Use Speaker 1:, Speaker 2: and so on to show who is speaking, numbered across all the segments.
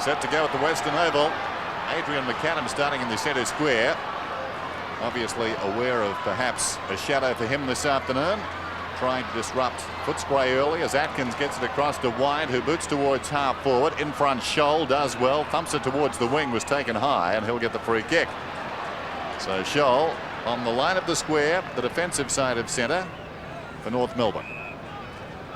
Speaker 1: Set to go at the Western Oval. Adrian McAdam starting in the centre square. Obviously aware of perhaps a shadow for him this afternoon. Trying to disrupt Footscray early as Atkins gets it across to Wide, who boots towards half forward. In front, Scholl does well. Thumps it towards the wing, was taken high, and he'll get the free kick. So Scholl on the line of the square, the defensive side of centre for North Melbourne.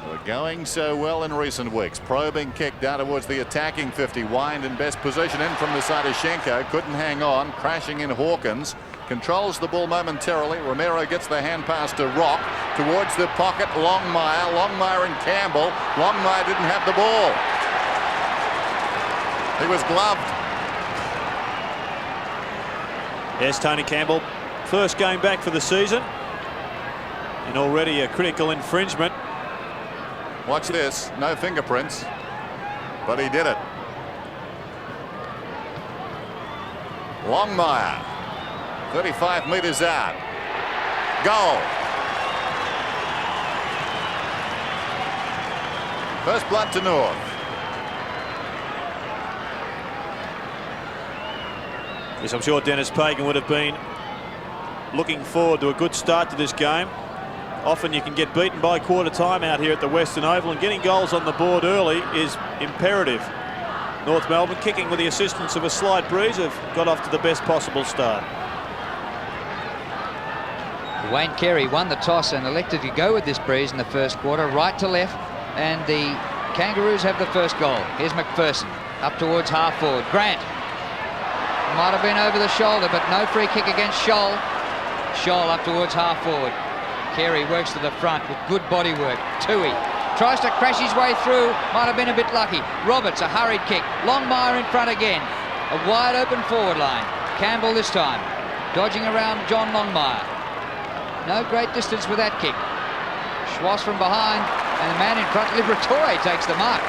Speaker 1: We're going so well in recent weeks. Probing kick down towards the attacking 50. Wind in best position in from the side of Schenko. Couldn't hang on. Crashing in Hawkins. Controls the ball momentarily. Romero gets the hand pass to Rock. Towards the pocket. Longmire. Longmire and Campbell. Longmire didn't have the ball. He was gloved.
Speaker 2: Yes, Tony Campbell. First game back for the season. And already a critical infringement.
Speaker 1: Watch this. No fingerprints. But he did it. Longmire. 35 metres out. Goal. First blood to North.
Speaker 2: Yes, I'm sure Dennis Pagan would have been looking forward to a good start to this game. Often you can get beaten by quarter time out here at the Western Oval, and getting goals on the board early is imperative. North Melbourne, kicking with the assistance of a slight breeze, have got off to the best possible start.
Speaker 3: Wayne Carey won the toss and elected to go with this breeze in the first quarter, right to left, and the Kangaroos have the first goal. Here's McPherson up towards half forward. Grant might have been over the shoulder, but no free kick against Scholl. Scholl up towards half forward. Carey works to the front with good body work. Tui tries to crash his way through, might have been a bit lucky. Roberts, a hurried kick. Longmire in front again. A wide open forward line. Campbell this time dodging around John Longmire. No great distance with that kick. Schwass from behind, and the man in front, Liberatore, takes the mark.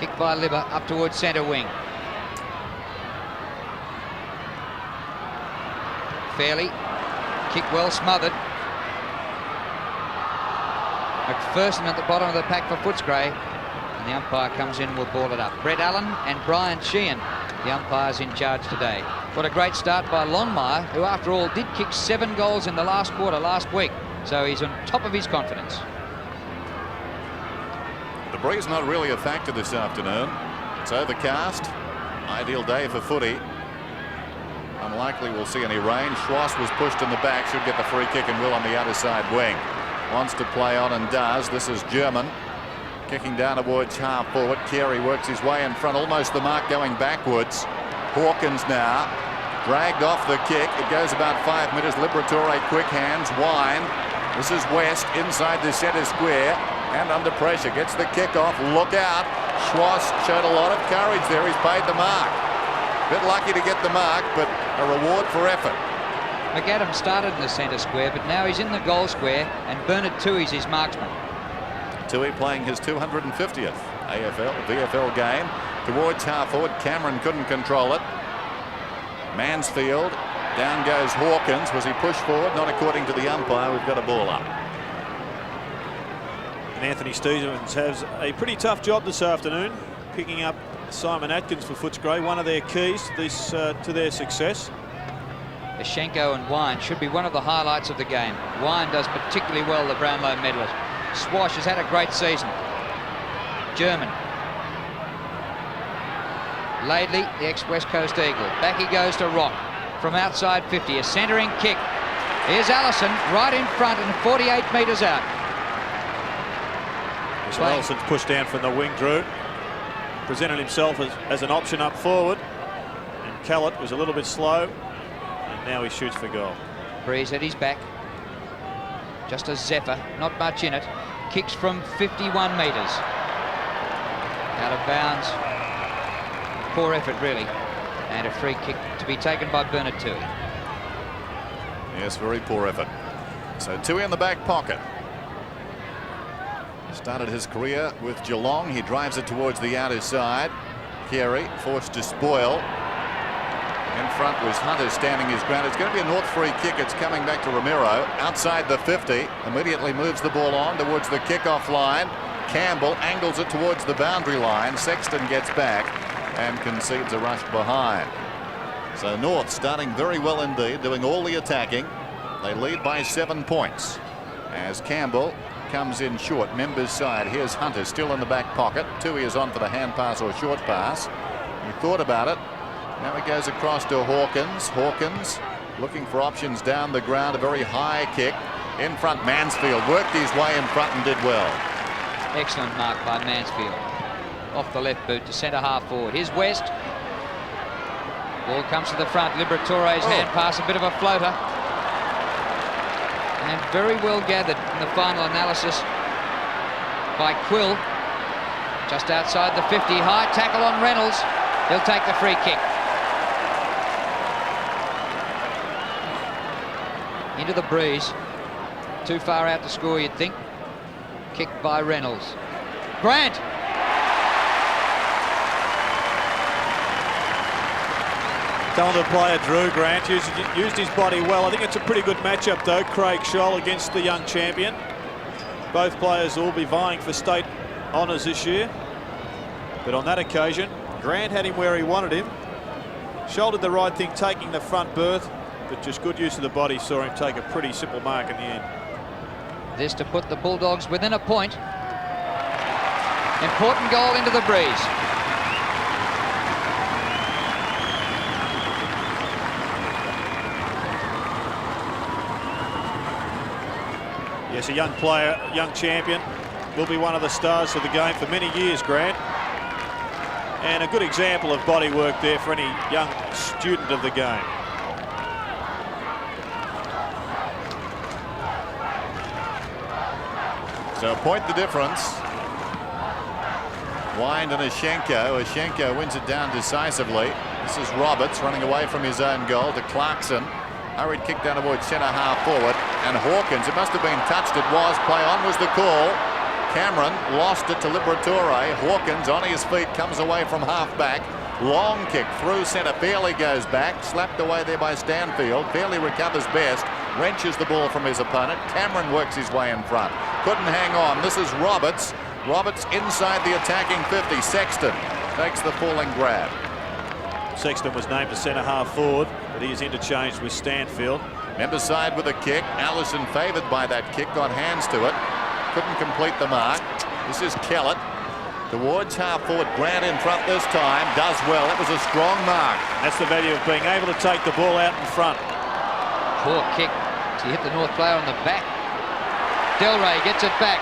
Speaker 3: Kick by Libba up towards centre wing. Fairley, kick well smothered. McPherson at the bottom of the pack for Footscray, and the umpire comes in and will ball it up. Brett Allen and Brian Sheehan, the umpires in charge today. What a great start by Longmire, who after all did kick 7 goals in the last quarter last week, so he's on top of his confidence.
Speaker 1: The breeze not really a factor this afternoon. It's overcast. Ideal day for footy. Unlikely we'll see any rain. Schwass was pushed in the back, should get the free kick and will on the other side wing. Wants to play on and does. This is German. Kicking down towards half forward. Carey works his way in front, almost the mark going backwards. Hawkins now dragged off the kick. It goes about 5 metres. Liberatore, quick hands. Wine. This is West inside the centre square and under pressure. Gets the kick off. Look out. Schwass showed a lot of courage there. He's paid the mark. Bit lucky to get the mark, but a reward for effort.
Speaker 3: McAdam started in the centre square, but now he's in the goal square, and Bernard Tui's his marksman.
Speaker 1: Tui playing his 250th VFL game. Towards half forward, Cameron couldn't control it. Mansfield, down goes Hawkins. Was he pushed forward? Not according to the umpire. We've got a ball up.
Speaker 2: And Anthony Stevens has a pretty tough job this afternoon, picking up Simon Atkins for Footscray, one of their keys to their success.
Speaker 3: Schenko and Wine should be one of the highlights of the game. Wine does particularly well, the Brownlow medalist. Swash has had a great season. German. Laidley, the ex-West Coast Eagle. Back he goes to Rock from outside 50. A centering kick. Here's Allison right in front and 48 metres out.
Speaker 2: So Allison's pushed down from the wing, Drew. Presented himself as an option up forward. And Callett was a little bit slow. And now he shoots for goal.
Speaker 3: Breeze at his back. Just a zephyr, not much in it. Kicks from 51 metres. Out of bounds. Poor effort, really. And a free kick to be taken by Bernard Tui.
Speaker 1: Yes, very poor effort. So Tui in the back pocket. Started his career with Geelong. He drives it towards the outer side. Carey forced to spoil. In front was Hunter standing his ground. It's going to be a North free kick. It's coming back to Romero outside the 50. Immediately moves the ball on towards the kickoff line. Campbell angles it towards the boundary line. Sexton gets back and concedes a rush behind. So North starting very well indeed, doing all the attacking. They lead by 7 points as Campbell comes in short. Members side. Here's Hunter still in the back pocket. Tui is on for the hand pass or short pass. He thought about it. Now he goes across to Hawkins. Hawkins looking for options down the ground. A very high kick in front. Mansfield worked his way in front and did well.
Speaker 3: Excellent mark by Mansfield. Off the left boot to centre half forward. Here's West. Ball comes to the front. Liberatore's hand pass, a bit of a floater. And very well gathered in the final analysis by Quill. Just outside the 50. High tackle on Reynolds. He'll take the free kick. Into the breeze. Too far out to score, you'd think. Kicked by Reynolds. Grant.
Speaker 2: Talented player, Drew Grant, used his body well. I think it's a pretty good matchup, though. Craig Scholl against the young champion. Both players will be vying for state honours this year. But on that occasion, Grant had him where he wanted him. Scholl did the right thing, taking the front berth, but just good use of the body saw him take a pretty simple mark in the end.
Speaker 3: This to put the Bulldogs within a point. Important goal into the breeze.
Speaker 2: Yes, a young player, young champion, will be one of the stars of the game for many years, Grant. And a good example of body work there for any young student of the game.
Speaker 1: So a point the difference. Wind and Ashenko. Ashenko wins it down decisively. This is Roberts running away from his own goal to Clarkson. Hurried kick down towards centre half forward. And Hawkins, it must have been touched. It was. Play on was the call. Cameron lost it to Liberatore. Hawkins on his feet comes away from half back. Long kick through centre. Fairley goes back. Slapped away there by Stanfield. Fairley recovers best. Wrenches the ball from his opponent. Cameron works his way in front. Couldn't hang on. This is Roberts. Roberts inside the attacking 50. Sexton takes the falling grab.
Speaker 2: Sexton was named as centre half forward, but he is interchanged with Stanfield.
Speaker 1: Member side with a kick. Allison favoured by that kick. Got hands to it. Couldn't complete the mark. This is Kellett towards half forward. Grant in front this time. Does well. That was a strong mark.
Speaker 2: That's the value of being able to take the ball out in front.
Speaker 3: Poor kick. He hit the North player on the back. Delray gets it back.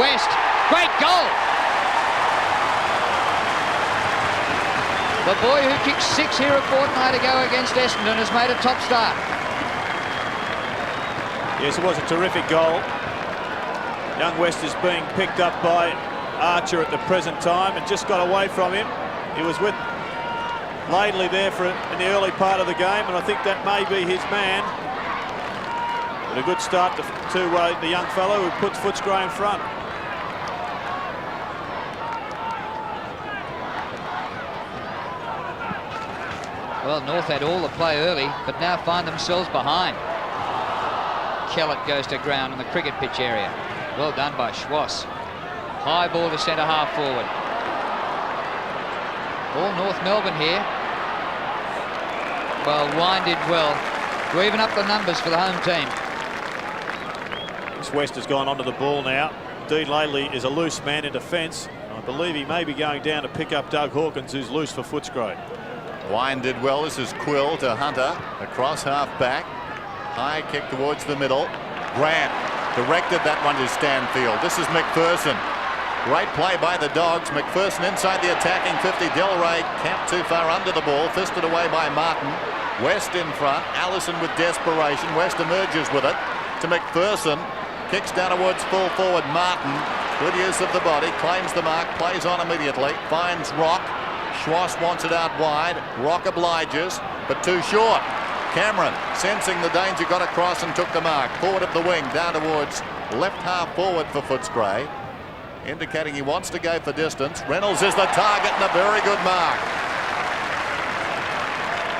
Speaker 3: West. Great goal. The boy who kicked 6 here a fortnight ago against Essendon has made a top start.
Speaker 2: Yes, it was a terrific goal. Young West is being picked up by Archer at the present time and just got away from him. He was with Laidley there in the early part of the game, and I think that may be his man. But a good start to the young fellow who puts Footscray in front.
Speaker 3: Well, North had all the play early, but now find themselves behind. Kellett goes to ground in the cricket pitch area. Well done by Schwass. High ball to centre half forward. All North Melbourne here. Well, Wine did well to even up the numbers for the home team.
Speaker 2: This West has gone onto the ball now. Dean Laidley is a loose man in defence. I believe he may be going down to pick up Doug Hawkins, who's loose for Footscray.
Speaker 1: Wine did well. This is Quill to Hunter. Across half back. High kick towards the middle. Grant directed that one to Stanfield. This is McPherson. Great play by the Dogs. McPherson inside the attacking 50. Delray camped too far under the ball. Fisted away by Martin. West in front. Allison with desperation. West emerges with it to McPherson. Kicks down towards full forward Martin. Good use of the body. Claims the mark. Plays on immediately. Finds Rock. Schwass wants it out wide. Rock obliges, but too short. Cameron, sensing the danger, got across and took the mark. Forward of the wing, down towards left half forward for Footscray, indicating he wants to go for distance. Reynolds is the target and a very good mark.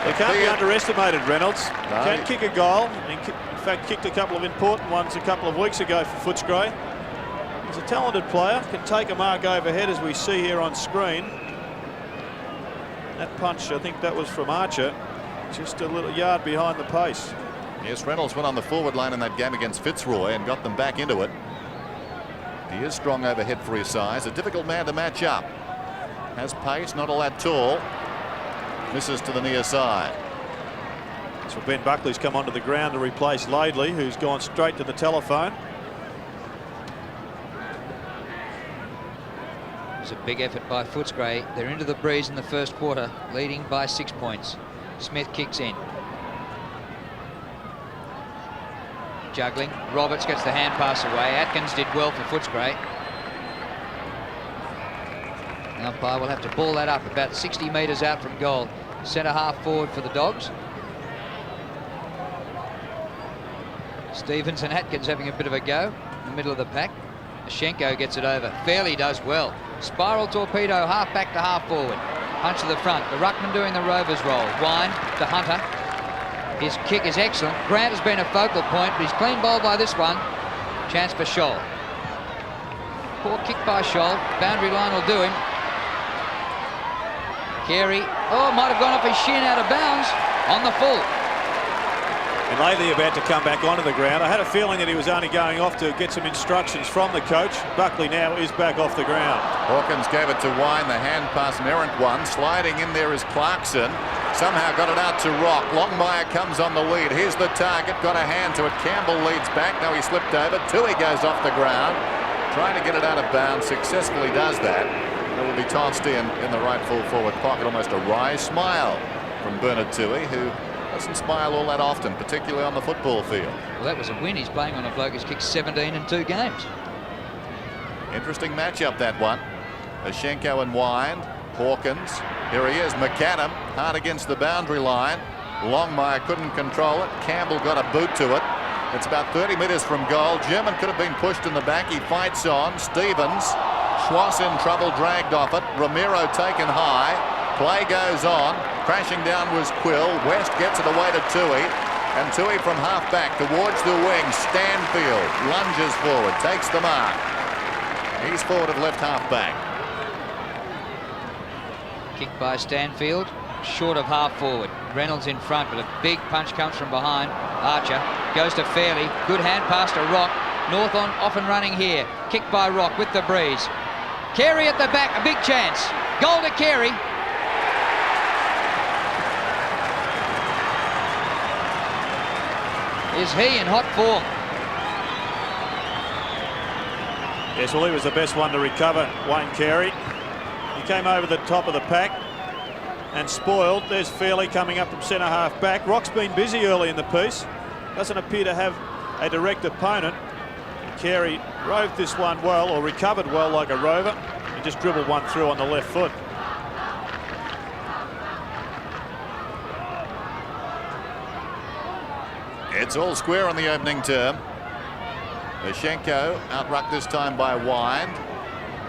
Speaker 2: They can't be underestimated, Reynolds.
Speaker 1: No.
Speaker 2: Can kick a goal. In fact, kicked a couple of important ones a couple of weeks ago for Footscray. He's a talented player, can take a mark overhead as we see here on screen. That punch, I think that was from Archer, just a little yard behind the pace.
Speaker 1: Yes, Reynolds went on the forward line in that game against Fitzroy and got them back into it. He is strong overhead for his size. A difficult man to match up. Has pace, not all that tall. Misses to the near side.
Speaker 2: So Ben Buckley's come onto the ground to replace Laidley, who's gone straight to the telephone.
Speaker 3: It's a big effort by Footscray. They're into the breeze in the first quarter, leading by 6 points. Smith kicks in. Juggling. Roberts gets the hand pass away. Atkins did well for Footscray. The umpire will have to ball that up about 60 metres out from goal. Centre half forward for the Dogs. Stevens and Atkins having a bit of a go in the middle of the pack. Ashenko gets it over. Fairley does well. Spiral torpedo, half back to half forward. Punch to the front. The ruckman doing the Rovers roll. Wine to Hunter. His kick is excellent. Grant has been a focal point, but he's clean bowled by this one. Chance for Scholl. Poor kick by Scholl. Boundary line will do him. Carey. Oh, might have gone off his shin out of bounds on the full.
Speaker 2: And Laidley about to come back onto the ground. I had a feeling that he was only going off to get some instructions from the coach. Buckley now is back off the ground.
Speaker 1: Hawkins gave it to Wine, the hand pass, an errant one. Sliding in there is Clarkson. Somehow got it out to Rock. Longmire comes on the lead. Here's the target. Got a hand to it. Campbell leads back. Now he slipped over. Tui goes off the ground. Trying to get it out of bounds. Successfully does that. It will be tossed in the right full forward pocket. Almost a wry smile from Bernard Tui, who doesn't smile all that often, particularly on the football field.
Speaker 3: Well, that was a win. He's playing on a bloke who's kicked 17 in 2 games.
Speaker 1: Interesting matchup, that one. Ashenko and Wine. Hawkins. Here he is. McAdam hard against the boundary line. Longmire couldn't control it. Campbell got a boot to it. It's about 30 metres from goal. German could have been pushed in the back. He fights on. Stevens. Schwass in trouble, dragged off it. Ramiro taken high. Play goes on. Crashing down was Quill. West gets it away to Tui. And Tui from half back towards the wing. Stanfield lunges forward, takes the mark. He's forward at left half back.
Speaker 3: Kick by Stanfield, short of half forward. Reynolds in front, but a big punch comes from behind. Archer goes to Fairley. Good hand pass to Rock. North on, off and running here. Kick by Rock with the breeze. Carey at the back, a big chance. Goal to Carey. Is he in hot form?
Speaker 2: Yes, well, he was the best one to recover, Wayne Carey. He came over the top of the pack and spoiled. There's Fairley coming up from centre half back. Rock's been busy early in the piece. Doesn't appear to have a direct opponent. Carey roved this one well, or recovered well like a rover. He just dribbled one through on the left foot.
Speaker 1: It's all square on the opening term. Ashenko outrucked this time by Wine.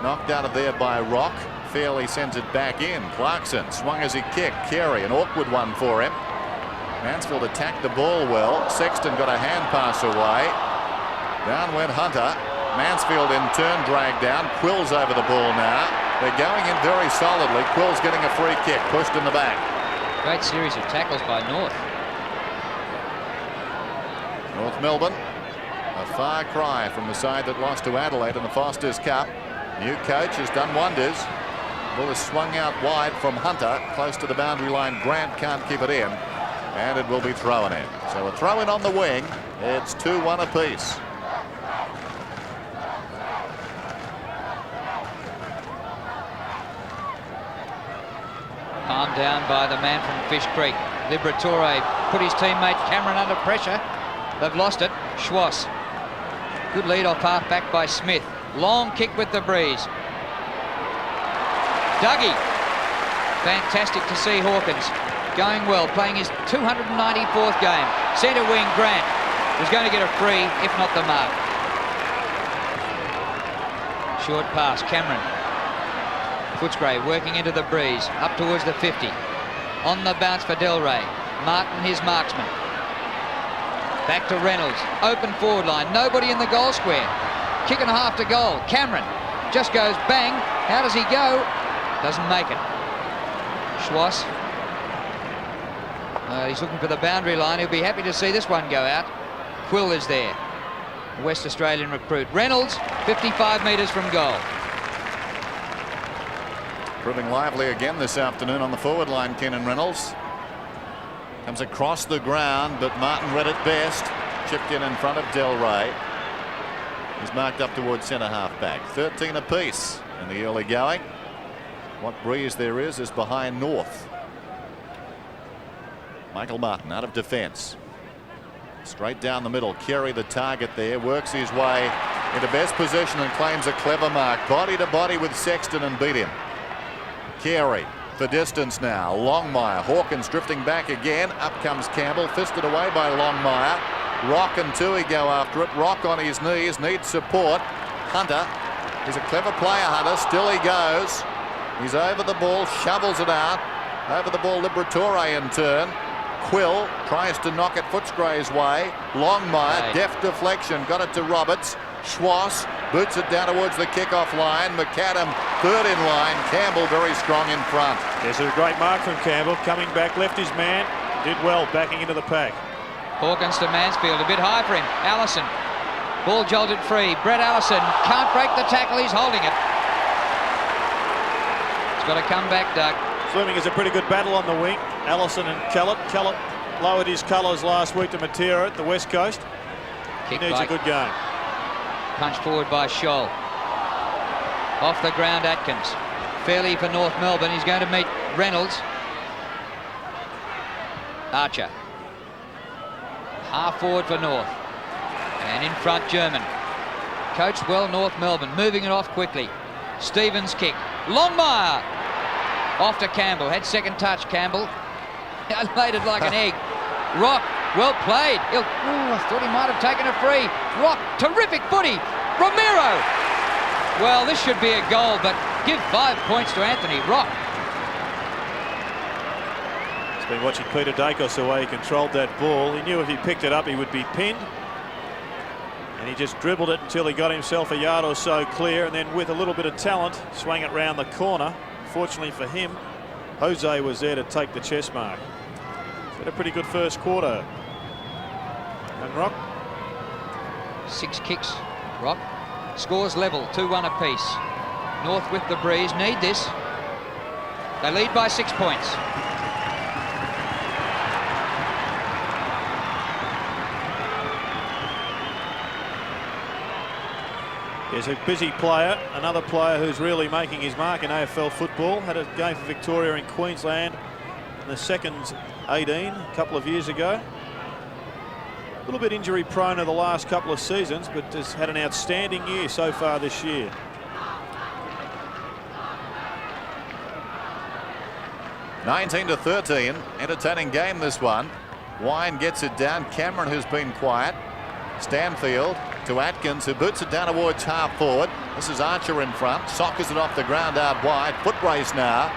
Speaker 1: Knocked out of there by Rock. Fairley sends it back in. Clarkson swung as he kicked. Carey, an awkward one for him. Mansfield attacked the ball well. Sexton got a hand pass away. Down went Hunter. Mansfield in turn dragged down. Quill's over the ball now. They're going in very solidly. Quill's getting a free kick, pushed in the back.
Speaker 3: Great series of tackles by North.
Speaker 1: North Melbourne, a far cry from the side that lost to Adelaide in the Foster's Cup. New coach has done wonders. Ball is swung out wide from Hunter, close to the boundary line. Grant can't keep it in, and it will be thrown in. So a throw in on the wing. It's 2-1 apiece.
Speaker 3: Palmed down by the man from Fish Creek. Liberatore put his teammate Cameron under pressure. They've lost it. Schwass. Good lead off half back by Smith. Long kick with the breeze. Dougie. Fantastic to see Hawkins going well, playing his 294th game. Centre wing Grant was going to get a free, if not the mark. Short pass, Cameron. Footscray working into the breeze, up towards the 50. On the bounce for Delray. Martin, his marksman. Back to Reynolds, open forward line, nobody in the goal square. Kick and a half to goal. Cameron just goes bang. How does he go? Doesn't make it. Schwass. He's looking for the boundary line. He'll be happy to see this one go out. Quill is there. West Australian recruit. Reynolds, 55 metres from goal.
Speaker 1: Proving lively again this afternoon on the forward line, Kenan Reynolds. Comes across the ground, but Martin read it best. Chipped in front of Del Rey. He's marked up towards centre half back. 13 apiece in the early going. What breeze there is behind North. Michael Martin out of defence. Straight down the middle. Carey the target there. Works his way into best position and claims a clever mark. Body to body with Sexton and beat him. Carey for distance now. Longmire. Hawkins drifting back again. Up comes Campbell. Fisted away by Longmire. Rock and Tui go after it. Rock on his knees. Needs support. Hunter. He's a clever player, Hunter. Still he goes. He's over the ball. Shovels it out. Over the ball, Liberatore in turn. Quill tries to knock it Footscray's way. Longmire, deft deflection, got it to Roberts. Schwass boots it down towards the kick-off line. McAdam third in line. Campbell very strong in front.
Speaker 2: There's a great mark from Campbell. Coming back, left his man. Did well backing into the pack.
Speaker 3: Hawkins to Mansfield, a bit high for him. Allison, ball jolted free. Brett Allison can't break the tackle. He's holding it. He's got to come back, Doug.
Speaker 2: Fleming is a pretty good battle on the wing. Allison and Kellett. Kellett lowered his colours last week to Matera at the West Coast. He needs a good game.
Speaker 3: Punch forward by Scholl. Off the ground, Atkins. Fairly for North Melbourne. He's going to meet Reynolds. Archer. Half forward for North. And in front, German. Coached well, North Melbourne. Moving it off quickly. Stevens kick. Longmire. Off to Campbell. Had second touch, Campbell. Laid it like an egg. Rock, well played. I thought he might have taken a free. Rock, terrific footy. Romero. Well, this should be a goal, but give 5 points to Anthony Rock.
Speaker 2: He's been watching Peter Dacos the way he controlled that ball. He knew if he picked it up, he would be pinned. And he just dribbled it until he got himself a yard or so clear, and then with a little bit of talent, swung it round the corner. Fortunately for him, Jose was there to take the chest mark. Had a pretty good first quarter. And Rock.
Speaker 3: 6 kicks. Rock. Scores level, 2-1 apiece. North with the breeze. Need this. They lead by 6 points.
Speaker 2: He's a busy player, another player who's really making his mark in AFL football. Had a game for Victoria in Queensland in the second 18 a couple of years ago. A little bit injury prone over the last couple of seasons, but has had an outstanding year so far this year.
Speaker 1: (19-13). Entertaining game, this one. Wine gets it down. Cameron, who's been quiet. Stanfield to Atkins, who boots it down towards half forward. This is Archer in front. Sockers it off the ground out wide. Foot race now.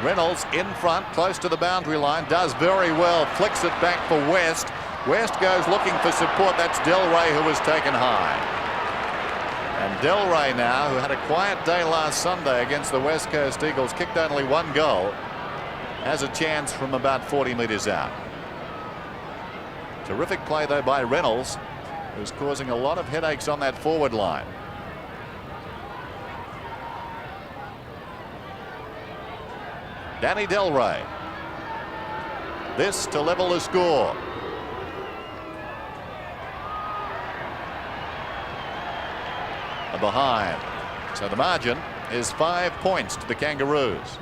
Speaker 1: Reynolds in front, close to the boundary line. Does very well. Flicks it back for West. West goes looking for support. That's Del Rey, who was taken high. And Del Rey now, who had a quiet day last Sunday against the West Coast Eagles, kicked only 1 goal, has a chance from about 40 metres out. Terrific play, though, by Reynolds, who's causing a lot of headaches on that forward line. Danny Del Rey. This to level the score. A behind. So the margin is 5 points to the Kangaroos.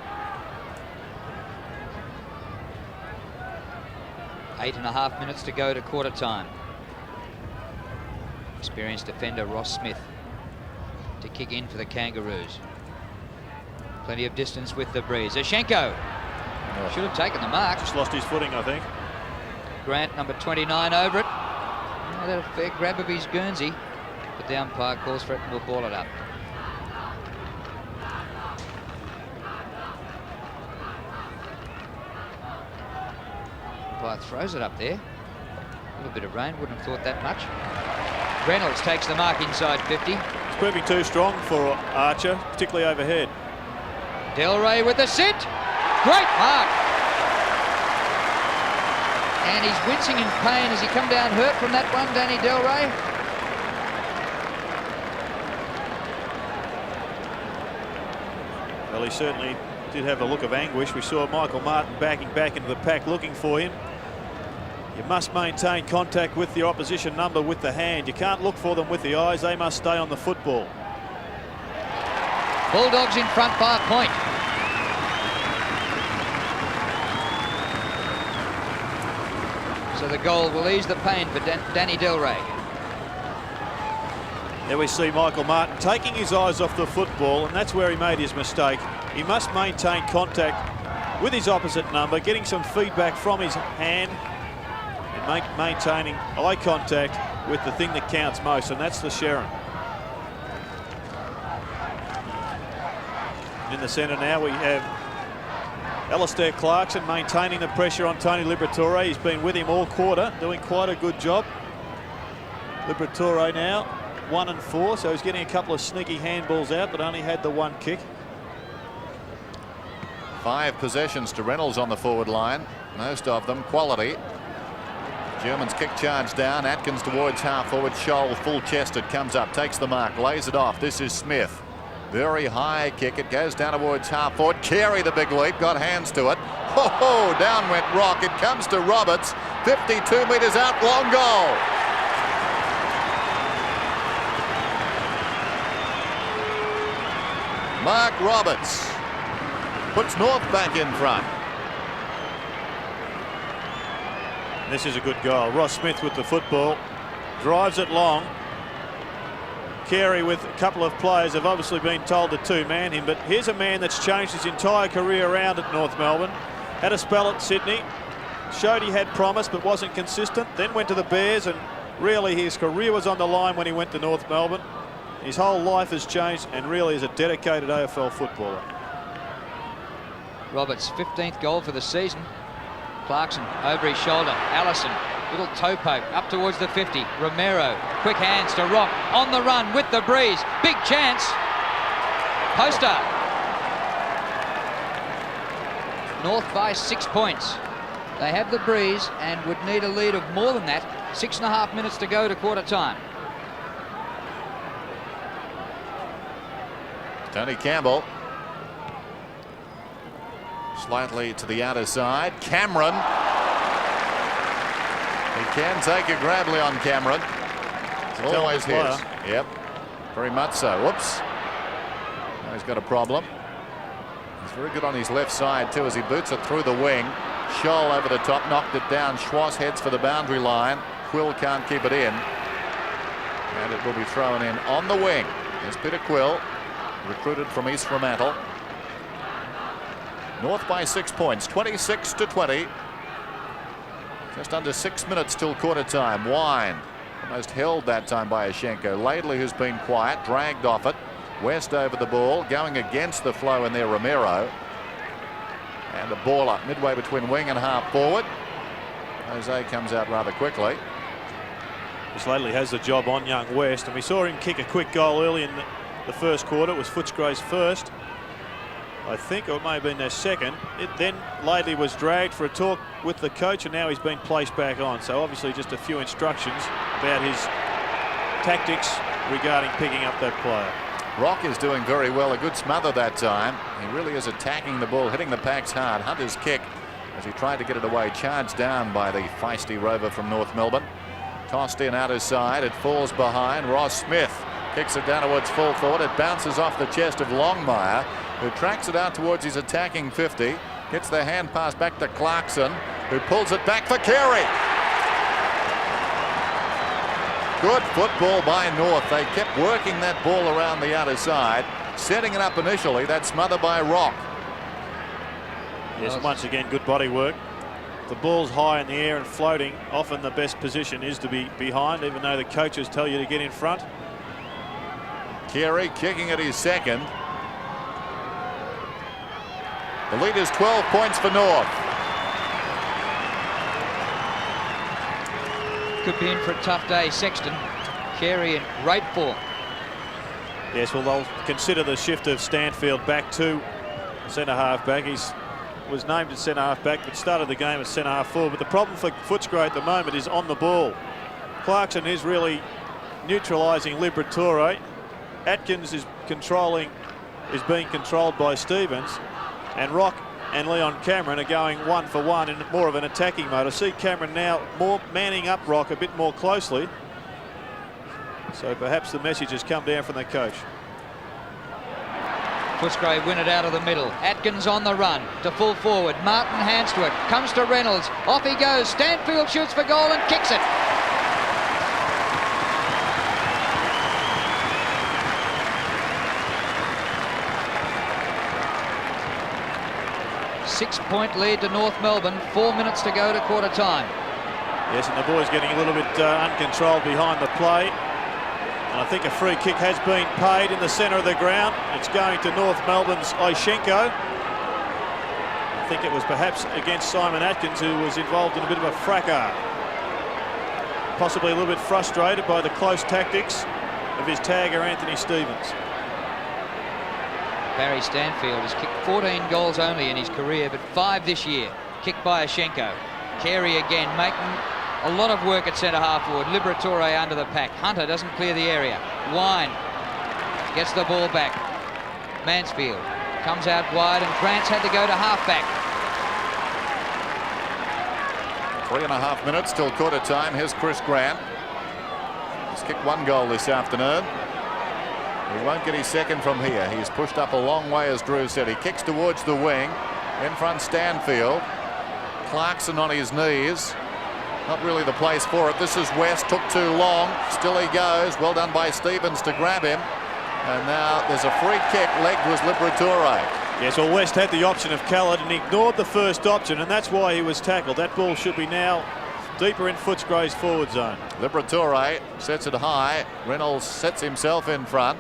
Speaker 3: 8.5 minutes to go to quarter time. Experienced defender Ross Smith to kick in for the Kangaroos. Plenty of distance with the breeze. Zeshenko should have taken the mark.
Speaker 2: Just lost his footing, I think.
Speaker 3: Grant, number 29, over it. Oh, that a fair grab of his Guernsey, but the umpire calls for it and will ball it up. Umpire throws it up there. A little bit of rain, wouldn't have thought that much. Reynolds takes the mark inside 50.
Speaker 2: It's proving too strong for Archer, particularly overhead.
Speaker 3: Del Rey with the sit. Great mark. And he's wincing in pain as he come down hurt from that one, Danny Del Rey.
Speaker 2: Well, he certainly did have a look of anguish. We saw Michael Martin backing back into the pack looking for him. You must maintain contact with the opposition number with the hand. You can't look for them with the eyes. They must stay on the football.
Speaker 3: Bulldogs in front by a point. So the goal will ease the pain for Danny Del Rey.
Speaker 2: There we see Michael Martin taking his eyes off the football, and that's where he made his mistake. He must maintain contact with his opposite number, getting some feedback from his hand, and maintaining eye contact with the thing that counts most, and that's the Sharon. In the centre now we have Alistair Clarkson maintaining the pressure on Tony Liberatore. He's been with him all quarter, doing quite a good job. Liberatore now 1 and 4, so he's getting a couple of sneaky handballs out, but only had the one kick.
Speaker 1: 5 possessions to Reynolds on the forward line, most of them quality. Germans kick charge down. Atkins towards half forward. Scholl full-chested comes up, takes the mark, lays it off. This is Smith. Very high kick. It goes down towards half forward. Carey, the big leap, got hands to it. Ho, down went Rock. It comes to Roberts. 52 metres out, long goal. Mark Roberts puts North back in front.
Speaker 2: This is a good goal. Ross Smith with the football, drives it long. Carey with a couple of players have obviously been told to two-man him, but here's a man that's changed his entire career around at North Melbourne. Had a spell at Sydney, showed he had promise but wasn't consistent, then went to the Bears, and really his career was on the line when he went to North Melbourne. His whole life has changed and really is a dedicated AFL footballer.
Speaker 3: Roberts' 15th goal for the season. Clarkson over his shoulder. Allison, little toe poke up towards the 50. Romero, quick hands to Rock on the run with the breeze. Big chance. Poster. North by 6 points. They have the breeze and would need a lead of more than that. 6.5 minutes to go to quarter time.
Speaker 1: Tony Campbell. Slightly to the outer side. Cameron. He can take a grably on Cameron. It's always his. Yep. Very much so. Whoops. Now he's got a problem. He's very good on his left side too as he boots it through the wing. Scholl over the top, knocked it down. Schwass heads for the boundary line. Quill can't keep it in. And it will be thrown in on the wing. Here's Peter Quill, recruited from East Fremantle. North by 6 points, 26-20. Just under 6 minutes till quarter time. Wine almost held that time by Ashenko. Laidley, who's been quiet, dragged off it. West over the ball, going against the flow in there, Romero. And the ball up midway between wing and half forward. Jose comes out rather quickly.
Speaker 2: This Laidley has the job on young West, and we saw him kick a quick goal early in the first quarter. It was Footscray's first, I think, or it may have been their second. Then Laidley was dragged for a talk with the coach, and now he's been placed back on. So obviously just a few instructions about his tactics regarding picking up that player.
Speaker 1: Rock is doing very well. A good smother that time. He really is attacking the ball, hitting the packs hard. Hunter's kick as he tried to get it away, charged down by the feisty rover from North Melbourne. Tossed in outer side. It falls behind. Ross Smith kicks it down towards full forward. It bounces off the chest of Longmire, who tracks it out towards his attacking 50. Gets the hand pass back to Clarkson, who pulls it back for Carey. Good football by North. They kept working that ball around the outer side, setting it up initially. That smother by Rock.
Speaker 2: Yes, once again, good body work. The ball's high in the air and floating. Often the best position is to be behind, even though the coaches tell you to get in front.
Speaker 1: Carey kicking at his second. The lead is 12 points for North.
Speaker 3: Could be in for a tough day, Sexton. Carey in great form.
Speaker 2: Yes, well, they'll consider the shift of Stanfield back to centre half back. He was named as centre half back, but started the game as centre half forward. But the problem for Footscray at the moment is on the ball. Clarkson is really neutralising Liberatore. Atkins is being controlled by Stevens, and Rock and Leon Cameron are going 1 for 1 in more of an attacking mode. I see Cameron now more manning up Rock a bit more closely. So perhaps the message has come down from the coach.
Speaker 3: Footscray win it out of the middle. Atkins on the run to full forward. Martin hands to it. Comes to Reynolds. Off he goes. Stanfield shoots for goal and kicks it. Six-point lead to North Melbourne. 4 minutes to go to quarter time.
Speaker 2: Yes, and the boys getting a little bit uncontrolled behind the play. And I think a free kick has been paid in the centre of the ground. It's going to North Melbourne's Oishenko. I think it was perhaps against Simon Atkins, who was involved in a bit of a fracas. Possibly a little bit frustrated by the close tactics of his tagger, Anthony Stevens.
Speaker 3: Barry Stanfield has kicked 14 goals only in his career, but 5 this year. Kicked by Oishenko. Carey again making a lot of work at centre half forward. Liberatore under the pack. Hunter doesn't clear the area. Wine gets the ball back. Mansfield comes out wide, and Grant's had to go to half back.
Speaker 1: 3.5 minutes till quarter time. Here's Chris Grant. He's kicked 1 goal this afternoon. He won't get his second from here. He's pushed up a long way, as Drew said. He kicks towards the wing. In front, Stanfield. Clarkson on his knees. Not really the place for it. This is West. Took too long. Still he goes. Well done by Stevens to grab him. And now there's a free kick. Legged was Liberatore.
Speaker 2: Yes, well, West had the option of Khaled and ignored the first option, and that's why he was tackled. That ball should be now deeper in Footscray's forward zone.
Speaker 1: Liberatore sets it high. Reynolds sets himself in front.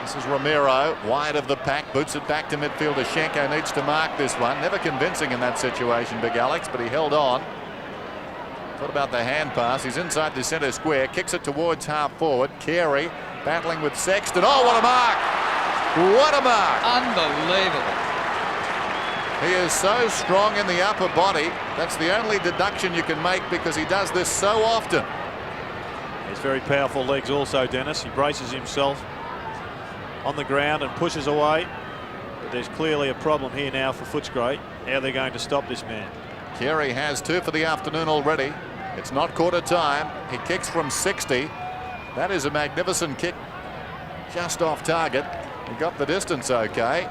Speaker 1: This is Romero, wide of the pack, boots it back to midfield. Oishenko needs to mark this one. Never convincing in that situation, Big Alex, but he held on. What about the hand pass? He's inside the centre square, kicks it towards half forward. Carey battling with Sexton. Oh, what a mark! What a mark!
Speaker 3: Unbelievable.
Speaker 1: He is so strong in the upper body. That's the only deduction you can make, because he does this so often.
Speaker 2: He's very powerful legs also, Dennis. He braces himself on the ground and pushes away. But there's clearly a problem here now for Footscray. How they're going to stop this man.
Speaker 1: Carey has 2 for the afternoon already. It's not quarter time. He kicks from 60. That is a magnificent kick, just off target. He got the distance okay.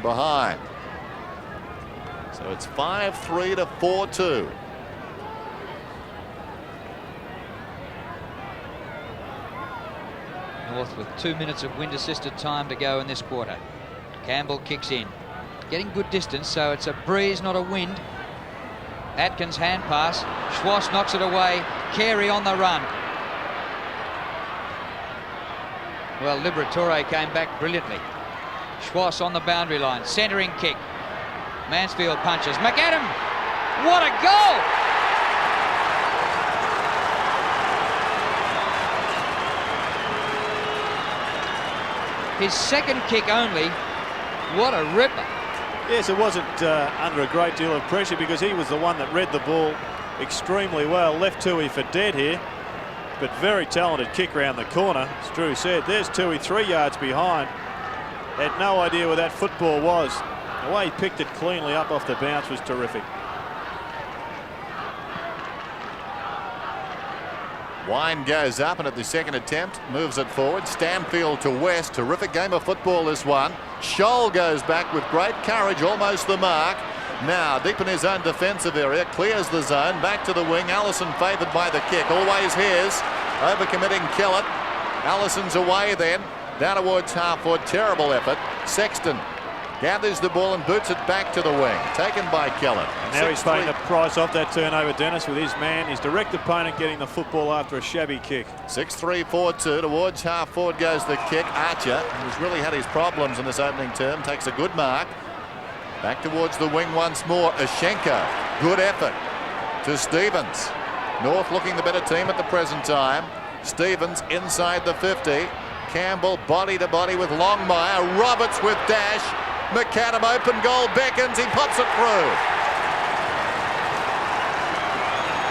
Speaker 1: Behind. So it's 5-3 to 4-2.
Speaker 3: North with 2 minutes of wind-assisted time to go in this quarter. Campbell kicks in. Getting good distance, so it's a breeze, not a wind. Atkins hand pass. Schwass knocks it away. Carey on the run. Well, Liberatore came back brilliantly. Schwass on the boundary line. Centering kick. Mansfield punches. McAdam! What a goal! His second kick only. What a ripper.
Speaker 2: Yes, it wasn't under a great deal of pressure, because he was the one that read the ball extremely well. Left Tui for dead here, but very talented kick round the corner. As Drew said, there's Tui 3 yards behind. Had no idea where that football was. The way he picked it cleanly up off the bounce was terrific.
Speaker 1: Wine goes up, and at the second attempt moves it forward. Stanfield to West. Terrific game of football, this one. Scholl goes back with great courage, almost the mark. Now deep in his own defensive area, clears the zone, back to the wing. Allison favoured by the kick, always his. Overcommitting Kellett. Allison's away then, down towards half forward. Terrible effort. Sexton gathers the ball and boots it back to the wing, taken by Kellett.
Speaker 2: Now he's paying the price off that turnover, Dennis, with his man, his direct opponent, getting the football after a shabby kick.
Speaker 1: 6-3-4-2 towards half forward goes the kick. Archer, who's really had his problems in this opening term, takes a good mark. Back towards the wing once more. Oishenko, good effort to Stevens. North looking the better team at the present time. Stevens inside the 50. Campbell body to body with Longmire. Roberts with dash. McAdam open goal beckons. He pops it through.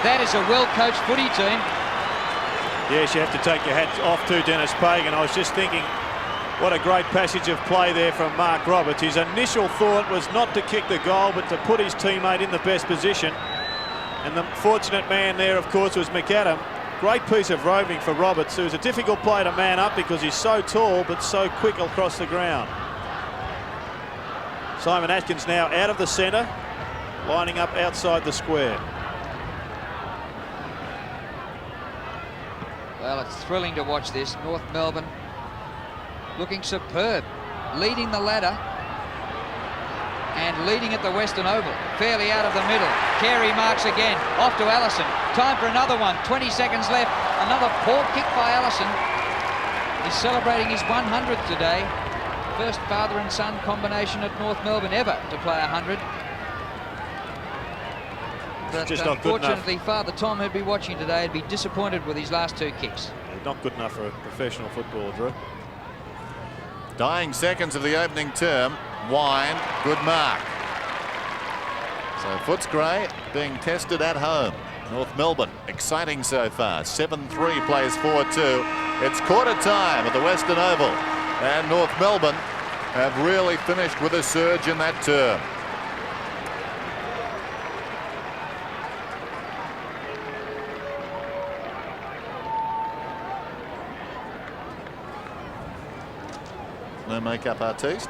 Speaker 3: That is a well-coached footy team.
Speaker 2: Yes, you have to take your hat off to Dennis Pagan. I was just thinking, what a great passage of play there from Mark Roberts. His initial thought was not to kick the goal, but to put his teammate in the best position. And the fortunate man there, of course, was McAdam. Great piece of roving for Roberts, who's a difficult player to man up because he's so tall but so quick across the ground. Simon Atkins now out of the centre, lining up outside the square.
Speaker 3: Well, it's thrilling to watch this. North Melbourne looking superb, leading the ladder and leading at the Western Oval. Fairly out of the middle. Carey marks again. Off to Allison. Time for another one. 20 seconds left. Another poor kick by Allison. He's celebrating his 100th today. First father and son combination at North Melbourne ever to play 100. But
Speaker 2: just not good enough.
Speaker 3: Unfortunately, Father Tom, who'd be watching today, would be disappointed with his last 2 kicks.
Speaker 2: Not good enough for a professional footballer, Drew.
Speaker 1: Dying seconds of the opening term. Wine, good mark. So Footscray being tested at home. North Melbourne, exciting so far. 7-3 plays 4-2. It's quarter time at the Western Oval. And North Melbourne have really finished with a surge in that term. No makeup artiste.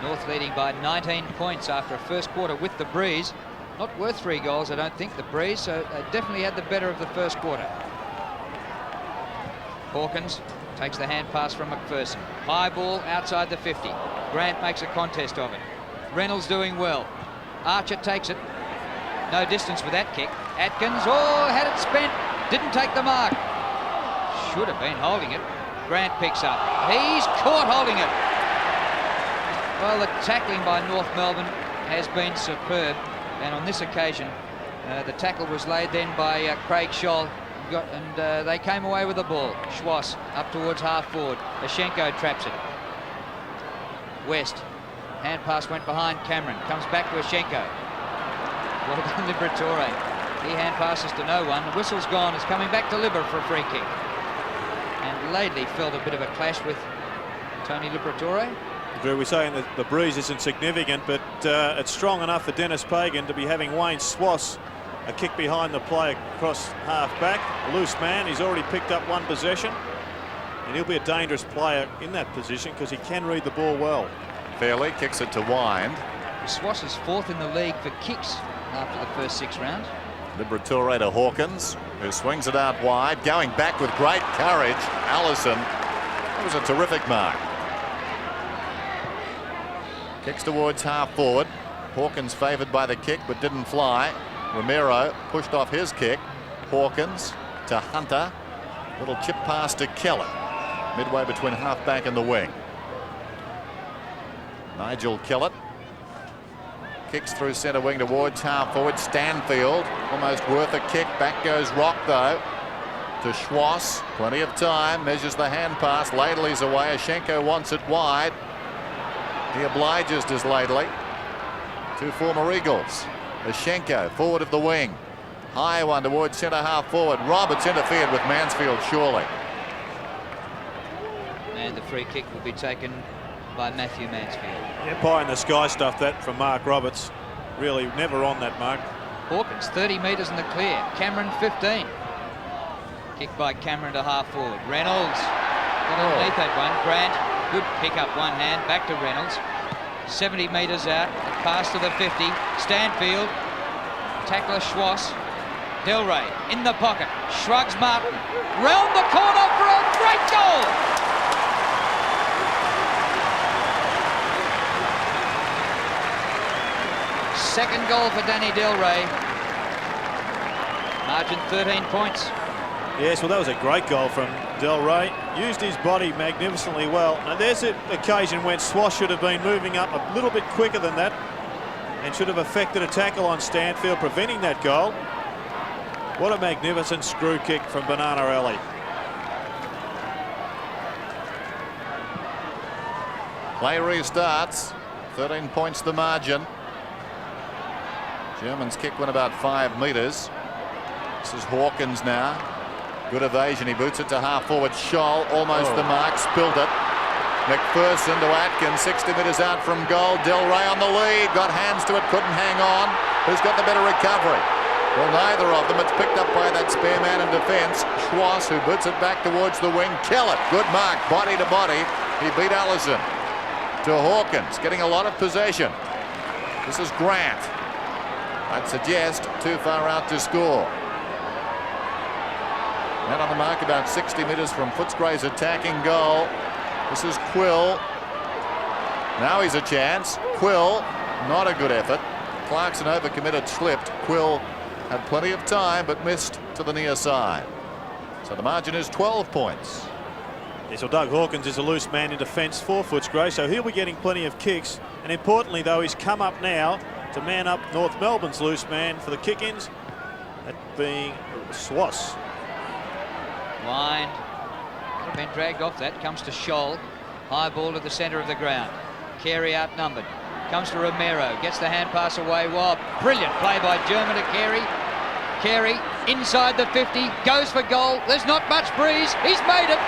Speaker 3: North leading by 19 points after a first quarter with the breeze. Not worth 3 goals, I don't think, the breeze, so they definitely had the better of the first quarter. Hawkins takes the hand pass from McPherson. High ball outside the 50. Grant makes a contest of it. Reynolds doing well. Archer takes it. No distance with that kick. Atkins, oh, had it spent. Didn't take the mark. Should have been holding it. Grant picks up. He's caught holding it. Well, the tackling by North Melbourne has been superb, and on this occasion the tackle was laid then by Craig Scholl, and they came away with the ball. Schwass up towards half forward. Ashenko traps it. West, hand pass went behind Cameron, comes back to Ashenko. Well done, Liberatore. He hand passes to no one. The whistle's gone. It's coming back to Libber for a free kick. And Laidley felt a bit of a clash with Tony Liberatore.
Speaker 2: Drew, we're saying that the breeze isn't significant, but it's strong enough for Dennis Pagan to be having Wayne Schwass a kick behind the play across half back. A loose man. He's already picked up 1 possession, and he'll be a dangerous player in that position because he can read the ball well.
Speaker 1: Fairley kicks it to Wind.
Speaker 3: Schwass is 4th in the league for kicks after the first 6 rounds.
Speaker 1: Liberatore to Hawkins, who swings it out wide, going back with great courage. Allison, that was a terrific mark. Kicks towards half forward. Hawkins favoured by the kick but didn't fly. Romero pushed off his kick. Hawkins to Hunter. Little chip pass to Keller. Midway between half back and the wing. Nigel Kellett kicks through centre wing towards half forward. Stanfield almost worth a kick. Back goes Rock though to Schwass. Plenty of time. Measures the hand pass. Laidley's away. Ashenko wants it wide. He obliges to Laidley. 2 former Eagles. Ashenko forward of the wing. High one towards centre half forward. Roberts interfered with Mansfield surely.
Speaker 3: And the free kick will be taken by Matthew Mansfield.
Speaker 2: Yeah, pie in the sky stuff that from Mark Roberts. Really never on that mark.
Speaker 3: Hawkins, 30 metres in the clear. Cameron, 15. Kick by Cameron to half forward. Reynolds got underneath that one. Grant, good pick up, one hand, back to Reynolds. 70 metres out, a pass to the 50. Stanfield, tackler Schwass. Delray in the pocket, shrugs Martin. Round the corner for a great goal! Second goal for Danny Delray. Margin 13 points.
Speaker 2: Yes, well, that was a great goal from Delray. Used his body magnificently well. Now, there's an occasion when Schwass should have been moving up a little bit quicker than that and should have effected a tackle on Stanfield, preventing that goal. What a magnificent screw kick from Banana Alley.
Speaker 1: Play restarts. 13 points the margin. Germans kick went about 5 metres. This is Hawkins now. Good evasion. He boots it to half forward. Scholl almost the mark. Spilled it. McPherson to Atkins. 60 metres out from goal. Delray on the lead. Got hands to it. Couldn't hang on. Who's got the better recovery? Well, neither of them. It's picked up by that spare man in defence. Schwass, who boots it back towards the wing. Kellett. Good mark. Body to body. He beat Allison. To Hawkins. Getting a lot of possession. This is Grant. I'd suggest too far out to score. Man on the mark about 60 metres from Footscray's attacking goal. This is Quill. Now he's a chance. Quill, not a good effort. Clarkson overcommitted, slipped. Quill had plenty of time but missed to the near side. So the margin is 12 points.
Speaker 2: Yes, well, Doug Hawkins is a loose man in defence for Footscray, so he'll be getting plenty of kicks. And importantly, though, he's come up now to man up North Melbourne's loose man for the kick-ins, that being Schwass.
Speaker 3: Line. Could have been dragged off that. Comes to Scholl. High ball to the centre of the ground. Carey outnumbered. Comes to Romero. Gets the hand pass away. Wow, brilliant play by German to Carey. Carey inside the 50. Goes for goal. There's not much breeze. He's made it.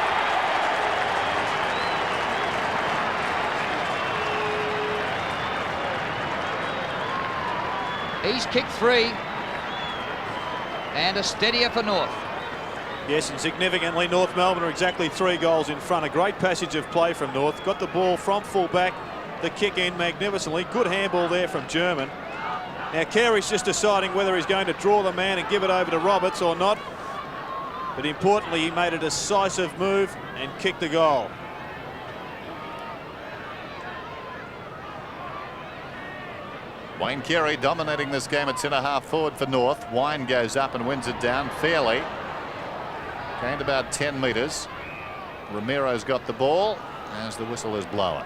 Speaker 3: He's kicked 3. And a steadier for North.
Speaker 2: Yes, and significantly, North Melbourne are exactly 3 goals in front. A great passage of play from North. Got the ball from full back. The kick in magnificently. Good handball there from German. Now Carey's just deciding whether he's going to draw the man and give it over to Roberts or not. But importantly, he made a decisive move and kicked the goal.
Speaker 1: Wayne Carey dominating this game at centre half forward for North. Wine goes up and wins it down fairly. Gained about 10 metres. Romero's got the ball as the whistle is blowing.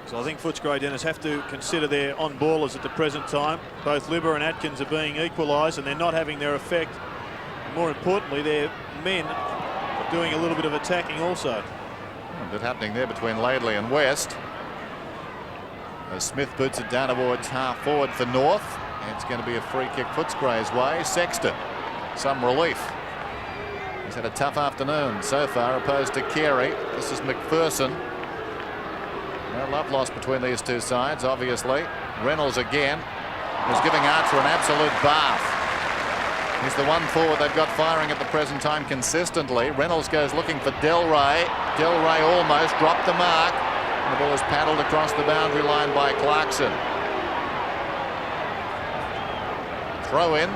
Speaker 2: So I think Footscray, Dennis, have to consider their on-ballers at the present time. Both Libber and Atkins are being equalised and they're not having their effect. More importantly, their men are doing a little bit of attacking also.
Speaker 1: A bit happening there between Laidley and West. As Smith boots it down towards half forward for North. It's going to be a free kick Footscray's way. Sexton, some relief. He's had a tough afternoon so far opposed to Carey. This is McPherson. No love lost between these two sides, obviously. Reynolds again was giving Archer an absolute bath. He's the one forward they've got firing at the present time consistently. Reynolds goes looking for Delray. Delray almost dropped the mark. And the ball is paddled across the boundary line by Clarkson. Throw in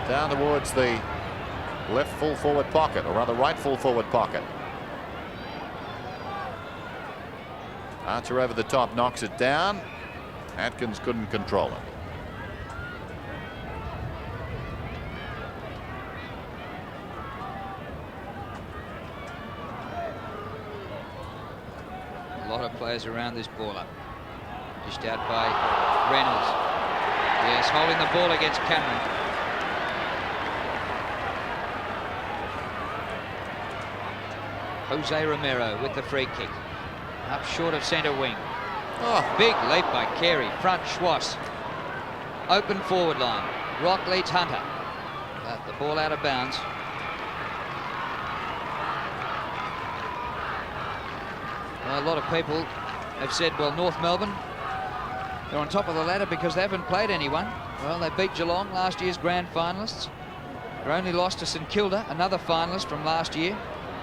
Speaker 1: down towards the left full forward pocket, or rather right full forward pocket. Archer over the top knocks it down. Atkins couldn't control it.
Speaker 3: A lot of players around this ball up. Dished out by Reynolds. Yes, holding the ball against Cameron. Jose Romero with the free kick. Up short of centre wing. Oh, big leap by Carey. Front Schwass. Open forward line. Rock leads Hunter. But the ball out of bounds. Well, a lot of people have said, well, North Melbourne, they're on top of the ladder because they haven't played anyone. Well, they beat Geelong, last year's grand finalists. They only lost to St Kilda, another finalist from last year.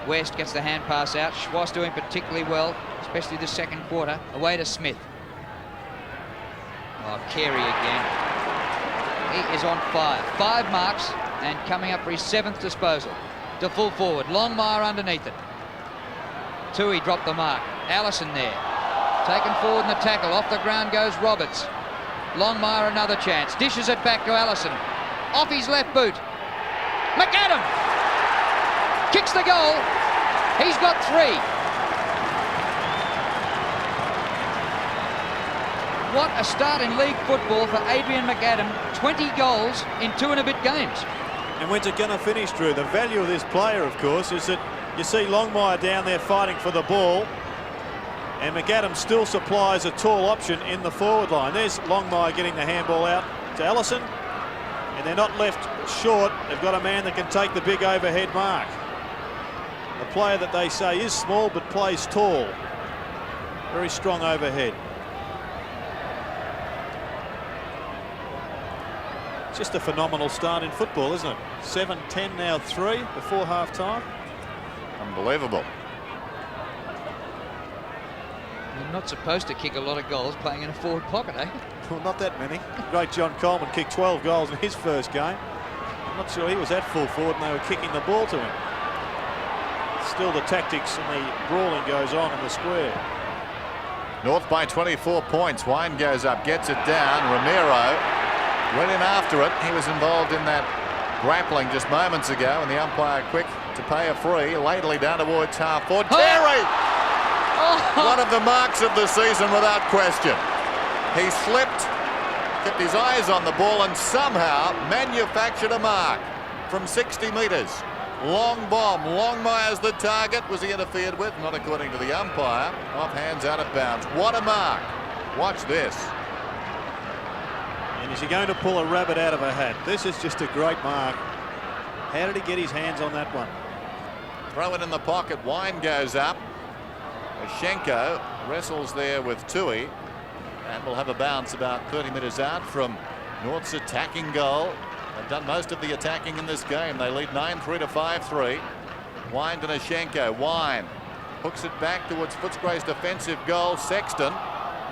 Speaker 3: West gets the hand pass out. Schwass doing particularly well, especially the second quarter. Away to Smith. Oh, Carey again. He is on fire. 5 marks and coming up for his 7th disposal. To full forward. Longmire underneath it. Tui dropped the mark. Allison there. Taken forward in the tackle. Off the ground goes Roberts. Longmire another chance. Dishes it back to Allison. Off his left boot. McAdam kicks the goal. He's got 3. What a start in league football for Adrian McAdam. 20 goals in 2 and a bit games.
Speaker 2: And when's it going to finish, Drew? The value of this player, of course, is that you see Longmire down there fighting for the ball, and McAdam still supplies a tall option in the forward line. There's Longmire getting the handball out to Allison, and they're not left short. They've got a man that can take the big overhead mark. A player that they say is small but plays tall. Very strong overhead. Just a phenomenal start in football, isn't it? 7-10 now 3 before half-time.
Speaker 1: Unbelievable.
Speaker 3: You're not supposed to kick a lot of goals playing in a forward pocket, eh?
Speaker 2: Well, not that many. Great John Coleman kicked 12 goals in his first game. I'm not sure he was at full forward and they were kicking the ball to him. Still the tactics and the brawling goes on in the square.
Speaker 1: North by 24 points. Wine goes up, gets it down. Romero went in after it. He was involved in that grappling just moments ago, and the umpire quick to pay a free. Lately down towards half forward. Carey! One of the marks of the season without question. He slipped, kept his eyes on the ball, and somehow manufactured a mark from 60 metres. Long bomb. Longmire's the target. Was he interfered with? Not according to the umpire. Off hands, out of bounds. What a mark. Watch this.
Speaker 2: And is he going to pull a rabbit out of a hat? This is just a great mark. How did he get his hands on that one?
Speaker 1: Throw it in the pocket. Wine goes up. Schenko wrestles there with Tui, and will have a bounce about 30 metres out from North's attacking goal. They've done most of the attacking in this game. They lead 9-3 to 5-3. Wine to Schenko. Wine hooks it back towards Footscray's defensive goal. Sexton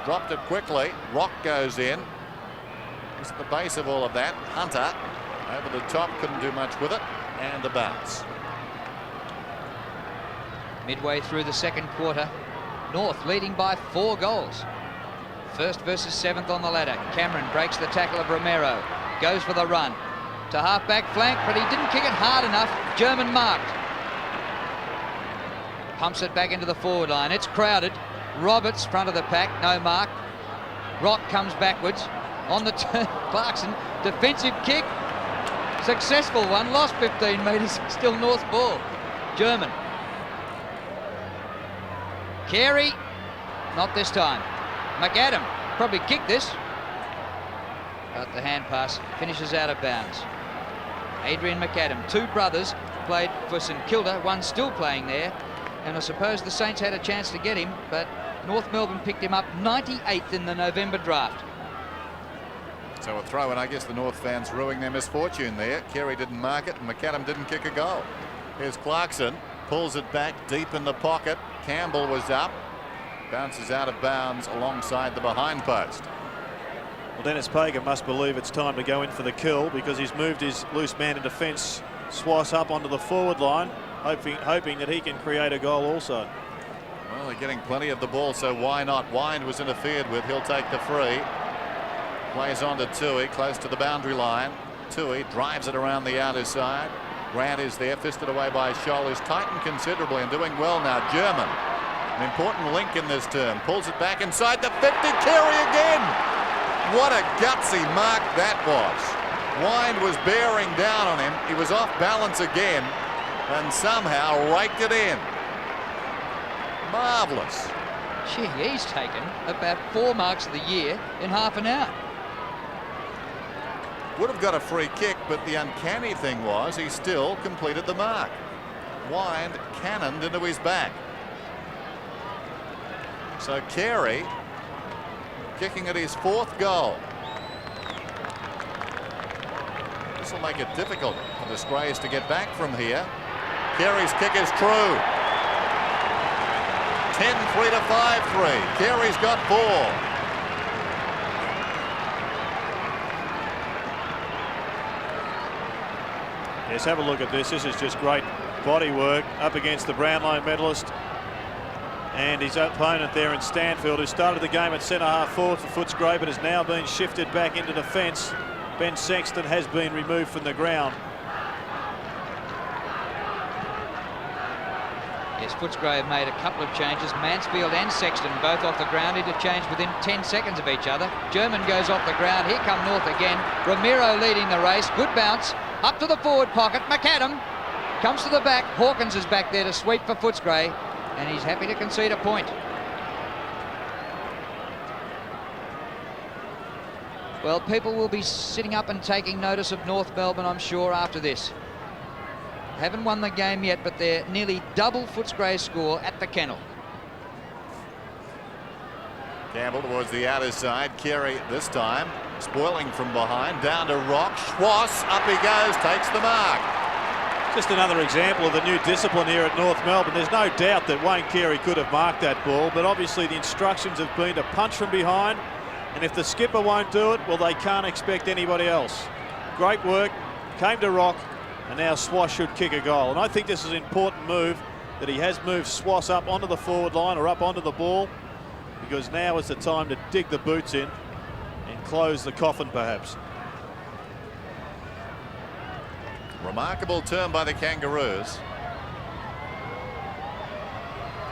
Speaker 1: dropped it quickly. Rock goes in. He's at the base of all of that. Hunter over the top, couldn't do much with it, and a bounce.
Speaker 3: Midway through the second quarter, North leading by 4 goals. First versus 7th on the ladder. Cameron breaks the tackle of Romero. Goes for the run. To half-back flank, but he didn't kick it hard enough. German marked. Pumps it back into the forward line. It's crowded. Roberts, front of the pack, no mark. Rock comes backwards. On the turn, Clarkson, defensive kick. Successful one, lost 15 metres, still North ball. German. Carey, not this time. McAdam probably kicked this, but the hand pass finishes out of bounds. Adrian McAdam, 2 brothers, played for St Kilda, one still playing there, and I suppose the Saints had a chance to get him, but North Melbourne picked him up 98th in the November draft.
Speaker 1: So a throw, and I guess the North fans ruining their misfortune there. Carey didn't mark it, and McAdam didn't kick a goal. Here's Clarkson, pulls it back deep in the pocket. Campbell was up, bounces out of bounds alongside the behind post.
Speaker 2: Well, Dennis Pagan must believe it's time to go in for the kill, because he's moved his loose man in defence, Schwass up onto the forward line, hoping that he can create a goal also.
Speaker 1: Well, they're getting plenty of the ball, so why not? Wine was interfered with. He'll take the free. Plays on to Tui, close to the boundary line. Tui drives it around the outer side. Grant is there, fisted away by Scholl, who's tightened considerably and doing well now. German, an important link in this term, pulls it back inside the 50. Carey again. What a gutsy mark that was. Wine was bearing down on him. He was off balance again and somehow raked it in. Marvellous.
Speaker 3: Gee, he's taken about 4 marks of the year in half an hour.
Speaker 1: Would have got a free kick, but the uncanny thing was he still completed the mark. Wine cannoned into his back. So Carey kicking at his 4th goal. This will make it difficult for the Sprays to get back from here. Carey's kick is true. 10-3 to 5-3. Carey's got 4.
Speaker 2: Yes, have a look at this. This is just great body work up against the Brownlow medalist and his opponent there in Stanfield, who started the game at centre-half forward for Footscray but has now been shifted back into defence. Ben Sexton has been removed from the ground.
Speaker 3: Yes, Footscray have made a couple of changes. Mansfield and Sexton both off the ground, interchanged within 10 seconds of each other. German goes off the ground. Here come North again. Ramiro leading the race. Good bounce. Up to the forward pocket. McAdam comes to the back. Hawkins is back there to sweep for Footscray, and he's happy to concede a point. Well, people will be sitting up and taking notice of North Melbourne, I'm sure, after this. Haven't won the game yet, but they're nearly double Footscray's score at the kennel.
Speaker 1: Campbell towards the outer side. Carey this time spoiling from behind. Down to Rock. Schwass, up he goes, takes the mark.
Speaker 2: Just another example of the new discipline here at North Melbourne. There's no doubt that Wayne Carey could have marked that ball, but obviously the instructions have been to punch from behind, and if the skipper won't do it, well, they can't expect anybody else. Great work, came to Rock, and now Schwass should kick a goal. And I think this is an important move, that he has moved Schwass up onto the forward line or up onto the ball, because now is the time to dig the boots in and close the coffin perhaps.
Speaker 1: Remarkable turn by the Kangaroos.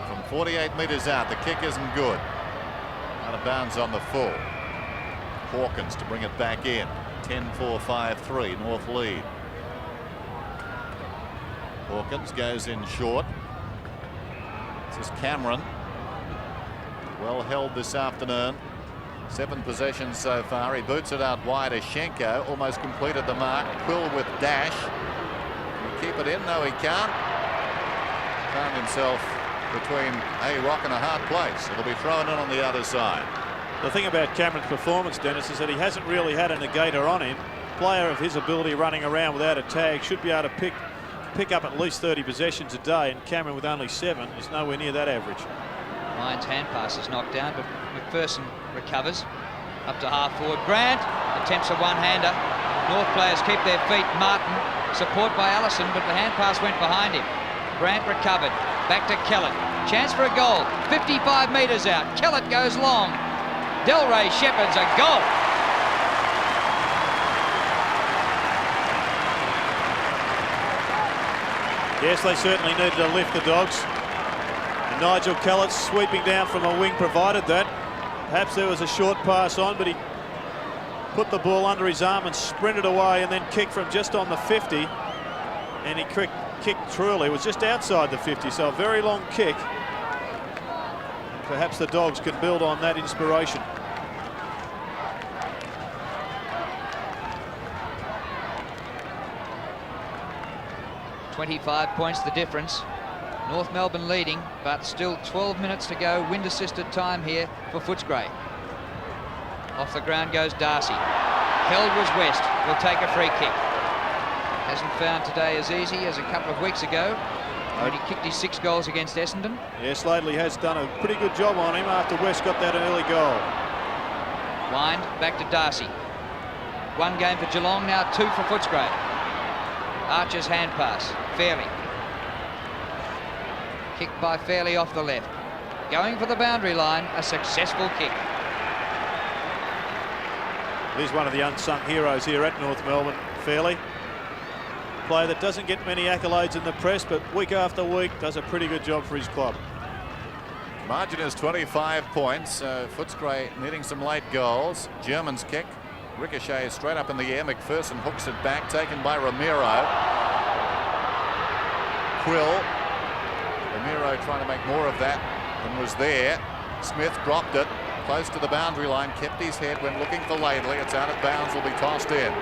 Speaker 1: From 48 metres out, the kick isn't good. Out of bounds on the full. Hawkins to bring it back in. 10-4, 5-3, North lead. Hawkins goes in short. This is Cameron. Well held this afternoon. 7 possessions so far. He boots it out wide. Ashenko almost completed the mark. Quill with dash. Can he keep it in? No, he can't. Found himself between a rock and a hard place. It'll be thrown in on the other side.
Speaker 2: The thing about Cameron's performance, Dennis, is that he hasn't really had a negator on him. A player of his ability running around without a tag should be able to pick up at least 30 possessions a day, and Cameron with only 7 is nowhere near that average.
Speaker 3: Lions hand pass is knocked down, but McPherson recovers. Up to half forward. Grant attempts a one-hander. North players keep their feet. Martin, support by Allison, but the hand pass went behind him. Grant recovered. Back to Kellett. Chance for a goal. 55 metres out. Kellett goes long. Delray shepherds a goal.
Speaker 2: Yes, they certainly needed to lift the Dogs. And Nigel Kellett sweeping down from a wing provided that. Perhaps there was a short pass on, but he put the ball under his arm and sprinted away and then kicked from just on the 50. And he kicked truly. It was just outside the 50, so a very long kick. Perhaps the Dogs can build on that inspiration.
Speaker 3: $25 points the difference. North Melbourne leading, but still 12 minutes to go. Wind assisted time here for Footscray. Off the ground goes Darcy. Held was West. Will take a free kick. Hasn't found today as easy as a couple of weeks ago when he kicked his 6 goals against Essendon.
Speaker 2: Yes, Laidley has done a pretty good job on him after West got that early goal.
Speaker 3: Wind back to Darcy. 1 game for Geelong, now 2 for Footscray. Archer's hand pass. Fairley. Kicked by Fairley off the left. Going for the boundary line, a successful kick.
Speaker 2: He's one of the unsung heroes here at North Melbourne, Fairley. Player that doesn't get many accolades in the press, but week after week does a pretty good job for his club.
Speaker 1: Margin is 25 points. Footscray needing some late goals. German's kick. Ricochet straight up in the air. McPherson hooks it back, taken by Ramiro. Quill. Ramiro trying to make more of that than was there. Smith dropped it close to the boundary line, kept his head, went looking for Laidley. It's out of bounds, will be tossed in.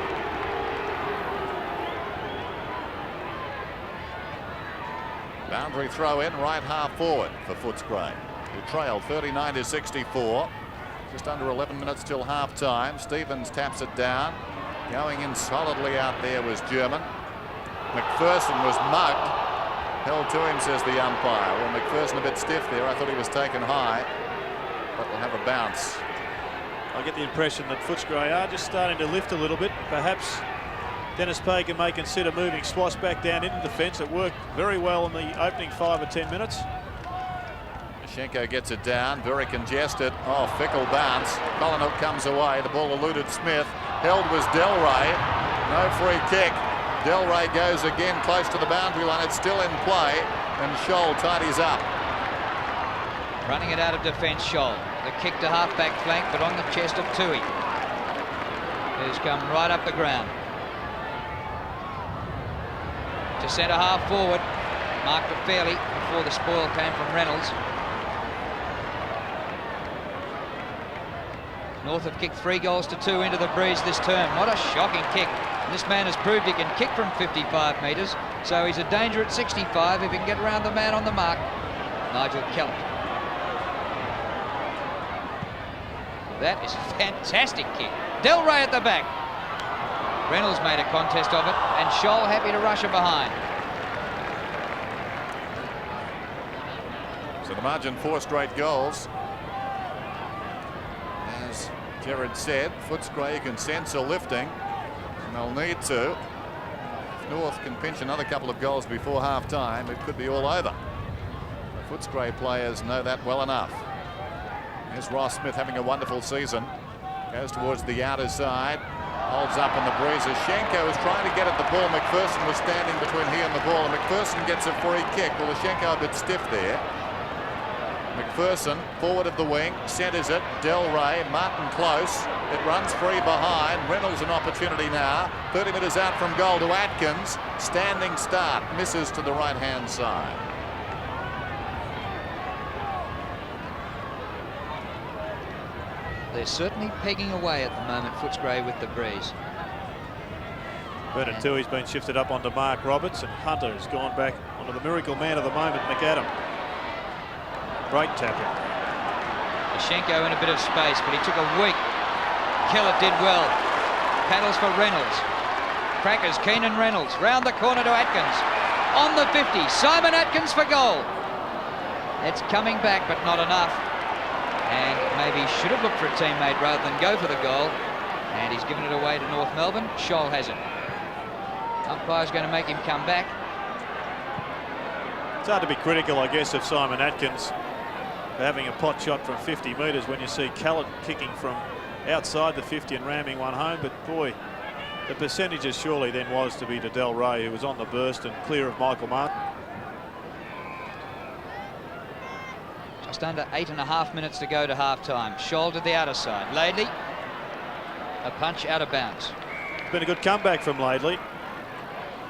Speaker 1: Boundary throw in, right half forward for Footscray, who trailed 39-64. Just under 11 minutes till half time. Stevens taps it down. Going in solidly out there was German. McPherson was mugged. Held to him, says the umpire. Well, McPherson a bit stiff there. I thought he was taken high, but will have a bounce.
Speaker 2: I get the impression that Footscray are just starting to lift a little bit. Perhaps Dennis Pagan may consider moving Swass back down into defence. It worked very well in the opening 5 or 10 minutes.
Speaker 1: Schenko gets it down, very congested. Oh, fickle bounce. Collingwood comes away. The ball eluded Smith. Held was Delray. No free kick. Delray goes again close to the boundary line. It's still in play, and Scholl tidies up.
Speaker 3: Running it out of defence, Scholl. The kick to half-back flank, but on the chest of Tui, who's come right up the ground. To centre half forward. Marked it fairly before the spoil came from Reynolds. North have kicked 3 goals to 2 into the breeze this term. What a shocking kick. And this man has proved he can kick from 55 metres, so he's a danger at 65 if he can get around the man on the mark. Nigel Kellett. That is a fantastic kick. Delray at the back. Reynolds made a contest of it, and Scholl happy to rush it behind.
Speaker 1: So the margin 4 straight goals. As Gerard said, Footscray can sense a lifting, and they'll need to. If North can pinch another couple of goals before half-time, it could be all over. The Footscray players know that well enough. Here's Ross Smith having a wonderful season. Goes towards the outer side. Holds up in the breeze as Schenko is trying to get at the ball. McPherson was standing between he and the ball, and McPherson gets a free kick. Well, Schenko a bit stiff there. McPherson, forward of the wing, centres it. Delray, Martin close. It runs free behind. Reynolds an opportunity now. 30 metres out from goal to Atkins. Standing start. Misses to the right-hand side.
Speaker 3: They're certainly pegging away at the moment, Footscray, with the breeze.
Speaker 2: Bernard Tui's been shifted up onto Mark Roberts, and Hunter has gone back onto the miracle man of the moment, McAdam. Great tapping.
Speaker 3: Schenko in a bit of space, but he took a weak. Kellett did well. Paddles for Reynolds. Crackers, Keenan Reynolds. Round the corner to Atkins. On the 50, Simon Atkins for goal. It's coming back, but not enough. And maybe should have looked for a teammate rather than go for the goal. And he's given it away to North Melbourne. Scholl has it. Umpire's going to make him come back.
Speaker 2: It's hard to be critical, I guess, of Simon Atkins for having a pot shot from 50 metres when you see Kellett kicking from outside the 50 and ramming one home. But boy, the percentages surely then was to be to Delray, who was on the burst and clear of Michael Martin.
Speaker 3: Just under 8.5 minutes to go to half-time. Scholl to the outer side. Laidley, a punch out of bounds.
Speaker 2: It's been a good comeback from Laidley.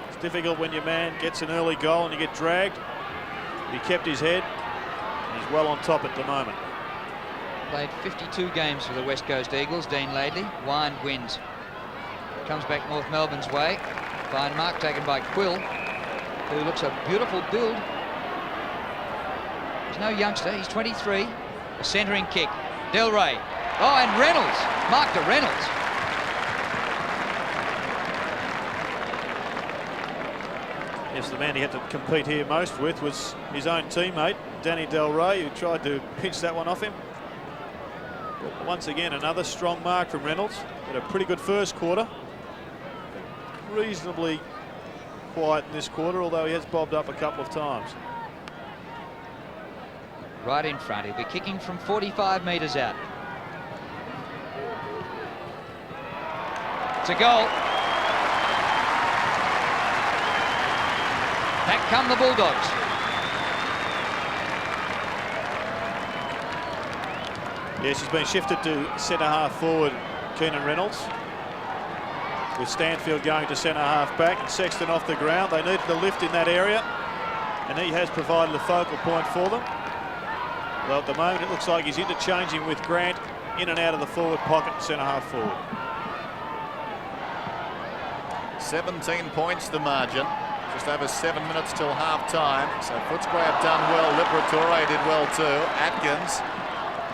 Speaker 2: It's difficult when your man gets an early goal and you get dragged. He kept his head, and he's well on top at the moment.
Speaker 3: Played 52 games for the West Coast Eagles, Dean Laidley. Wind wins. Comes back North Melbourne's way. Fine mark taken by Quill, who looks a beautiful build. He's no youngster, he's 23. A centering kick. Delray. Oh, and Reynolds. Mark to Reynolds.
Speaker 2: Yes, the man he had to compete here most with was his own teammate, Danny Delray, who tried to pinch that one off him. But once again, another strong mark from Reynolds. Had a pretty good first quarter. Reasonably quiet in this quarter, although he has bobbed up a couple of times.
Speaker 3: Right in front. He'll be kicking from 45 metres out. It's a goal. Back come the Bulldogs.
Speaker 2: Yes, he's been shifted to centre half forward, Keenan Reynolds, with Stanfield going to centre half back and Sexton off the ground. They needed a lift in that area, and he has provided a focal point for them. Well, at the moment it looks like he's interchanging with Grant in and out of the forward pocket, centre half forward.
Speaker 1: 17 points the margin. Just over 7 minutes till half-time. So Footscray have done well. Liberatore did well too. Atkins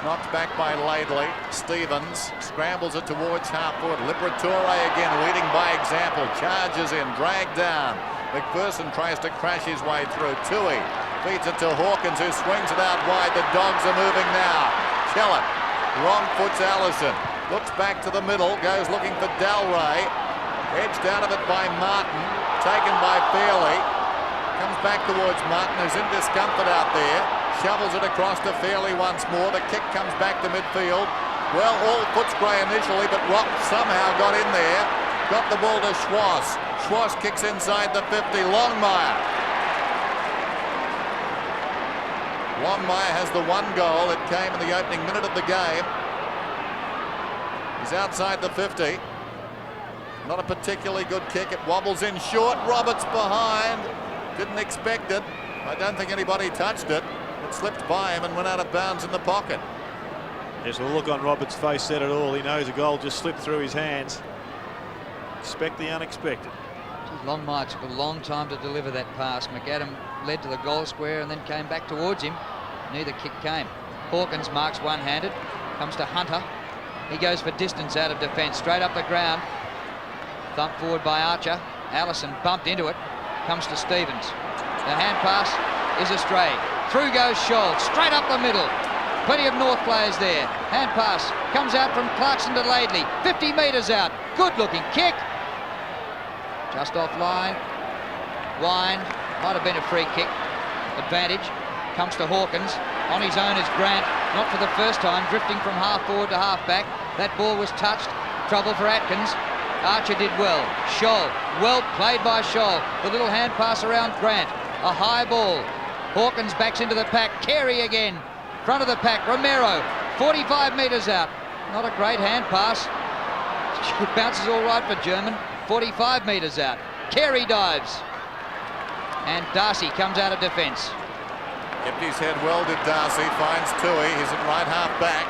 Speaker 1: Knocked back by Laidley. Stevens scrambles it towards half-forward. Liberatore again leading by example. Charges in, dragged down. McPherson tries to crash his way through. Tui feeds it to Hawkins, who swings it out wide. The Dogs are moving now. Kellett wrong foots Allison. Looks back to the middle. Goes looking for Dalray. Edged out of it by Martin. Taken by Fairley. Comes back towards Martin, who's in discomfort out there. Shovels it across to Fairley once more. The kick comes back to midfield. Well, all Footscray initially, but Rock somehow got in there. Got the ball to Schwass. Schwass kicks inside the 50. Longmire. Longmire has the one goal. It came in the opening minute of the game. He's outside the 50. Not a particularly good kick. It wobbles in short. Roberts behind. Didn't expect it. I don't think anybody touched it. It slipped by him and went out of bounds in the pocket.
Speaker 2: Yes, the look on Roberts' face said it all. He knows a goal just slipped through his hands. Expect the unexpected.
Speaker 3: Longmire took a long time to deliver that pass. McAdam led to the goal square and then came back towards him. Neither kick came. Hawkins marks one-handed. Comes to Hunter. He goes for distance out of defence. Straight up the ground. Thumped forward by Archer. Allison bumped into it. Comes to Stevens. The hand pass is astray. Through goes Scholl, straight up the middle. Plenty of North players there. Hand pass comes out from Clarkson to Laidley. 50 metres out. Good looking kick. Just offline. Wine. Might have been a free kick. Advantage. Comes to Hawkins. On his own is Grant. Not for the first time. Drifting from half forward to half back. That ball was touched. Trouble for Atkins. Archer did well. Scholl. Well played by Scholl. The little hand pass around Grant. A high ball. Hawkins backs into the pack. Carey again. Front of the pack. Romero. 45 metres out. Not a great hand pass. It bounces all right for German. 45 metres out. Carey dives. And Darcy comes out of defence.
Speaker 1: Kept his head well, did Darcy. Finds Tui. He's at right half back.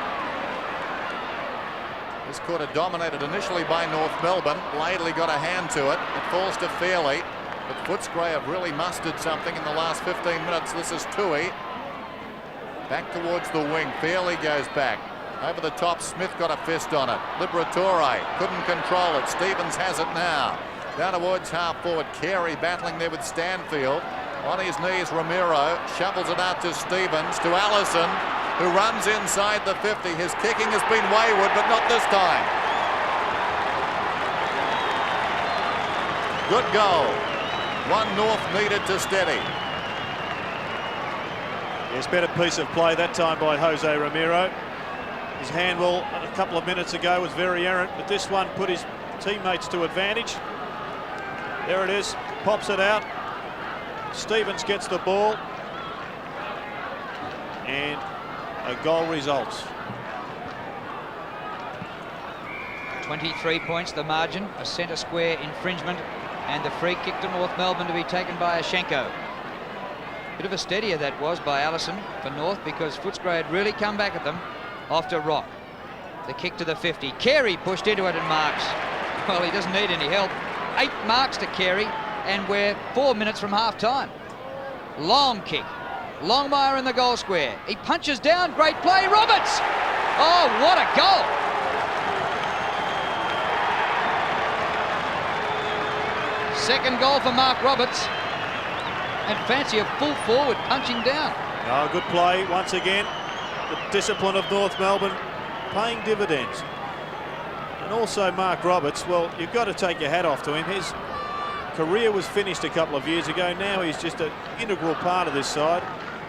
Speaker 1: This quarter dominated initially by North Melbourne. Laidley got a hand to it. It falls to Fairley. But Footscray have really mustered something in the last 15 minutes. This is Tui. Back towards the wing. Fairley goes back. Over the top, Smith got a fist on it. Liberatore couldn't control it. Stevens has it now. Down towards half forward. Carey battling there with Stanfield. On his knees, Romero shovels it out to Stevens, to Allison, who runs inside the 50. His kicking has been wayward, but not this time. Good goal. One North needed to steady.
Speaker 2: Yes, better piece of play that time by Jose Romero. His handball a couple of minutes ago was very errant, but this one put his teammates to advantage. There it is, pops it out. Stevens gets the ball. And a goal results.
Speaker 3: 23 points the margin, a centre square infringement, and the free kick to North Melbourne to be taken by Ashenko. Bit of a steadier that was by Allison for North, because Footscray had really come back at them after Rock. The kick to the 50. Carey pushed into it and marks. Well, he doesn't need any help. 8 marks to Carey, and we're 4 minutes from half time. Long kick. Longmire in the goal square. He punches down. Great play. Roberts! Oh, what a goal! Second goal for Mark Roberts. And fancy a full forward punching down.
Speaker 2: Oh, good play once again. The discipline of North Melbourne paying dividends. And also Mark Roberts, well, you've got to take your hat off to him. His career was finished a couple of years ago. Now he's just an integral part of this side.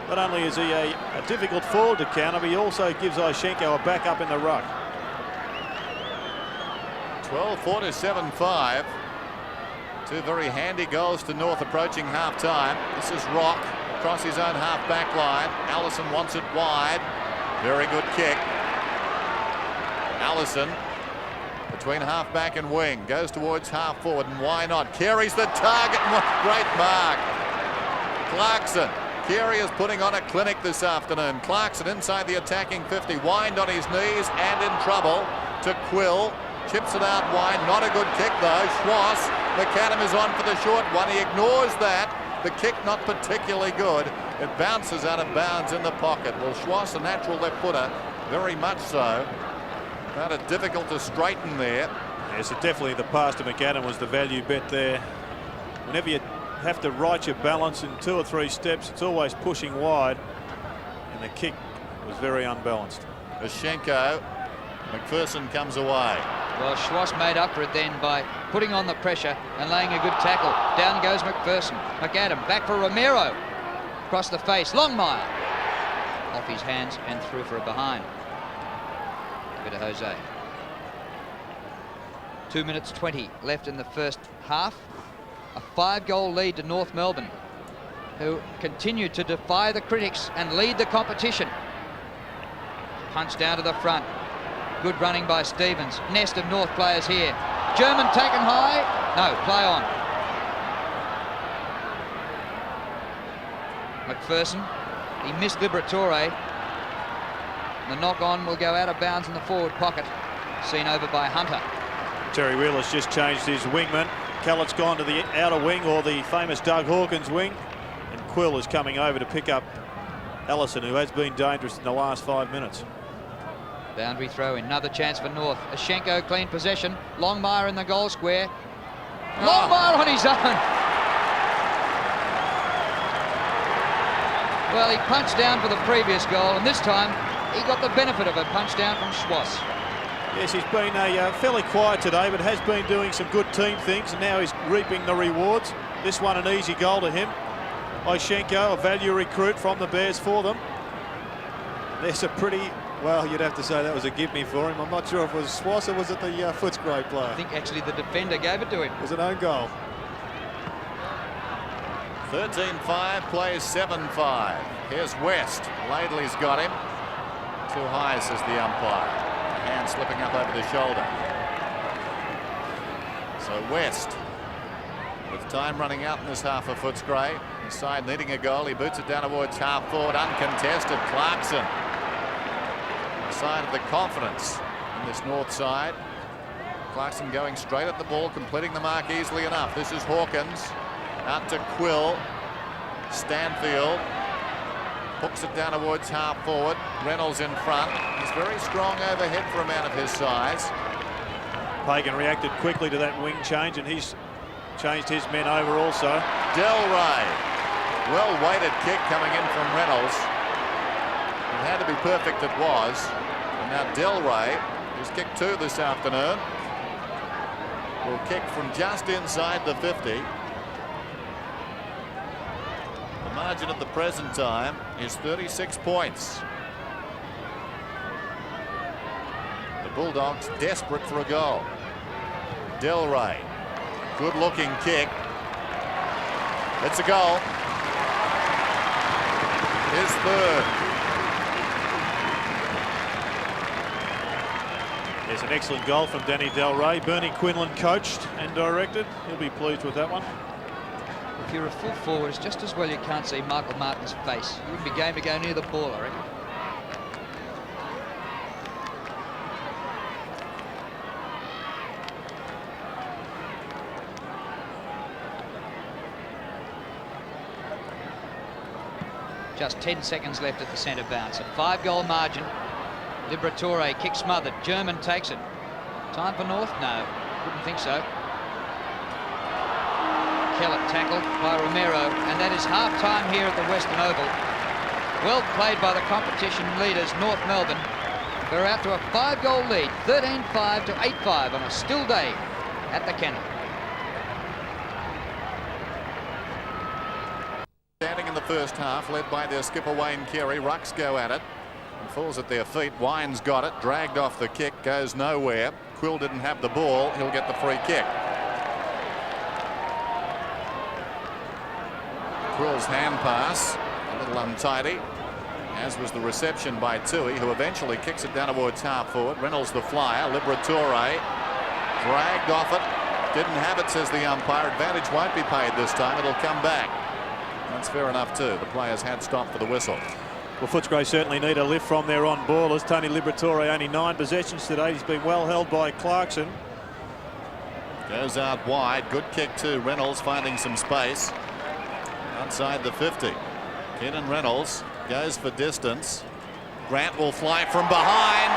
Speaker 2: Not only is he a difficult forward to counter, but he also gives Ashenko a backup in the ruck.
Speaker 1: 12-4 to 7-5. Two very handy goals to North approaching half-time. This is Rock across his own half-back line. Allison wants it wide. Very good kick. Allison between half-back and wing. Goes towards half-forward, and why not? Carey's the target, and what a great mark. Clarkson. Carey is putting on a clinic this afternoon. Clarkson inside the attacking 50. Wind on his knees and in trouble to Quill. Chips it out wide. Not a good kick, though. Schwass. McAdam is on for the short one. He ignores that. The kick not particularly good. It bounces out of bounds in the pocket. Well, Schwass, a natural left footer, Very much so. Found it difficult to straighten there.
Speaker 2: Yeah, so definitely the pass to McAdam was the value bet there. Whenever you have to right your balance in 2 or 3 steps, it's always pushing wide, and the kick was very unbalanced.
Speaker 1: Ashenko, McPherson comes away.
Speaker 3: Well, Schwass made up for it then by putting on the pressure and laying a good tackle. Down goes McPherson. McAdam back for Romero. Across the face, Longmire. Off his hands and through for a behind. Give it to Jose. 2 minutes 20 left in the first half. A 5-goal lead to North Melbourne, who continue to defy the critics and lead the competition. Punch down to the front. Good running by Stevens. Nest of North players here. German taken high. No, play on. McPherson. He missed Liberatore. The knock-on will go out of bounds in the forward pocket. Seen over by Hunter.
Speaker 2: Terry Wheeler's just changed his wingman. Callett's gone to the outer wing, or the famous Doug Hawkins wing. And Quill is coming over to pick up Allison, who has been dangerous in the last 5 minutes.
Speaker 3: Boundary throw, another chance for North. Ashenko clean possession. Longmire in the goal square. Longmire on his own. Well, he punched down for the previous goal, and this time he got the benefit of a punch down from Schwass.
Speaker 2: Yes, he's been fairly quiet today, but has been doing some good team things, and now he's reaping the rewards. This one an easy goal to him. Ashenko, a value recruit from the Bears for them. There's a pretty... Well, you'd have to say that was a give-me for him. I'm not sure if it was Schwass or was it the Footscray player.
Speaker 3: I think actually the defender gave it to him.
Speaker 2: It was an own goal.
Speaker 1: 13-5, plays 7-5. Here's West. Laidley's got him. Too high, says the umpire. Hand slipping up over the shoulder. So West, with time running out in this half of Footscray. His side needing a goal. He boots it down towards half forward. Uncontested. Clarkson. Sign of the confidence in this north side. Clarkson going straight at the ball, completing the mark easily enough. This is Hawkins. Out to Quill. Stanfield hooks it down towards half forward. Reynolds in front. He's very strong overhead for a man of his size.
Speaker 2: Pagan reacted quickly to that wing change, and he's changed his men over also.
Speaker 1: Delray. Well-weighted kick coming in from Reynolds. It had to be perfect, it was. And now Delray, who's kicked 2 this afternoon, will kick from just inside the 50. The margin at the present time is 36 points. The Bulldogs desperate for a goal. Delray, good-looking kick. It's a goal. His third.
Speaker 2: There's an excellent goal from Danny Delray. Bernie Quinlan coached and directed. He'll be pleased with that one.
Speaker 3: If you're a full forward, it's just as well you can't see Michael Martin's face. You wouldn't be game to go near the ball, I reckon. Just 10 seconds left at the centre bounce. A 5-goal margin. Liberatore kick smothered. German takes it. Time for North? No, wouldn't think so. Kellett tackled by Romero, and that is half-time here at the Western Oval. Well played by the competition leaders, North Melbourne. They're out to a 5-goal lead, 13-5 to 8-5 on a still day at the Kennel.
Speaker 1: Standing in the first half, led by their skipper Wayne Carey. Rucks go at it. Falls at their feet. Wine's got it. Dragged off the kick. Goes nowhere. Quill didn't have the ball. He'll get the free kick. Quill's hand pass. A little untidy. As was the reception by Tui, who eventually kicks it down towards half forward. Reynolds the flyer. Liberatore dragged off it. Didn't have it, says the umpire. Advantage won't be paid this time. It'll come back. That's fair enough too. The players had stopped for the whistle.
Speaker 2: Well, Footscray certainly need a lift from their on-ballers. Tony Liberatore only 9 possessions today. He's been well held by Clarkson.
Speaker 1: Goes out wide. Good kick too. Reynolds finding some space outside the 50. Keenan Reynolds goes for distance. Grant will fly from behind.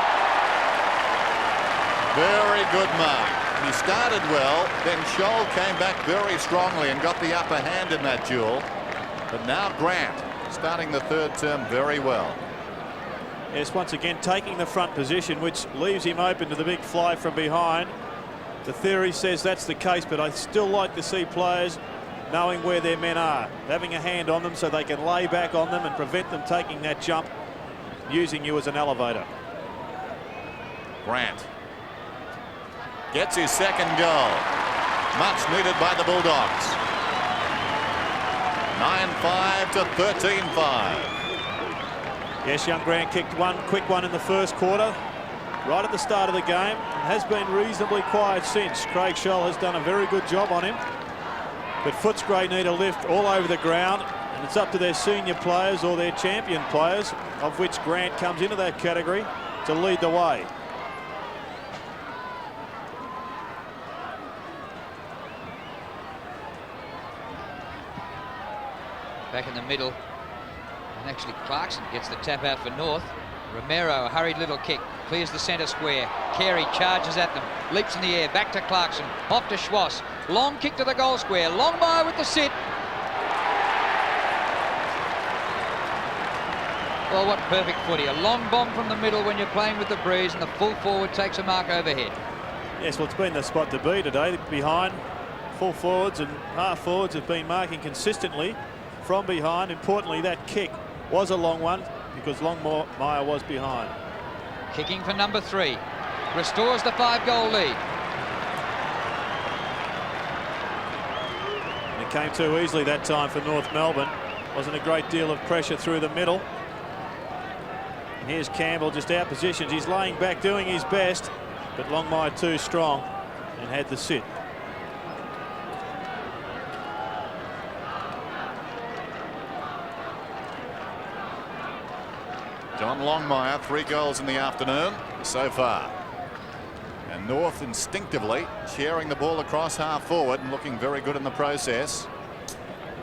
Speaker 1: Very good mark. He started well, then Scholl came back very strongly and got the upper hand in that duel. But now Grant starting the third term very well.
Speaker 2: Yes, once again taking the front position, which leaves him open to the big fly from behind. The theory says that's the case, but I still like to see players knowing where their men are, having a hand on them so they can lay back on them and prevent them taking that jump, using you as an elevator.
Speaker 1: Grant gets his second goal. Much needed by the Bulldogs. 9-5 to 13-5.
Speaker 2: Yes, young Grant kicked one quick one in the first quarter, right at the start of the game, and has been reasonably quiet since. Craig Scholl has done a very good job on him, but Footscray need a lift all over the ground, and it's up to their senior players or their champion players, of which Grant comes into that category, to lead the way.
Speaker 3: Back in the middle, and actually Clarkson gets the tap out for North. Romero, a hurried little kick, clears the centre square. Carey charges at them, leaps in the air, back to Clarkson, off to Schwass. Long kick to the goal square, Longmire with the sit. Well, what perfect footy. A long bomb from the middle when you're playing with the breeze, and the full forward takes a mark overhead.
Speaker 2: Yes, well, it's been the spot to be today. Behind, full forwards and half forwards have been marking consistently from behind. Importantly, that kick was a long one because Longmire was behind.
Speaker 3: Kicking for number 3. Restores the 5-goal lead.
Speaker 2: And it came too easily that time for North Melbourne. Wasn't a great deal of pressure through the middle. And here's Campbell just out positioned. He's laying back doing his best, but Longmire too strong and had the sit.
Speaker 1: John Longmire, 3 goals in the afternoon so far. And North instinctively sharing the ball across half forward and looking very good in the process.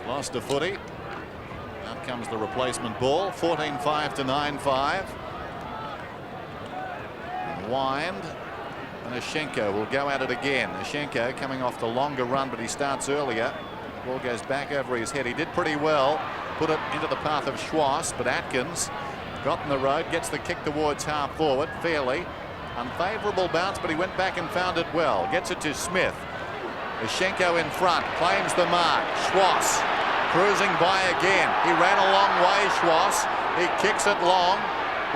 Speaker 1: Lost a footy. Out comes the replacement ball. 14-5 to 9-5. Wind. And Ashenko will go at it again. Ashenko coming off the longer run, but he starts earlier. The ball goes back over his head. He did pretty well. Put it into the path of Schwass, but Atkins got in the road, gets the kick towards half forward fairly. Unfavourable bounce, but he went back and found it well. Gets it to Smith. Ashenko in front, claims the mark. Schwass cruising by again. He ran a long way, Schwass. He kicks it long.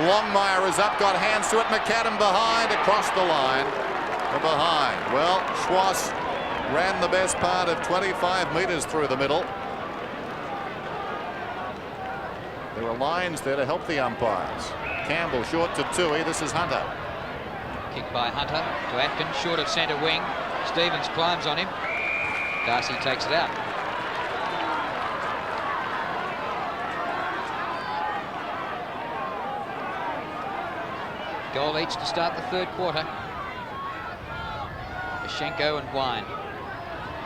Speaker 1: Longmire is up, got hands to it. McAdam behind, across the line. Behind. Well, Schwass ran the best part of 25 metres through the middle. There are lines there to help the umpires. Campbell short to Toohey. This is Hunter.
Speaker 3: Kick by Hunter to Atkins, short of centre wing. Stevens climbs on him. Darcy takes it out. Goal each to start the third quarter. Ashenko and Wine.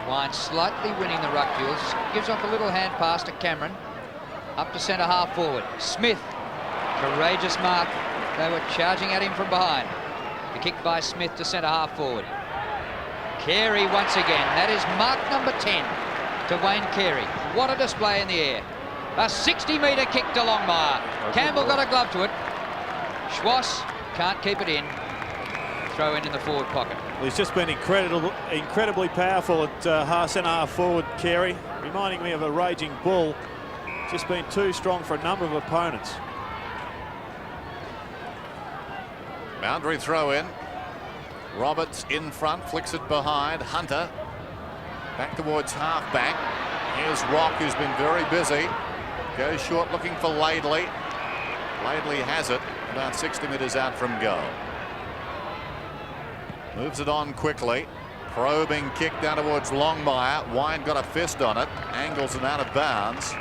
Speaker 3: Wine slightly winning the ruck duels. Gives off a little hand pass to Cameron. Up to centre half forward. Smith. Courageous mark. They were charging at him from behind. The kick by Smith to centre half forward. Carey once again. That is mark number 10 to Wayne Carey. What a display in the air. A 60-metre kick to Longmire. Campbell got a glove to it. Schwass can't keep it in. Throw in the forward pocket.
Speaker 2: Well, he's just been incredibly powerful at centre half forward, Carey. Reminding me of a raging bull. Just been too strong for a number of opponents.
Speaker 1: Boundary throw in. Roberts in front, flicks it behind. Hunter back towards half back. Here's Rock, who's been very busy. Goes short looking for Laidley. Laidley has it about 60 metres out from goal. Moves it on quickly. Probing kick down towards Longmire. Wine got a fist on it. Angles it out of bounds.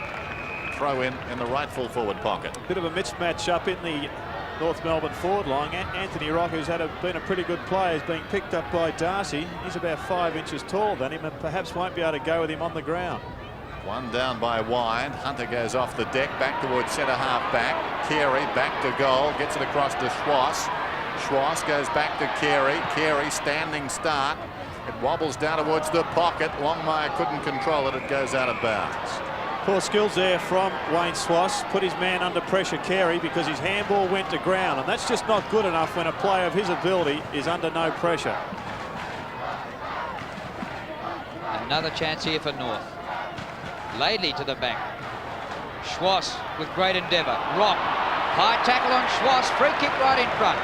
Speaker 1: Throw in the right full forward pocket.
Speaker 2: Bit of a mismatch up in the North Melbourne forward line. Anthony Rock, who's been a pretty good player, is being picked up by Darcy. He's about 5 inches taller than him and perhaps won't be able to go with him on the ground.
Speaker 1: One down by Wine. Hunter goes off the deck, back towards centre half back. Carey back to goal, gets it across to Schwass. Schwass goes back to Carey. Carey standing start. It wobbles down towards the pocket. Longmire couldn't control it. It goes out of bounds.
Speaker 2: Poor skills there from Wayne Schwass. Put his man under pressure, Carey, because his handball went to ground, and that's just not good enough when a player of his ability is under no pressure.
Speaker 3: Another chance here for North. Laidley to the back. Schwass with great endeavour. Rock. High tackle on Schwass. Free kick right in front.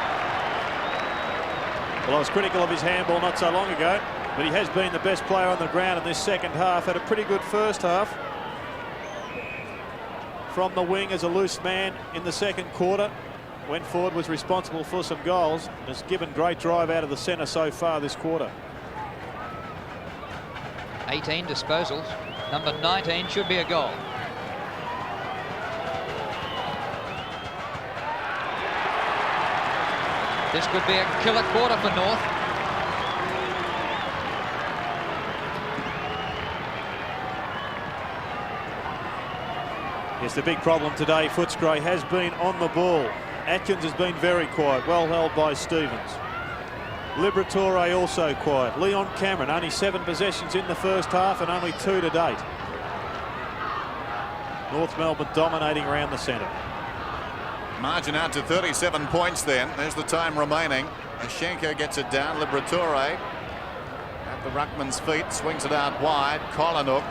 Speaker 2: Well, I was critical of his handball not so long ago, but he has been the best player on the ground in this second half. Had a pretty good first half. From the wing as a loose man in the second quarter. Went forward, was responsible for some goals. Has given great drive out of the centre so far this quarter.
Speaker 3: 18 disposals. Number 19 should be a goal. This could be a killer quarter for North.
Speaker 2: Yes, the big problem today, Footscray, has been on the ball. Atkins has been very quiet, well held by Stevens. Liberatore also quiet. Leon Cameron, only 7 possessions in the first half and only 2 to date. North Melbourne dominating around the centre.
Speaker 1: Margin out to 37 points then. There's the time remaining. Ashenko gets it down. Liberatore at the ruckman's feet. Swings it out wide. Collinhook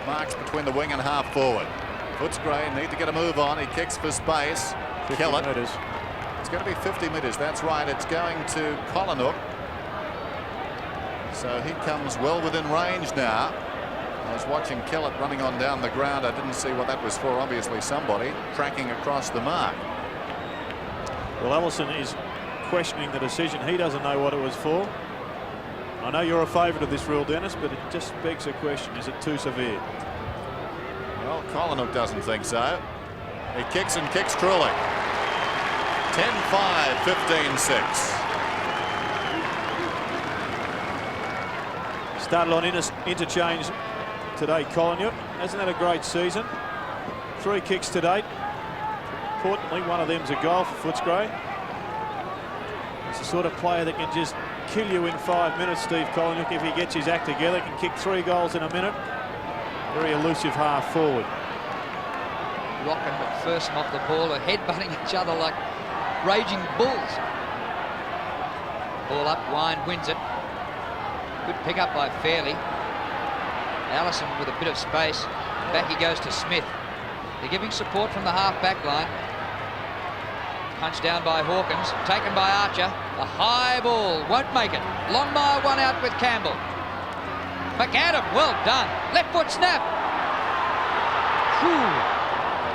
Speaker 1: marks between the wing and half forward. Footscray need to get a move on. He kicks for space. Kill it. It's going to be 50 metres. That's right. It's going to Collinhook. So he comes well within range now. I was watching Kellett running on down the ground. I didn't see what that was for. Obviously somebody tracking across the mark.
Speaker 2: Well, Ellison is questioning the decision. He doesn't know what it was for. I know you're a favourite of this rule, Dennis, but it just begs a question. Is it too severe?
Speaker 1: Well, Collinhook doesn't think so. He kicks and kicks truly. 10-5, 15-6.
Speaker 2: Started on interchange today, Collinhook. Hasn't had a great season. 3 kicks to date. Importantly, one of them's a goal for Footscray. He's the sort of player that can just kill you in 5 minutes, Steve Collinhook, if he gets his act together. Can kick 3 goals in a minute. Very elusive half forward.
Speaker 3: Rock and McPherson off the ball are headbutting each other like raging bulls. Ball up, Wine wins it. Good pick up by Fairley. Allison with a bit of space. Back he goes to Smith. They're giving support from the half-back line. Punched down by Hawkins. Taken by Archer. A high ball. Won't make it. Longmire one out with Campbell. McAdam, well done. Left foot snap. Whew.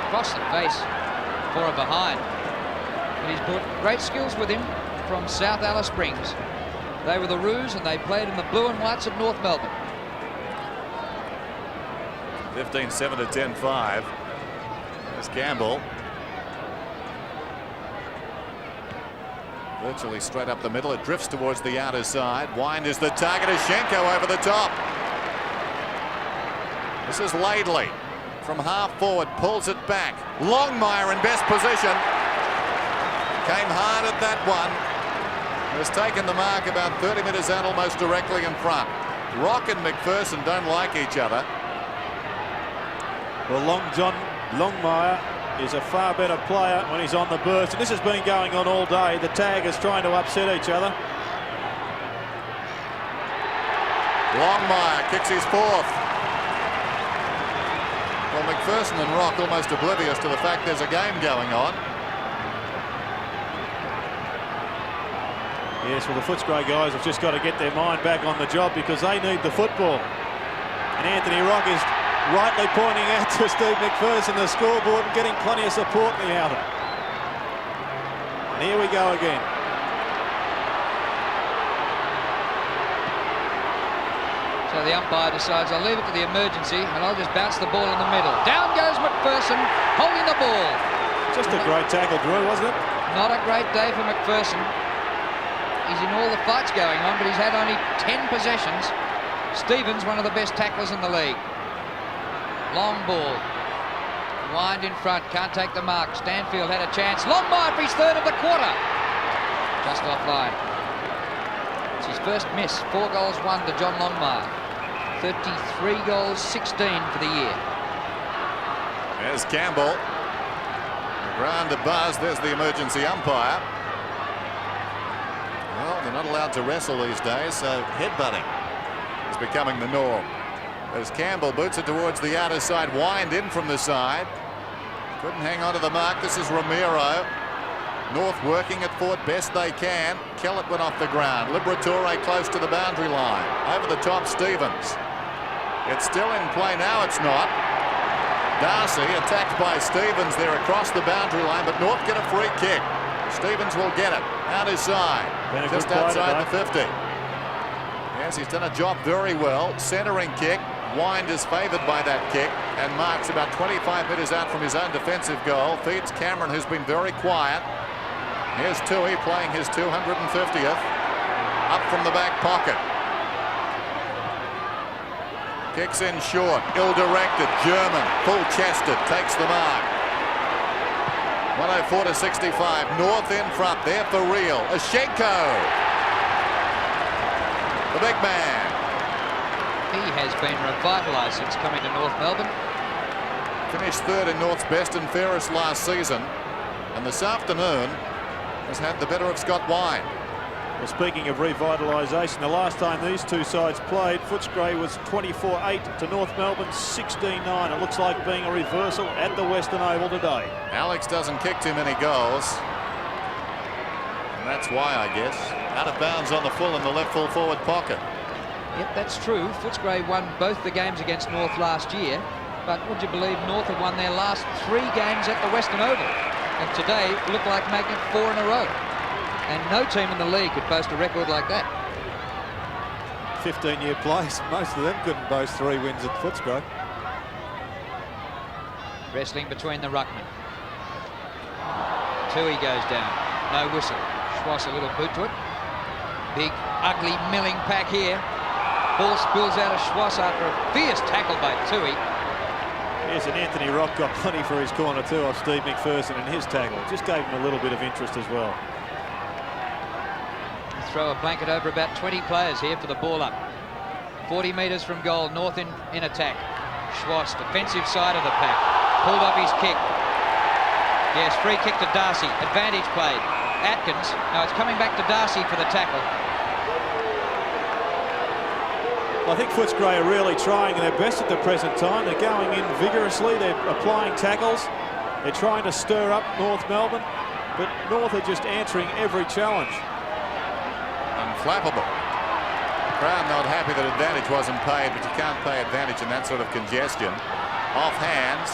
Speaker 3: Across the face for a behind. But he's brought great skills with him from South Alice Springs. They were the Roos and they played in the blue and whites of North Melbourne.
Speaker 1: 15-7 to 10-5. There's Campbell. Virtually straight up the middle. It drifts towards the outer side. Wind is the target. Ashenko over the top. This is Laidley from half forward. Pulls it back. Longmire in best position. Came hard at that one. Has taken the mark about 30 metres out, almost directly in front. Rock and McPherson don't like each other.
Speaker 2: Well, Long John Longmire is a far better player when he's on the burst, and this has been going on all day. The taggers trying to upset each other.
Speaker 1: Longmire kicks his 4th. Well, McPherson and Rock almost oblivious to the fact there's a game going on.
Speaker 2: Yes, well, the Footscray guys have just got to get their mind back on the job because they need the football. And Anthony Rock is rightly pointing out to Steve McPherson the scoreboard and getting plenty of support in the outer. And here we go again.
Speaker 3: So the umpire decides I'll leave it to the emergency and I'll just bounce the ball in the middle. Down goes McPherson, holding the ball.
Speaker 2: Just a great tackle, Drew, wasn't it?
Speaker 3: Not a great day for McPherson. He's in all the fights going on, but he's had only 10 possessions. Stevens, one of the best tacklers in the league. Long ball. Wind in front, can't take the mark. Stanfield had a chance. Longmire for his third of the quarter. Just offline. It's his first miss. 4 goals, 1 to John Longmire. 33 goals, 16 for the year.
Speaker 1: There's Campbell. The ground to buzz. There's the emergency umpire. Well, they're not allowed to wrestle these days, so headbutting is becoming the norm. As Campbell boots it towards the outer side, wind in from the side. Couldn't hang on to the mark. This is Romero. North working it forward best they can. Kellett went off the ground. Liberatore close to the boundary line. Over the top, Stevens. It's still in play now. It's not. Darcy attacked by Stevens there across the boundary line, but North get a free kick. Stevens will get it out his side, just outside the 50. Yes, he's done a job very well. Centering kick. Wind is favoured by that kick, and Mark's about 25 metres out from his own defensive goal. Feeds Cameron, who's been very quiet. Here's Tui playing his 250th. Up from the back pocket. Kicks in short. Ill-directed. German. Full-chested. Takes the mark. 104 to 65. North in front. There for real. Ashenko. The big man.
Speaker 3: He has been revitalised since coming to North Melbourne.
Speaker 1: Finished third in North's best and fairest last season, and this afternoon has had the better of Scott Wine.
Speaker 2: Well, speaking of revitalisation, the last time these two sides played, Footscray was 24-8 to North Melbourne 16-9. It looks like being a reversal at the Western Oval today.
Speaker 1: Alex doesn't kick too many goals, and that's why, I guess. Out of bounds on the full in the left full forward pocket.
Speaker 3: Yep, that's true. Footscray won both the games against North last year, but would you believe North have won their last 3 games at the Western Oval, and today looked like making 4 in a row. And no team in the league could boast a record like that.
Speaker 2: 15-year place. Most of them couldn't boast 3 wins at Footscray.
Speaker 3: Wrestling between the ruckmen. Tui goes down. No whistle. Schwass a little boot to it. Big, ugly milling pack here. Ball spills out of Schwass after a fierce tackle by Tui.
Speaker 2: Yes, and Anthony Rock got plenty for his corner too off Steve McPherson and his tackle. Just gave him a little bit of interest as well.
Speaker 3: Throw a blanket over about 20 players here for the ball up. 40 metres from goal, North in attack. Schwass, defensive side of the pack. Pulled up his kick. Yes, free kick to Darcy. Advantage played. Atkins. Now it's coming back to Darcy for the tackle.
Speaker 2: I think Footscray are really trying their best at the present time. They're going in vigorously. They're applying tackles. They're trying to stir up North Melbourne. But North are just answering every challenge.
Speaker 1: Unflappable. Crowd not happy that advantage wasn't paid, but you can't pay advantage in that sort of congestion. Off hands.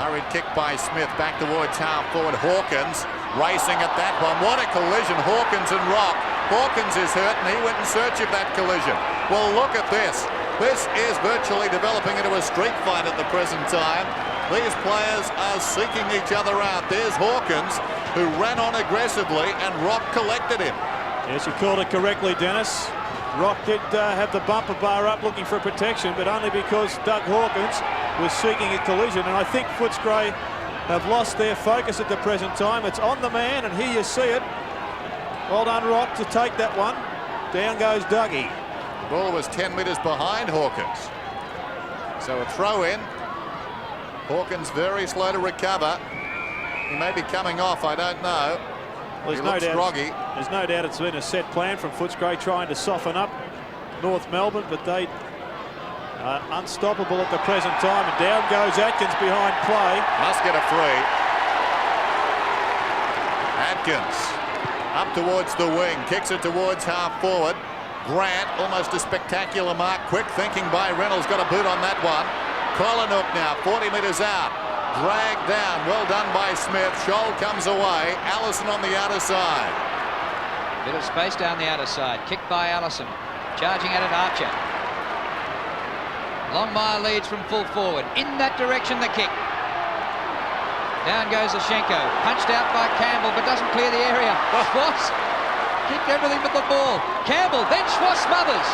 Speaker 1: Hurried kick by Smith. Back towards half forward. Hawkins racing at that one. What a collision. Hawkins and Rock. Hawkins is hurt, and he went in search of that collision. Well, look at this. This is virtually developing into a street fight at the present time. These players are seeking each other out. There's Hawkins, who ran on aggressively, and Rock collected him.
Speaker 2: Yes, you called it correctly, Dennis. Rock did have the bumper bar up looking for protection, but only because Doug Hawkins was seeking a collision. And I think Footscray have lost their focus at the present time. It's on the man, and here you see it. Well done, Rock, to take that one. Down goes Dougie.
Speaker 1: The ball was 10 metres behind Hawkins. So a throw in. Hawkins very slow to recover. He may be coming off, I don't know.
Speaker 2: Well,
Speaker 1: he looks groggy.
Speaker 2: There's no doubt it's been a set plan from Footscray trying to soften up North Melbourne, but they are unstoppable at the present time. And down goes Atkins behind play.
Speaker 1: Must get a free. Atkins up towards the wing, kicks it towards half forward. Grant, almost a spectacular mark. Quick thinking by Reynolds, got a boot on that one. Collinhook now, 40 metres out. Dragged down, well done by Smith. Scholl comes away. Allison on the outer side.
Speaker 3: Bit of space down the outer side. Kicked by Allison. Charging at it, Archer. Longmire leads from full forward. In that direction, the kick. Down goes Ashenko. Punched out by Campbell, but doesn't clear the area. Schwass kicked everything but the ball. Campbell, then Schwass smothers.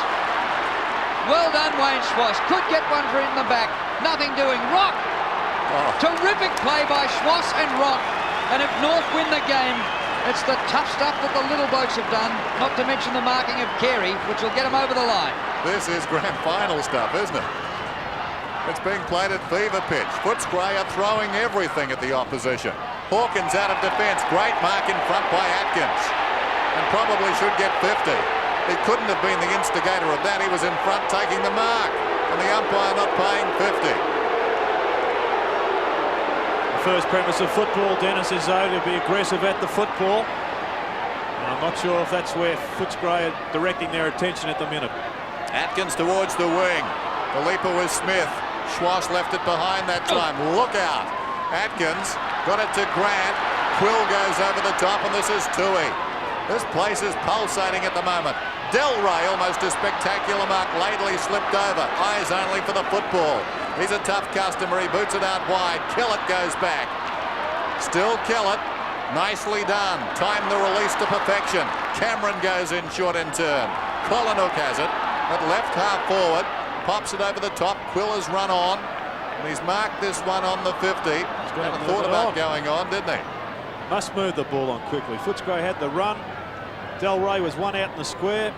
Speaker 3: Well done, Wayne Schwass. Could get one for in the back. Nothing doing. Rock.
Speaker 1: Oh.
Speaker 3: Terrific play by Schwass and Rock. And if North win the game, it's the tough stuff that the little blokes have done, not to mention the marking of Carey, which will get them over the line.
Speaker 1: This is grand final stuff, isn't it? It's being played at fever pitch. Footscray are throwing everything at the opposition. Hawkins out of defence. Great mark in front by Atkins. And probably should get 50. He couldn't have been the instigator of that. He was in front taking the mark. And the umpire not paying 50.
Speaker 2: The first premise of football, Dennis, is though to be aggressive at the football. And I'm not sure if that's where Footscray are directing their attention at the minute.
Speaker 1: Atkins towards the wing. The leaper was Smith. Schwass left it behind that time. Look out. Atkins got it to Grant. Quill goes over the top, and this is Tui. This place is pulsating at the moment. Delray almost a spectacular mark. Laidley slipped over. Eyes only for the football. He's a tough customer. He boots it out wide. Kellett goes back. Still Kellett. Nicely done. Time the release to perfection. Cameron goes in short in turn. Collinhook has it. At left half forward. Pops it over the top. Quill has run on. And he's marked this one on the 50. He's thought about going on, didn't he?
Speaker 2: Must move the ball on quickly. Footscray had the run. Delray was one out in the square.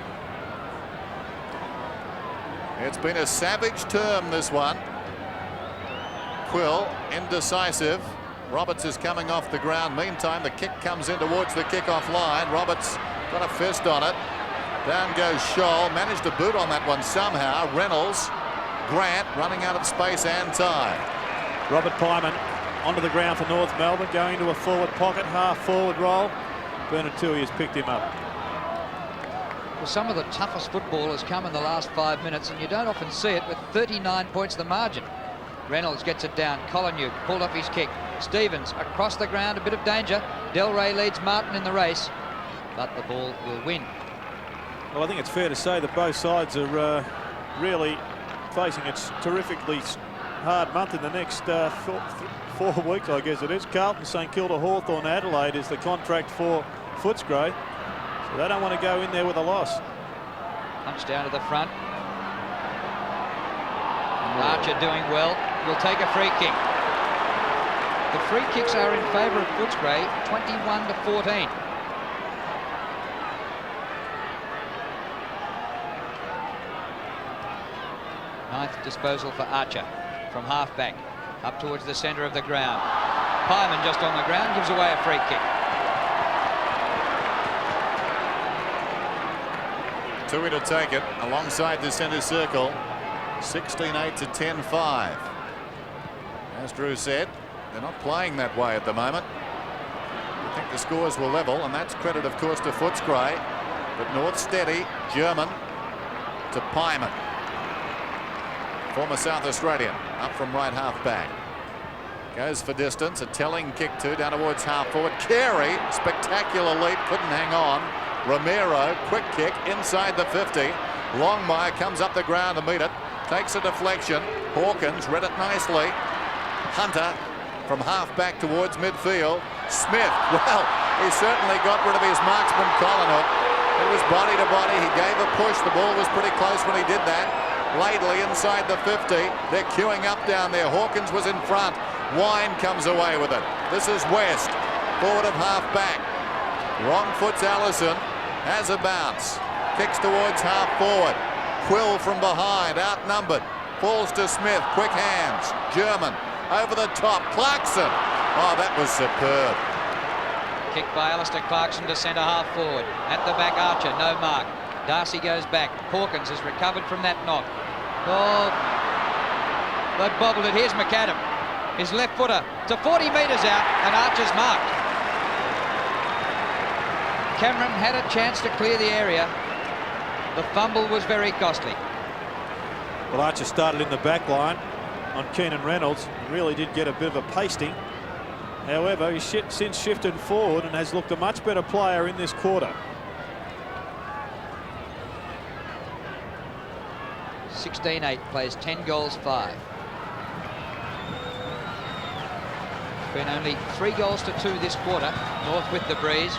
Speaker 1: It's been a savage term, this one. Quill, indecisive. Roberts is coming off the ground. Meantime, the kick comes in towards the kick-off line. Roberts got a fist on it. Down goes Scholl. Managed to boot on that one somehow. Reynolds. Grant running out of space and time.
Speaker 2: Robert Pyman onto the ground for North Melbourne, going to a forward pocket, half-forward roll. Bernard Tui has picked him up.
Speaker 3: Well, some of the toughest football has come in the last 5 minutes, and you don't often see it with 39 points the margin. Reynolds gets it down. Collinhook pulled off his kick. Stevens across the ground, a bit of danger. Delray leads Martin in the race, but the ball will win.
Speaker 2: Well, I think it's fair to say that both sides are really facing a terrifically hard month in the next 4 weeks, I guess it is. Carlton, St Kilda, Hawthorn, Adelaide is the contract for Footscray. So they don't want to go in there with a loss.
Speaker 3: Punch down to the front. Archer doing well. Will take a free kick. The free kicks are in favour of Footscray, 21-14. Ninth disposal for Archer from half-back up towards the centre of the ground. Pyman just on the ground gives away a free kick.
Speaker 1: Tui to take it alongside the centre circle. 16-8 to 10-5. As Drew said, they're not playing that way at the moment. I think the scores will level, and that's credit, of course, to Footscray. But North steady. German to Pyman. Former South Australian up from right half back. Goes for distance. A telling kick too down towards half forward. Carey, spectacular leap, couldn't hang on. Romero, quick kick inside the 50. Longmire comes up the ground to meet it. Takes a deflection. Hawkins read it nicely. Hunter from half back towards midfield. Smith, well, he certainly got rid of his marksman Collinhook. It was body to body. He gave a push. The ball was pretty close when he did that. Laidley inside the 50. They're queuing up down there. Hawkins was in front. Wine comes away with it. This is West, forward of half back. Wrong foot's Allison. Has a bounce. Kicks towards half forward. Quill from behind, outnumbered. Falls to Smith. Quick hands. German over the top. Clarkson. Oh, that was superb.
Speaker 3: Kick by Alistair Clarkson to centre half forward. At the back, Archer, no mark. Darcy goes back. Hawkins has recovered from that knock. Oh, they bobbled it. Here's McAdam. His left footer to 40 metres out, and Archer's marked. Cameron had a chance to clear the area. The fumble was very costly.
Speaker 2: Well, Archer started in the back line on Keenan Reynolds. Really did get a bit of a pasting. However, he's since shifted forward and has looked a much better player in this quarter.
Speaker 3: 16-8, plays 10 goals, 5. It's been only 3 goals to 2 this quarter. North with the breeze.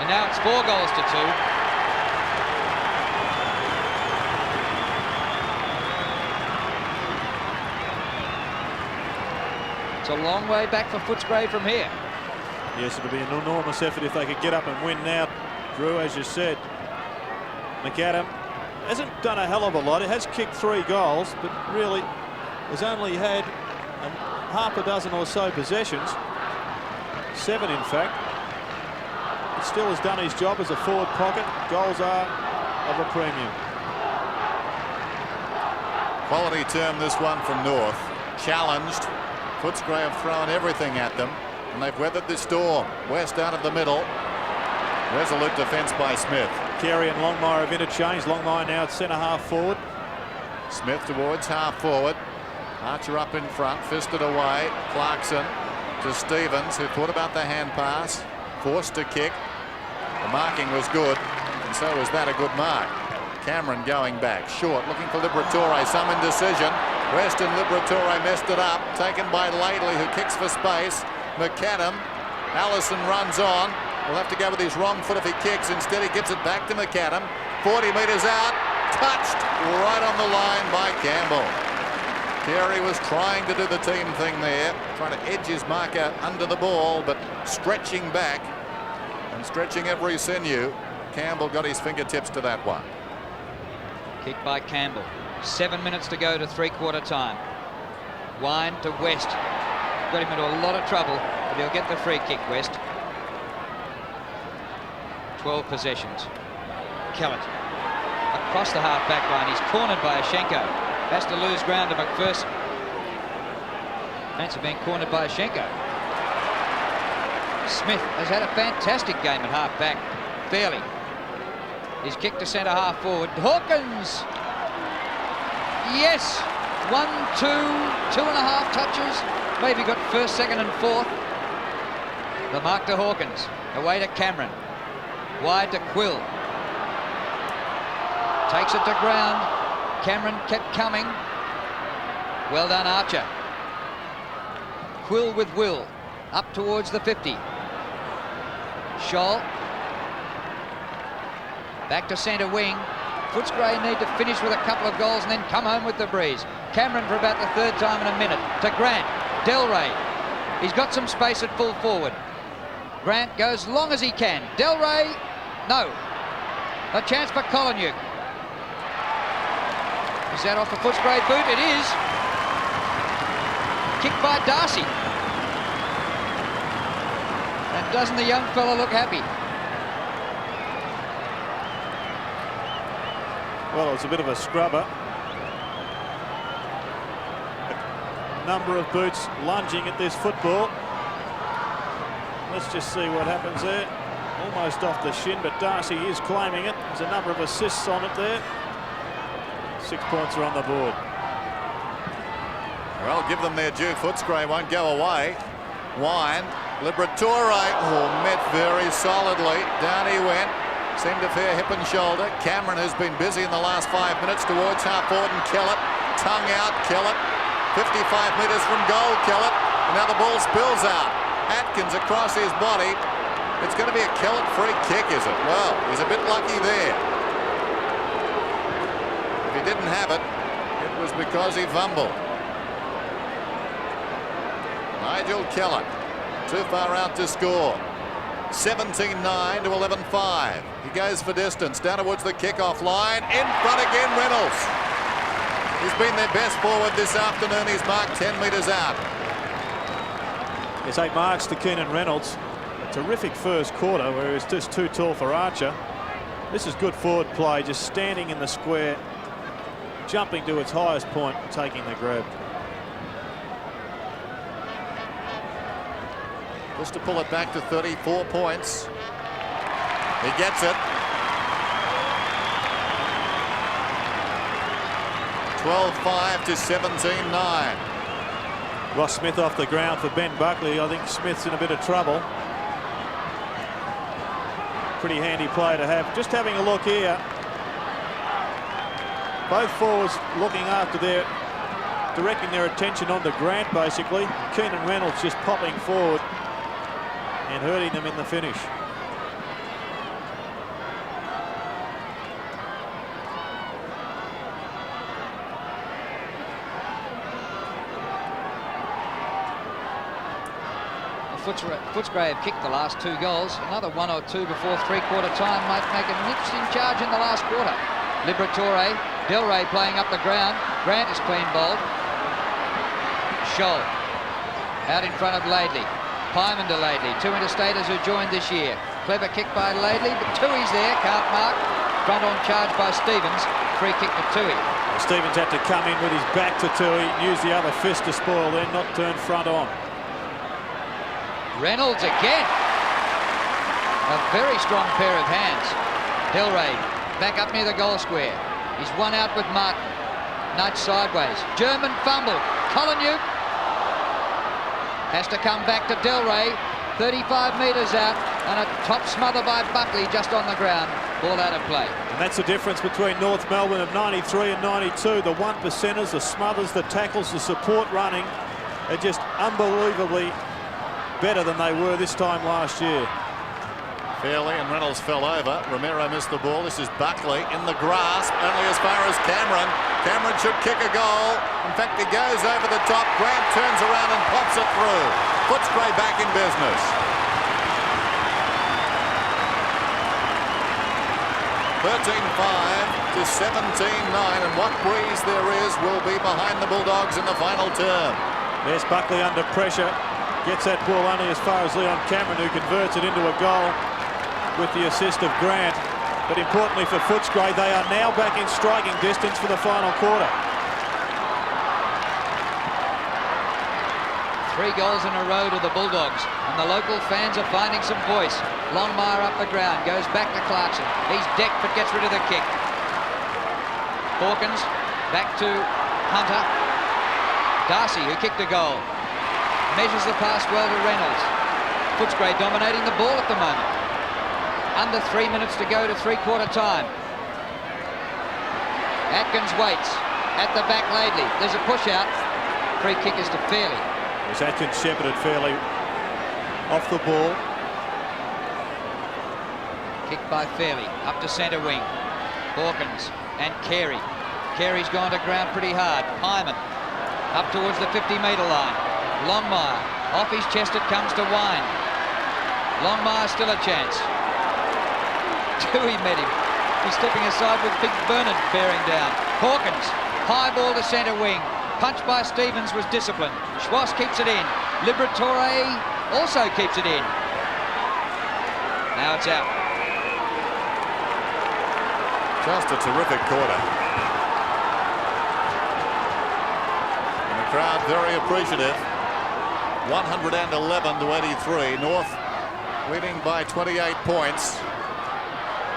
Speaker 3: And now it's 4 goals to 2. It's a long way back for Footscray from here.
Speaker 2: Yes, it'll be an enormous effort if they could get up and win now. Drew, as you said, McAdam hasn't done a hell of a lot. It has kicked 3 goals, but really has only had half a dozen or so possessions. 7, in fact. It still has done his job as a forward pocket. Goals are of a premium.
Speaker 1: Quality term, this one from North. Challenged. Footscray have thrown everything at them, and they've weathered the storm. West out of the middle. Resolute defence by Smith.
Speaker 2: Carey and Longmire have interchanged. Longmire now at centre half forward.
Speaker 1: Smith towards half forward. Archer up in front, fisted away. Clarkson to Stevens, who thought about the hand pass. Forced to kick. The marking was good, and so was that a good mark. Cameron going back. Short, looking for Liberatore. Some indecision. West and Liberatore messed it up. Taken by Laidley, who kicks for space. McAdam. Allison runs on. Will have to go with his wrong foot if he kicks. Instead, he gives it back to McAdam. 40 metres out. Touched right on the line by Campbell. Carey was trying to do the team thing there, trying to edge his marker under the ball, but stretching back and stretching every sinew. Campbell got his fingertips to that one.
Speaker 3: Kick by Campbell. 7 minutes to go to 3/4 time. Wine to West. Got him into a lot of trouble, but he'll get the free kick, West. 12 possessions. Kellett across the half-back line. He's cornered by Ashenko. Has to lose ground to McPherson. Fancy being cornered by Ashenko. Smith has had a fantastic game at half-back. Fairly. He's kicked to centre half forward. Hawkins! Yes! 1, 2, 2.5 touches. Maybe got first, second and fourth. The mark to Hawkins. Away to Cameron. Wide to Quill. Takes it to ground. Cameron kept coming. Well done, Archer. Quill with Will. Up towards the 50. Scholl. Back to centre wing. Footscray need to finish with a couple of goals and then come home with the breeze. Cameron for about the 3rd time in a minute. To Grant. Delray. He's got some space at full forward. Grant goes long as he can. Delray. No. A chance for Kolonyuk. Is that off a Footscray boot? It is. Kicked by Darcy. And doesn't the young fella look happy?
Speaker 2: Well, it's a bit of a scrubber. A number of boots lunging at this football. Let's just see what happens there. Almost off the shin, but Darcy is claiming it. There's a number of assists on it there. 6 points are on the board.
Speaker 1: Well, give them their due. Footscray won't go away. Wine. Liberatore. Oh, met very solidly. Down he went. Seemed a fair hip and shoulder. Cameron has been busy in the last 5 minutes towards half forward, and Kellett. Tongue out, Kellett. 55 metres from goal, Kellett. And now the ball spills out. Atkins across his body. It's going to be a Kellett free kick, is it? Well, he's a bit lucky there. If he didn't have it, it was because he fumbled. Nigel Kellett, too far out to score. 17-9 to 11-5. He goes for distance down towards the kickoff line. In front again, Reynolds. He's been their best forward this afternoon. He's marked 10 metres out.
Speaker 2: It's 8 marks to Keenan Reynolds. A terrific first quarter where he was just too tall for Archer. This is good forward play, just standing in the square, jumping to its highest point, taking the grab.
Speaker 1: Just to pull it back to 34 points. He gets it. 12-5 to 17-9.
Speaker 2: Ross Smith off the ground for Ben Buckley. I think Smith's in a bit of trouble. Pretty handy play to have. Just having a look here. Both forwards looking after directing their attention onto Grant, basically. Keenan Reynolds just popping forward and hurting them in the finish.
Speaker 3: Footscray have kicked the last 2 goals. Another 1 or 2 before three-quarter time might make an interesting charge in the last quarter. Liberatore, Del Rey playing up the ground. Grant is clean bowled. Scholl out in front of Laidley. Pyman to Laidley. 2 interstaters who joined this year. Clever kick by Laidley, but Tui's there, can't mark. Front on charge by Stevens. Free kick to Tui.
Speaker 2: Well, Stevens had to come in with his back to Tui and use the other fist to spoil then, not turn front on.
Speaker 3: Reynolds again. A very strong pair of hands. Del Rey back up near the goal square. He's one out with Martin. Nudge sideways. German fumble. Collingham has to come back to Del Rey. 35 metres out, and a top smother by Buckley just on the ground. Ball out of play.
Speaker 2: And that's the difference between North Melbourne of 93 and 92. The 1%ers, the smothers, the tackles, the support running are just unbelievably better than they were this time last year.
Speaker 1: Fairley and Reynolds fell over. Romero missed the ball. This is Buckley in the grasp, only as far as Cameron. Cameron should kick a goal. In fact, he goes over the top. Grant turns around and pops it through. Footscray back in business. 13-5 to 17-9, and what breeze there is will be behind the Bulldogs in the final term.
Speaker 2: There's Buckley under pressure. Gets that ball only as far as Leon Cameron, who converts it into a goal with the assist of Grant. But importantly for Footscray, they are now back in striking distance for the final quarter.
Speaker 3: 3 goals in a row to the Bulldogs, and the local fans are finding some voice. Longmire up the ground, goes back to Clarkson. He's decked but gets rid of the kick. Hawkins back to Hunter. Darcy, who kicked a goal, measures the pass well to Reynolds. Footscray dominating the ball at the moment. Under 3 minutes to go to three-quarter time. Atkins waits. At the back, Laidley. There's a push out. Free kick is to Fairley.
Speaker 2: As Atkins shepherded Fairley off the ball.
Speaker 3: Kick by Fairley. Up to centre wing. Hawkins and Carey. Carey's gone to ground pretty hard. Hyman up towards the 50-metre line. Longmire. Off his chest it comes to Wine. Longmire still a chance. Tui met him. He's stepping aside with Big Bernard bearing down. Hawkins, high ball to centre wing. Punch by Stevens was disciplined. Schwass keeps it in. Liberatore also keeps it in. Now it's out.
Speaker 1: Just a terrific quarter. And the crowd very appreciative. 111 to 83. North leading by 28 points.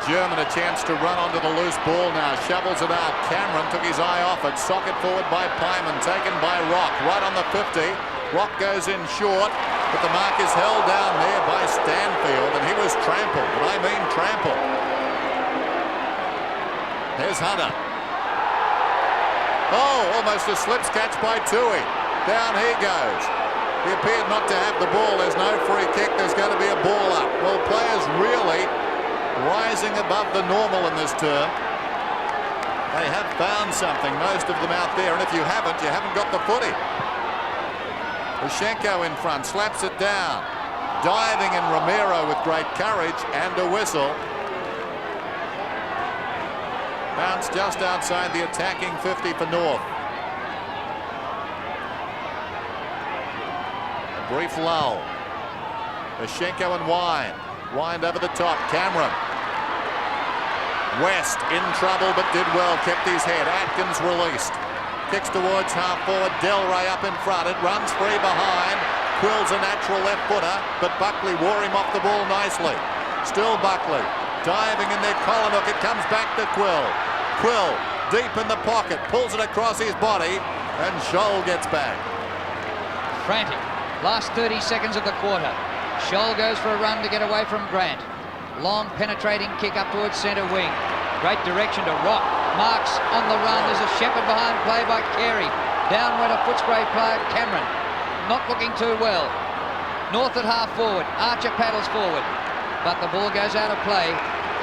Speaker 1: German a chance to run onto the loose ball now. Shovels it out. Cameron took his eye off it. Socket forward by Pyman. Taken by Rock. Right on the 50. Rock goes in short. But the mark is held down there by Stanfield. And he was trampled. And I mean trampled. Here's Hunter. Oh, almost a slips catch by Tui. Down he goes. He appeared not to have the ball. There's no free kick. There's going to be a ball up. Well, players really rising above the normal in this term. They have found something, most of them out there, and if you haven't got the footy. Ushenko in front, slaps it down. Diving in Romero with great courage and a whistle. Bounce just outside the attacking 50 for North. A brief lull. Ushenko and Wine. Wind over the top. Cameron. West in trouble but did well. Kept his head. Atkins released. Kicks towards half forward. Del Rey up in front. It runs free behind. Quill's a natural left footer, but Buckley wore him off the ball nicely. Still Buckley. Diving in there. Collinhook. It comes back to Quill. Quill deep in the pocket. Pulls it across his body. And Scholl gets back.
Speaker 3: Frantic. Last 30 seconds of the quarter. Scholl goes for a run to get away from Grant. Long penetrating kick up towards centre wing. Great direction to Rock. Marks on the run. There's a shepherd behind play by Carey. Down went a Footscray player, Cameron. Not looking too well. North at half forward. Archer paddles forward. But the ball goes out of play.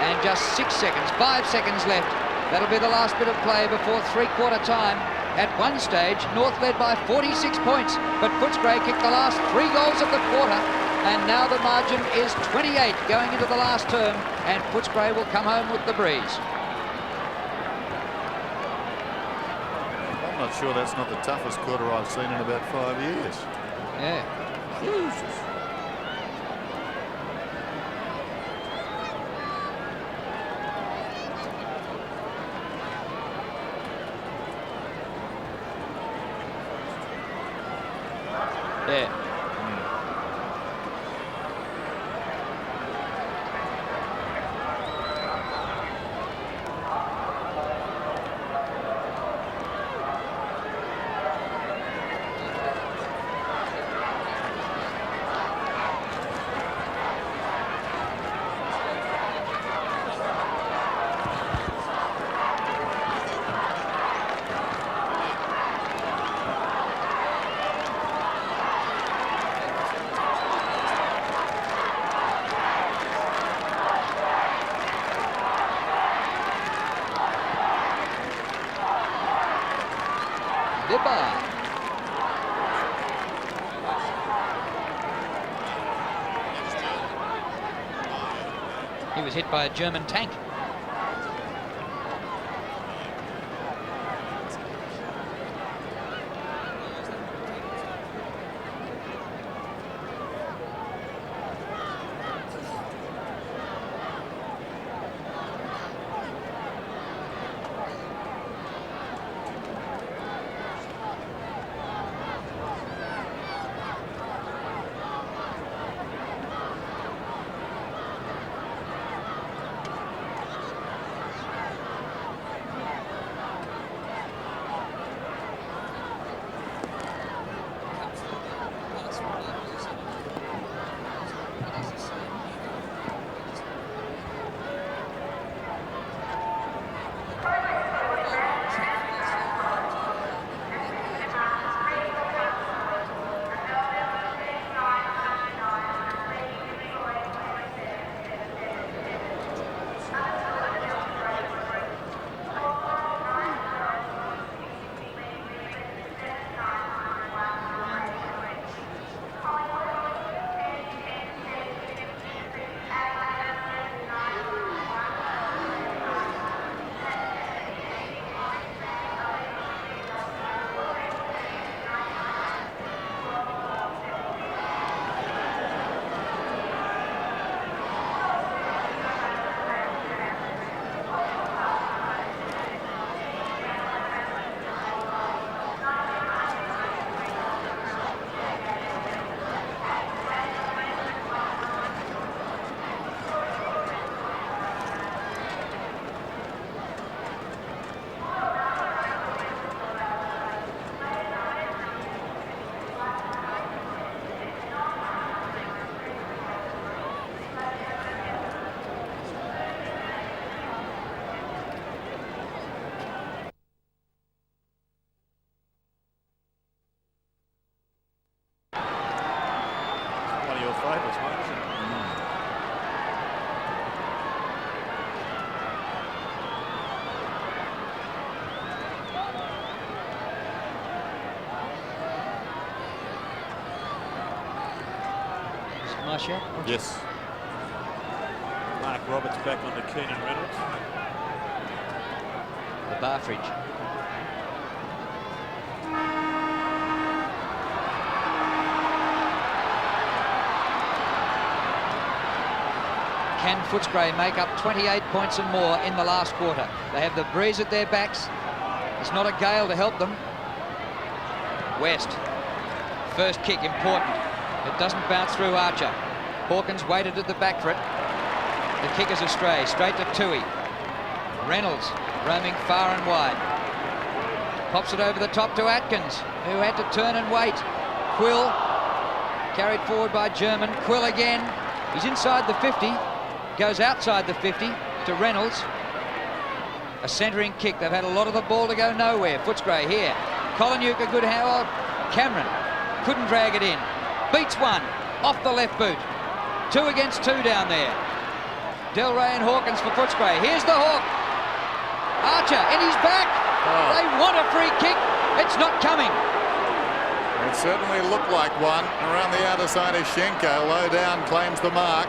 Speaker 3: And just 5 seconds left. That'll be the last bit of play before three-quarter time. At one stage, North led by 46 points. But Footscray kicked the last 3 goals of the quarter. and now the margin is 28 going into the last term, and Footscray will come home with the breeze.
Speaker 1: I'm not sure that's not the toughest quarter I've seen in about 5 years.
Speaker 3: Yeah.
Speaker 1: Jesus.
Speaker 3: Yeah. He was hit by a German tank.
Speaker 1: Yes.
Speaker 2: Mark Roberts back onto Keenan Reynolds.
Speaker 3: The bar fridge. Can Footscray make up 28 points and more in the last quarter? They have the breeze at their backs. It's not a gale to help them. West. First kick, important. It doesn't bounce through Archer. Hawkins waited at the back for it. The kick is astray, straight to Tui. Reynolds roaming far and wide. Pops it over the top to Atkins, who had to turn and wait. Quill, carried forward by German. Quill again. He's inside the 50. Goes outside the 50 to Reynolds. A centering kick. They've had a lot of the ball to go nowhere. Footscray here. Kolonyuk a good hand. Cameron couldn't drag it in. Beats one off the left boot. 2 against 2 down there. Del Rey and Hawkins for Footscray. Here's the Hawk. Archer, and he's back. They want a free kick. It's not coming.
Speaker 1: It certainly looked like one. Around the outer side is Schenko. Low down, claims the mark.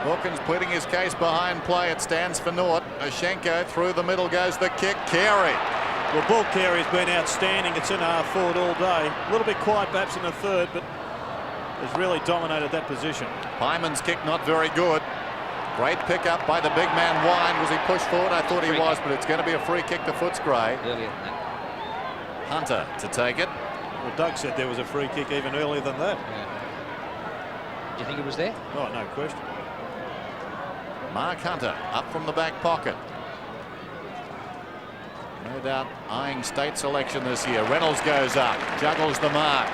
Speaker 1: Hawkins pleading his case behind play. It stands for naught. Schenko through the middle goes the kick. Carey.
Speaker 2: Well, ball carry has been outstanding at centre-half forward all day. A little bit quiet perhaps in the third, but has really dominated that position.
Speaker 1: Hyman's kick not very good. Great pickup by the big man Wine. Was he pushed forward? I thought he was, but it's going to be a free kick to Footscray.
Speaker 3: Earlier than that.
Speaker 1: Hunter to take it.
Speaker 2: Well, Doug said there was a free kick even earlier than that.
Speaker 3: Yeah. Do you think it was there?
Speaker 2: Oh, no question.
Speaker 1: Mark Hunter up from the back pocket. No doubt eyeing state selection this year. Reynolds goes up, juggles the mark.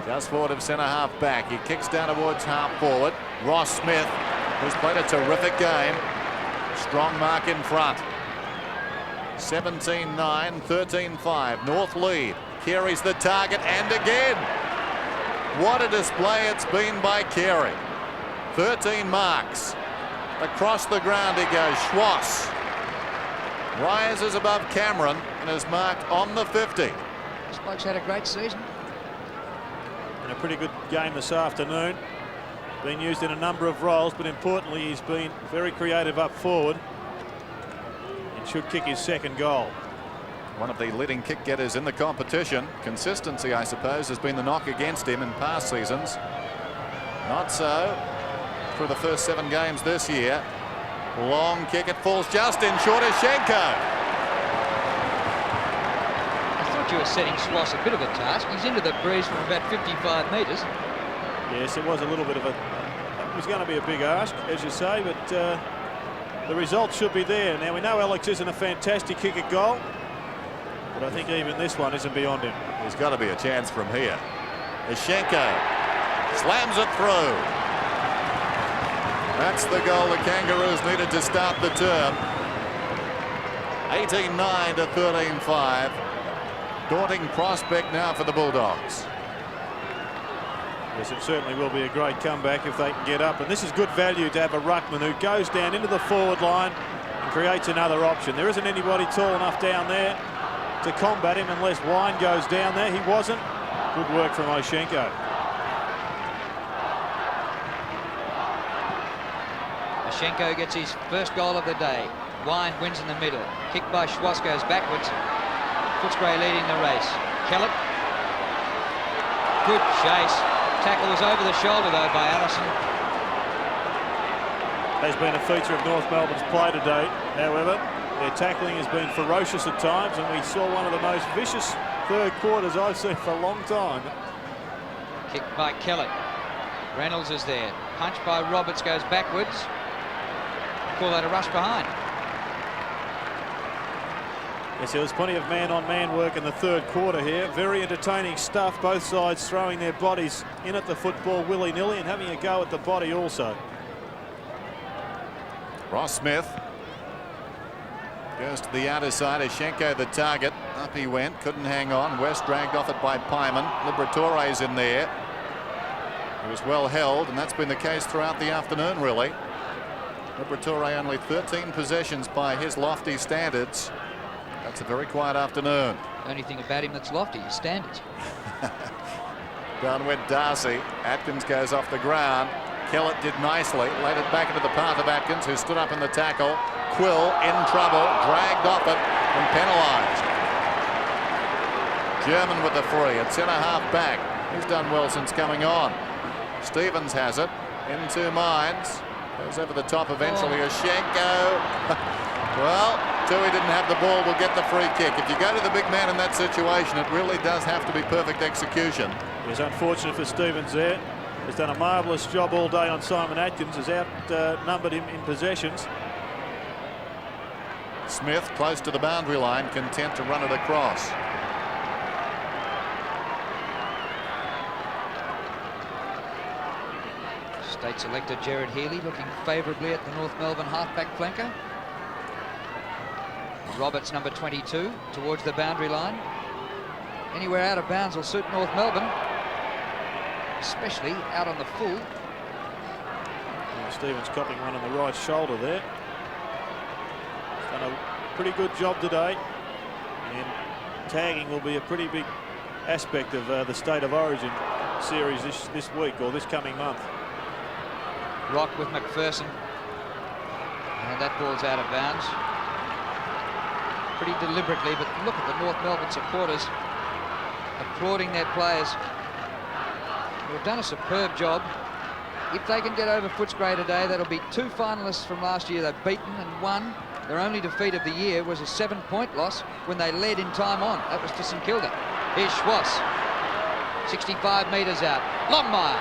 Speaker 1: Just forward of centre half back. He kicks down towards half forward. Ross Smith, who's played a terrific game. Strong mark in front. 17-9, 13-5. North lead. Carey's the target, and again. What a display it's been by Carey. 13 marks. Across the ground he goes. Schwass rises above Cameron and is marked on the 50.
Speaker 3: This bloke's had a great season.
Speaker 2: And a pretty good game this afternoon. Been used in a number of roles, but importantly he's been very creative up forward and should kick his second goal.
Speaker 1: One of the leading kick getters in the competition. Consistency, I suppose, has been the knock against him in past seasons. Not so through the first 7 games this year. Long kick, it falls just in short of Schenko.
Speaker 3: I thought you were setting Schwass a bit of a task. He's into the breeze from about 55 metres.
Speaker 2: Yes, it was a little bit of a... It was going to be a big ask, as you say, but the result should be there. Now, we know Alex isn't a fantastic kick at goal, but I think even this one isn't beyond him.
Speaker 1: There's got to be a chance from here. Schenko slams it through. That's the goal the Kangaroos needed to start the term. 18-9 to 13-5. Daunting prospect now for the Bulldogs.
Speaker 2: Yes, it certainly will be a great comeback if they can get up. And this is good value to have a ruckman who goes down into the forward line and creates another option. There isn't anybody tall enough down there to combat him unless Wine goes down there. He wasn't. Good work from Oshenko.
Speaker 3: Oshenko gets his first goal of the day. Wine wins in the middle. Kick by Schwass goes backwards. Footscray leading the race. Kellett. Good chase. Tackle was over the shoulder though by Allison.
Speaker 2: Has been a feature of North Melbourne's play today. However, their tackling has been ferocious at times, and we saw one of the most vicious third quarters I've seen for a long time.
Speaker 3: Kicked by Kellett. Reynolds is there. Punch by Roberts goes backwards. Call that a rush behind.
Speaker 2: Yes, there was plenty of man-on-man work in the third quarter here. Very entertaining stuff. Both sides throwing their bodies in at the football willy-nilly and having a go at the body also.
Speaker 1: Ross Smith goes to the outer side. Schenko the target. Up he went. Couldn't hang on. West dragged off it by Pyman. Liberatore's in there. He was well held, and that's been the case throughout the afternoon, really. Liberatore only 13 possessions by his lofty standards. That's a very quiet afternoon.
Speaker 3: The only thing about him that's lofty is standards.
Speaker 1: Down went Darcy. Atkins goes off the ground. Kellett did nicely. Laid it back into the path of Atkins, who stood up in the tackle. Quill in trouble. Dragged off it and penalised. German with the free at centre half back. He's done well since coming on. Stevens has it. Into Mines. Goes over the top eventually. Oshenko. Well, Tui didn't have the ball, will get the free kick. If you go to the big man in that situation, it really does have to be perfect execution.
Speaker 2: It was unfortunate for Stevens there. He's done a marvellous job all day on Simon Atkins. Has outnumbered him in possessions.
Speaker 1: Smith close to the boundary line, content to run it across.
Speaker 3: State selector Jared Healy looking favourably at the North Melbourne halfback flanker. Roberts, number 22, towards the boundary line. Anywhere out of bounds will suit North Melbourne, especially out on the full.
Speaker 2: And Stevens copping one on the right shoulder there. He's done a pretty good job today. And tagging will be a pretty big aspect of the State of Origin series this week or this coming month.
Speaker 3: Rock with McPherson. And that ball's out of bounds. Pretty deliberately, but look at the North Melbourne supporters applauding their players who have done a superb job. If they can get over Footscray today, that'll be 2 finalists from last year they've beaten and won. Their only defeat of the year was a 7-point loss when they led in time on. That was to St Kilda. Here's Schwass. 65 metres out. Longmire.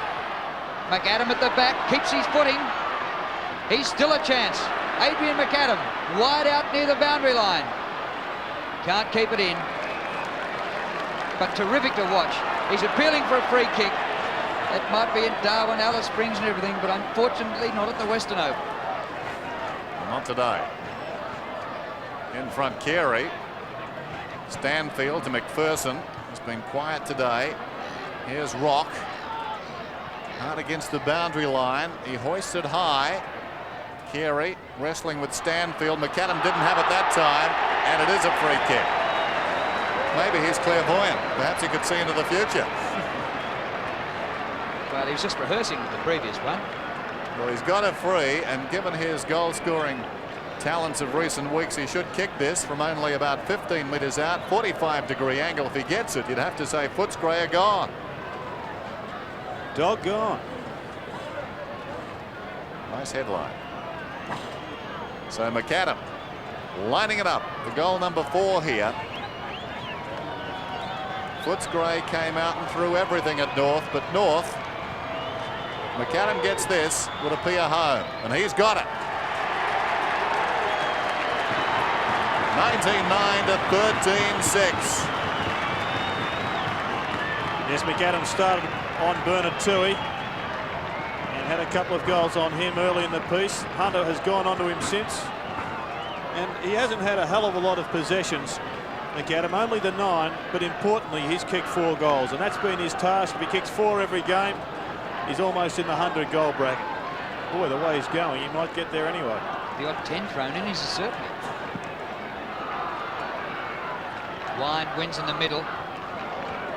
Speaker 3: McAdam at the back, keeps his footing. He's still a chance. Adrian McAdam, wide out near the boundary line. Can't keep it in. But terrific to watch. He's appealing for a free kick. It might be in Darwin, Alice Springs and everything, but unfortunately not at the Western Oval.
Speaker 1: Not today. In front, Carey. Stanfield to McPherson. He's been quiet today. Here's Rock. Hard against the boundary line. He hoists it high. Carey wrestling with Stanfield. McAdam didn't have it that time, and it is a free kick. Maybe he's clairvoyant. Perhaps he could see into the future.
Speaker 3: But he was just rehearsing the previous one.
Speaker 1: Well, he's got a free, and given his goal-scoring talents of recent weeks, he should kick this from only about 15 metres out. 45-degree angle. If he gets it, you'd have to say Footscray are gone.
Speaker 2: Doggone.
Speaker 1: Nice headline. So McAdam lining it up for goal number 4 here. Footscray came out and threw everything at North, but North, McAdam gets this, would appear home, and he's got it. 19-9 to 13-6.
Speaker 2: Yes, McAdam started on Bernard Toohey and had a couple of goals on him early in the piece. Hunter has gone on to him since, and he hasn't had a hell of a lot of possessions, McAdam, only the 9, but importantly he's kicked 4 goals, and that's been his task. If he kicks 4 every game, he's almost in the 100-goal bracket. Boy, the way he's going, he might get there anyway.
Speaker 3: The odd 10 thrown in, he's a certainly. Wind wins in the middle.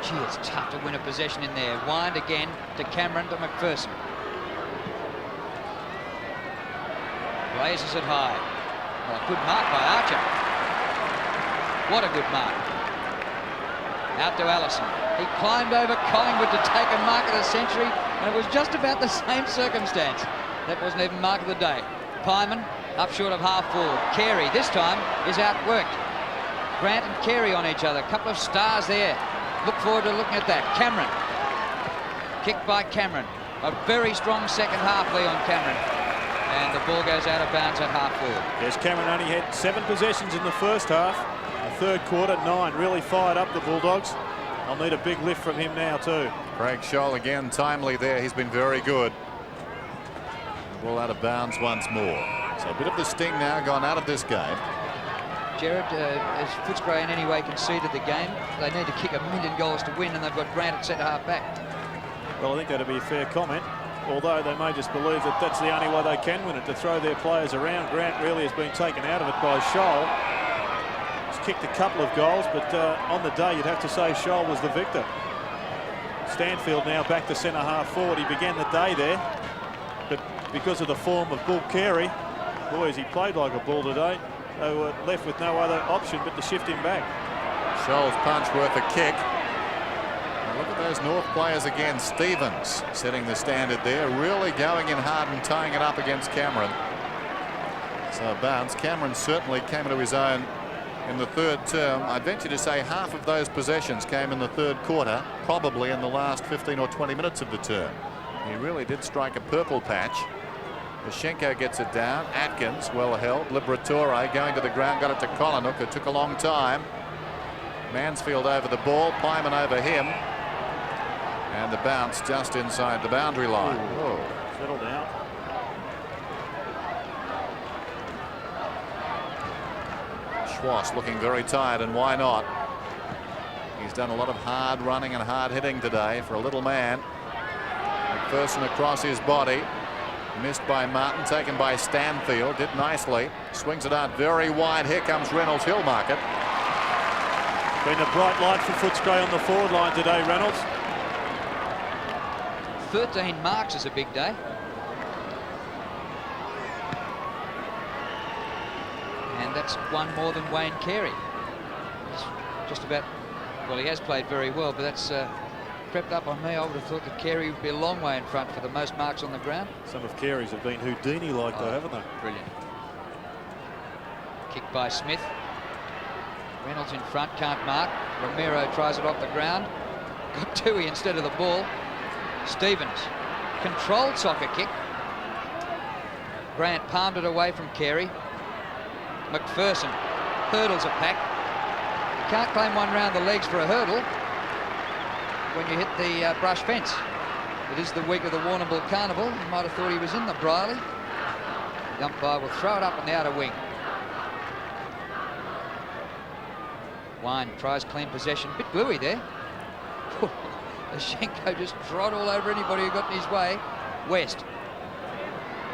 Speaker 3: Gee, it's tough to win a possession in there. Wind again to Cameron to McPherson. Blazes it high. Oh, good mark by Archer. What a good mark. Out to Allison. He climbed over Collingwood to take a mark of the century, and it was just about the same circumstance. That wasn't even mark of the day. Pyman up short of half forward. Carey this time is outworked. Grant and Carey on each other. A couple of stars there. Look forward to looking at that. Cameron. Kicked by Cameron. A very strong second half, Leon Cameron. And the ball goes out of bounds at half forward.
Speaker 2: Yes, Cameron only had 7 possessions in the first half. The third quarter, 9. Really fired up the Bulldogs. I'll need a big lift from him now too.
Speaker 1: Craig Scholl again timely there. He's been very good. The ball out of bounds once more. So a bit of the sting now gone out of this game.
Speaker 3: Gerard, has Footscray in any way conceded the game? They need to kick 1,000,000 goals to win, and they've got Grant at centre half back.
Speaker 2: Well, I think that'd be a fair comment, although they may just believe that that's the only way they can win it, to throw their players around. Grant really has been taken out of it by Scholl. He's kicked a couple of goals, but on the day you'd have to say Scholl was the victor. Stanfield now back to centre half forward. He began the day there, but because of the form of Bull Carey, boys, he played like a bull today. They were left with no other option but to shift him back.
Speaker 1: Scholl's punch worth a kick. And look at those North players again. Stevens setting the standard there, really going in hard and tying it up against Cameron. So bounce. Cameron certainly came into his own in the third term. I'd venture to say half of those possessions came in the third quarter, probably in the last 15 or 20 minutes of the term. He really did strike a purple patch. Schenko gets it down. Atkins well held. Liberatore going to the ground, got it to Collinhook. It took a long time. Mansfield over the ball. Pyman over him. And the bounce just inside the boundary line.
Speaker 2: Whoa. Settle down.
Speaker 1: Schwass looking very tired, and why not? He's done a lot of hard running and hard hitting today for a little man. McPherson across his body. Missed by Martin, taken by Stanfield, did nicely. Swings it out very wide. Here comes Reynolds. He'll mark it.
Speaker 2: Been a bright light for Footscray on the forward line today, Reynolds.
Speaker 3: 13 marks is a big day. And that's one more than Wayne Carey. He's just about, well, he has played very well, but that's crept up on me. I would have thought that Carey would be a long way in front for the most marks on the ground.
Speaker 2: Some of Carey's have been Houdini-like though, haven't they?
Speaker 3: Brilliant. Kick by Smith. Reynolds in front, can't mark. Romero tries it off the ground. Got Tui instead of the ball. Stevens, controlled soccer kick. Grant palmed it away from Carey. McPherson hurdles a pack. You can't claim one round the legs for a hurdle when you hit the brush fence. It is the week of the Warrnambool Carnival. You might have thought he was in the Briley. The umpire will throw it up on the outer wing. Wine tries clean possession. Bit gluey there. Ashenko just trod all over anybody who got in his way. West.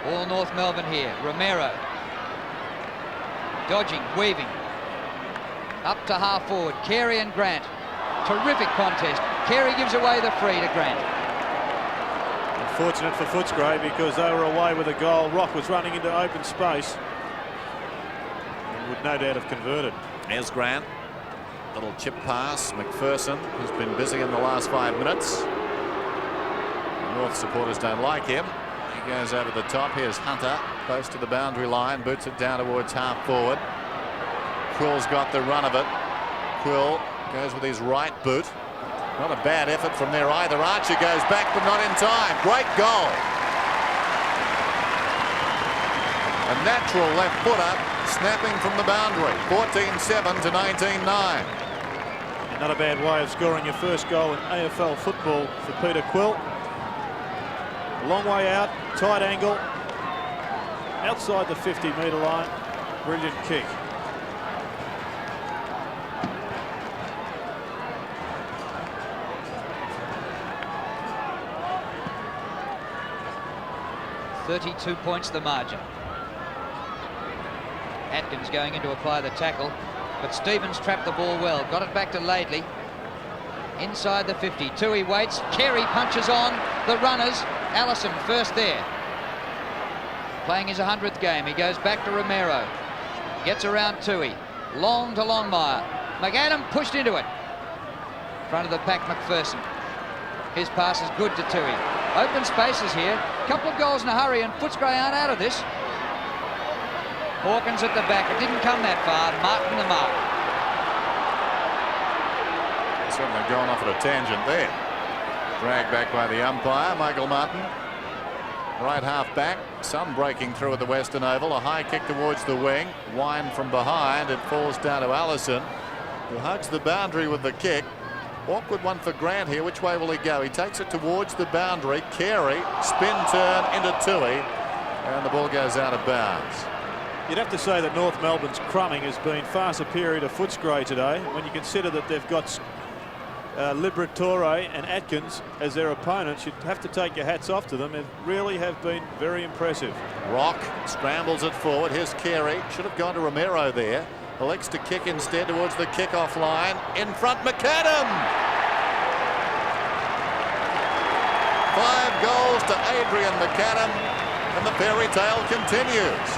Speaker 3: All North Melbourne here. Romero. Dodging, weaving. Up to half forward. Carey and Grant. Terrific contest. Carey gives away the free to Grant.
Speaker 2: Unfortunate for Footscray because they were away with a goal. Rock was running into open space and would no doubt have converted.
Speaker 1: Here's Grant. Little chip pass. McPherson, who's been busy in the last 5 minutes. The North supporters don't like him. He goes over the top. Here's Hunter, close to the boundary line, boots it down towards half forward. Quill's got the run of it. Quill goes with his right boot. Not a bad effort from there either. Archer goes back, but not in time. Great goal. A natural left footer, snapping from the boundary. 14-7 to 19-9.
Speaker 2: Not a bad way of scoring your first goal in AFL football for Peter Quill. A long way out, tight angle, outside the 50-metre line. Brilliant kick.
Speaker 3: .32 points the margin. Atkins going in to apply the tackle, but Stevens trapped the ball well. Got it back to Laidley. Inside the 50. Tui waits. Carey punches on. The runners. Allison first there. Playing his 100th game. He goes back to Romero. Gets around Tui. Long to Longmire. McAdam pushed into it. Front of the pack, McPherson. His pass is good to Tui. Open spaces here. Couple of goals in a hurry, and Footscray aren't out of this. Hawkins at the back. It didn't come that far. Martin the mark.
Speaker 1: Certainly gone off at a tangent there. Dragged back by the umpire, Michael Martin. Right half back. Sun breaking through at the Western Oval. A high kick towards the wing. Wine from behind. It falls down to Allison, who hugs the boundary with the kick. Awkward one for Grant here. Which way will he go? He takes it towards the boundary. Carey, spin turn into Tui, and the ball goes out of bounds.
Speaker 2: You'd have to say that North Melbourne's crumbing has been far superior to Footscray today. When you consider that they've got Liberatore and Atkins as their opponents, you'd have to take your hats off to them. They really have been very impressive.
Speaker 1: Rock scrambles it forward. Here's Carey. Should have gone to Romero there. Elects to kick instead towards the kick-off line. In front, McAdam! 5 goals to Adrian McAdam, and the fairy tale continues.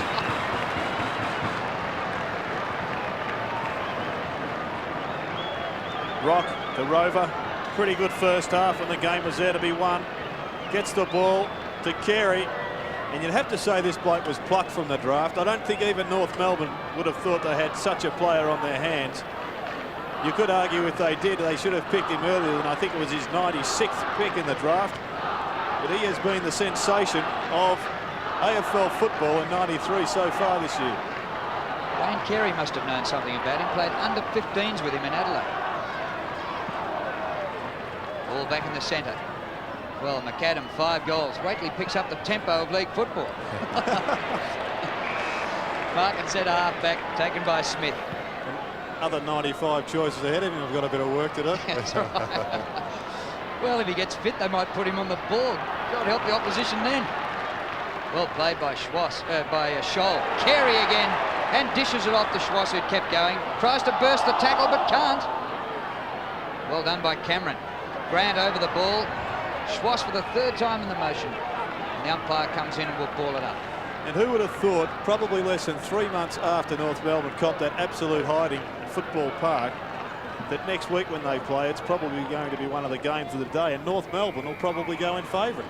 Speaker 2: Rock, the rover, pretty good first half, and the game was there to be won. Gets the ball to Carey, and you'd have to say this bloke was plucked from the draft. I don't think even North Melbourne would have thought they had such a player on their hands. You could argue if they did, they should have picked him earlier than I think it was his 96th pick in the draft. But he has been the sensation of AFL football in 93 so far this year.
Speaker 3: Wayne Carey must have known something about him. Played under 15s with him in Adelaide. Ball back in the centre. Well, McAdam, 5 goals. Wait till he picks up the tempo of league football. Martin said half-back, taken by Smith.
Speaker 2: Other 95 choices ahead of him have got a bit of work to do.
Speaker 3: That's right. Well, if he gets fit, they might put him on the ball. God help the opposition then. Well played by Scholl. Carey again, and dishes it off to Schwass, who kept going. Tries to burst the tackle, but can't. Well done by Cameron. Grant over the ball. Schwass for the third time in the motion. And the umpire comes in and will ball it up.
Speaker 2: And who would have thought, probably less than 3 months after North Melbourne copped that absolute hiding at Football Park, that next week when they play, it's probably going to be one of the games of the day, and North Melbourne will probably go in favourite.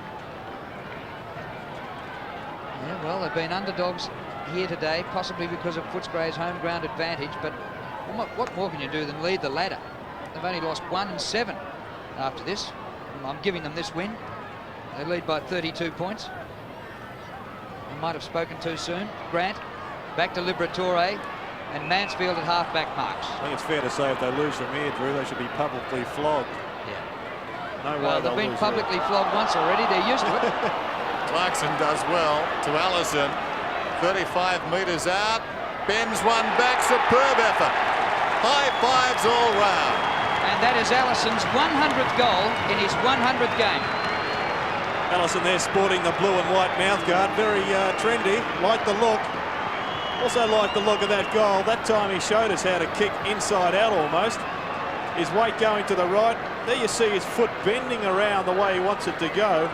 Speaker 3: Yeah, well, they've been underdogs here today, possibly because of Footscray's home ground advantage, but what more can you do than lead the ladder? They've only lost 1 and 7 after this. I'm giving them this win. They lead by 32 points. I might have spoken too soon. Grant back to Liberatore, and Mansfield at half-back marks.
Speaker 2: I think it's fair to say if they lose from here, Drew, they should be publicly flogged.
Speaker 3: Yeah.
Speaker 2: No way
Speaker 3: Well, they've been publicly flogged once already. They're used to it.
Speaker 1: Clarkson does well to Allison. 35 metres out. Bends one back. Superb effort. High fives all round.
Speaker 3: And that is Allison's 100th goal in his 100th game.
Speaker 2: Allison there sporting the blue and white mouthguard. Very trendy. Like the look. Also like the look of that goal. That time he showed us how to kick inside out almost. His weight going to the right. There you see his foot bending around the way he wants it to go.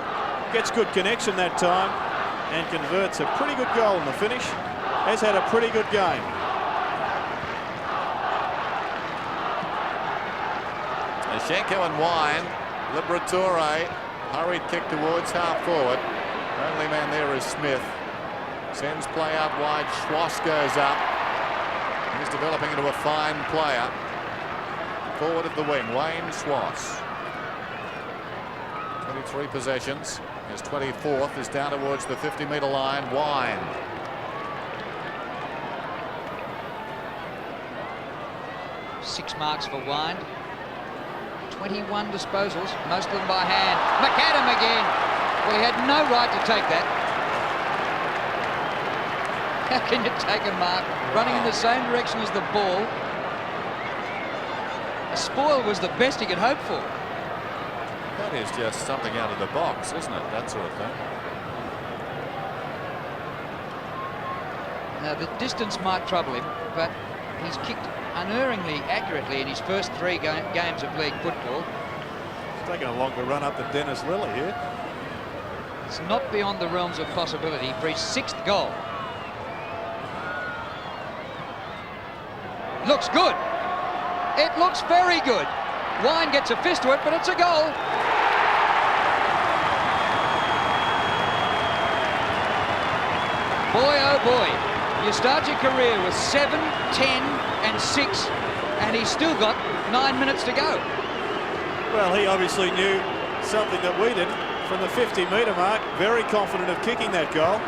Speaker 2: Gets good connection that time and converts a pretty good goal in the finish. Has had a pretty good game.
Speaker 1: Schenko and Wine. Liberatore. Hurried kick towards half forward. Only man there is Smith. Sends play out wide. Schwass goes up. He's developing into a fine player. Forward of the wing, Wayne Schwass. 23 possessions. His 24th is down towards the 50-metre line. Wine.
Speaker 3: Six marks for Wine. 21 disposals, most of them by hand. McAdam again. Well, he had no right to take that. How can you take a mark running in the same direction as the ball? A spoil was the best he could hope for.
Speaker 1: That is just something out of the box, isn't it? That sort of thing.
Speaker 3: Now, the distance might trouble him, but he's kicked unerringly accurately in his first 3 games of league football.
Speaker 2: He's taking a longer run up than Dennis Lilly here.
Speaker 3: It's not beyond the realms of possibility for his 6th goal. Looks good. It looks very good. Wine gets a fist to it, but it's a goal. Boy, oh boy. You start your career with 7, 10 and 6, and he's still got 9 minutes to go.
Speaker 2: Well, he obviously knew something that we didn't. From the 50-metre mark, very confident of kicking that goal.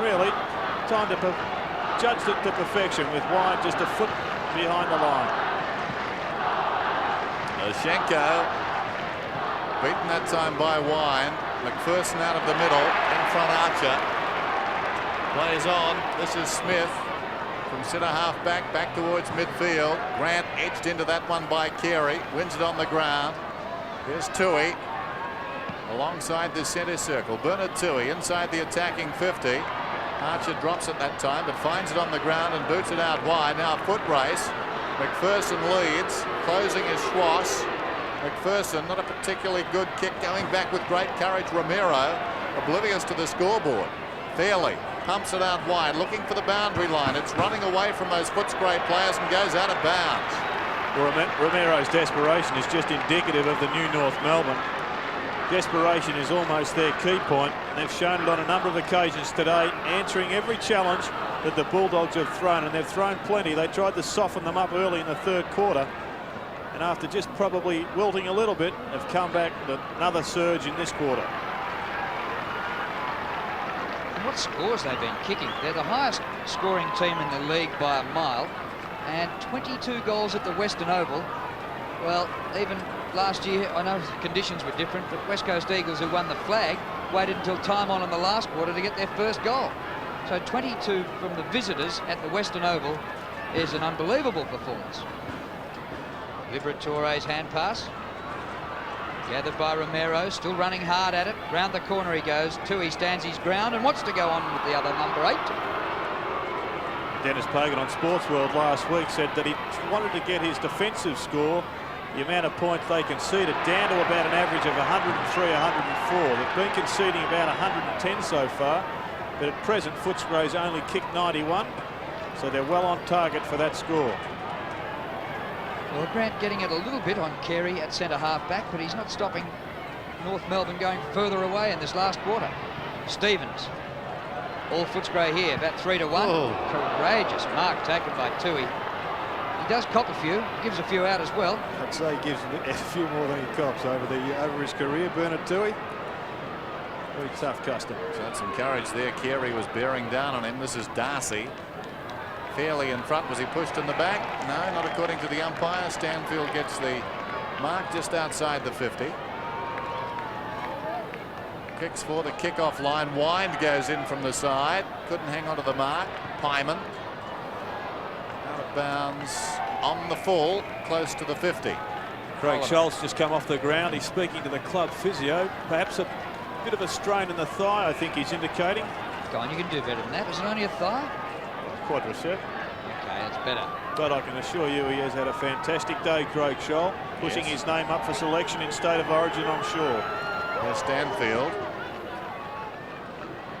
Speaker 2: Really, time to judged it to perfection with Wine just a foot behind the line.
Speaker 1: Schenko beaten that time by Wine. McPherson out of the middle, in front Archer. Plays on. This is Smith from centre half back towards midfield. Grant edged into that one by Carey. Wins it on the ground. Here's Tui alongside the centre circle. Bernard Tui inside the attacking 50. Archer drops it that time, but finds it on the ground and boots it out wide. Now a foot race. McPherson leads. Closing is Schwass. McPherson, not a particularly good kick, going back with great courage. Romero, oblivious to the scoreboard. Fairley pumps it out wide, looking for the boundary line. It's running away from those Footscray players and goes out of bounds.
Speaker 2: Romero's desperation is just indicative of the new North Melbourne. Desperation is almost their key point. They've shown it on a number of occasions today, answering every challenge that the Bulldogs have thrown, and they've thrown plenty. They tried to soften them up early in the third quarter, and after just probably wilting a little bit, have come back with another surge in this quarter.
Speaker 3: And what scores they've been kicking. They're the highest scoring team in the league by a mile, and 22 goals at the Western Oval. Well, even last year, I know conditions were different, but West Coast Eagles, who won the flag, waited until time on in the last quarter to get their first goal. So 22 from the visitors at the Western Oval is an unbelievable performance. Liberatore's hand pass. Gathered by Romero, still running hard at it. Round the corner he goes. Tui stands his ground and wants to go on with the other number 8.
Speaker 2: Dennis Pagan on Sports World last week said that he wanted to get his defensive score, the amount of points they conceded, down to about an average of 103, 104. They've been conceding about 110 so far, but at present Footscray's only kicked 91, so they're well on target for that score.
Speaker 3: Well, Grant getting it a little bit on Carey at centre half back, but he's not stopping North Melbourne going further away in this last quarter. Stevens, all Footscray here, about 3 to 1.
Speaker 2: Oh.
Speaker 3: Courageous mark taken by Tui. He does cop a few, gives a few out as well.
Speaker 2: I'd say he gives a few more than he cops over his career, Bernard Tui. Very tough customer.
Speaker 1: Showed some courage there. Carey was bearing down on him. This is Darcy. Fairly in front. Was he pushed in the back? No, not according to the umpire. Stanfield gets the mark just outside the 50. Kicks for the kickoff line. Wind goes in from the side. Couldn't hang on to the mark. Pyman. Out of bounds on the full, close to the 50.
Speaker 2: Craig Schultz just come off the ground. He's speaking to the club physio. Perhaps a bit of a strain in the thigh, I think he's indicating.
Speaker 3: Go on, you can do better than that. Is it only a thigh?
Speaker 2: Quadricep.
Speaker 3: Okay, that's better.
Speaker 2: But I can assure you he has had a fantastic day, Craig Scholl, pushing his name up for selection in State of Origin, I'm sure.
Speaker 1: Here's Stanfield.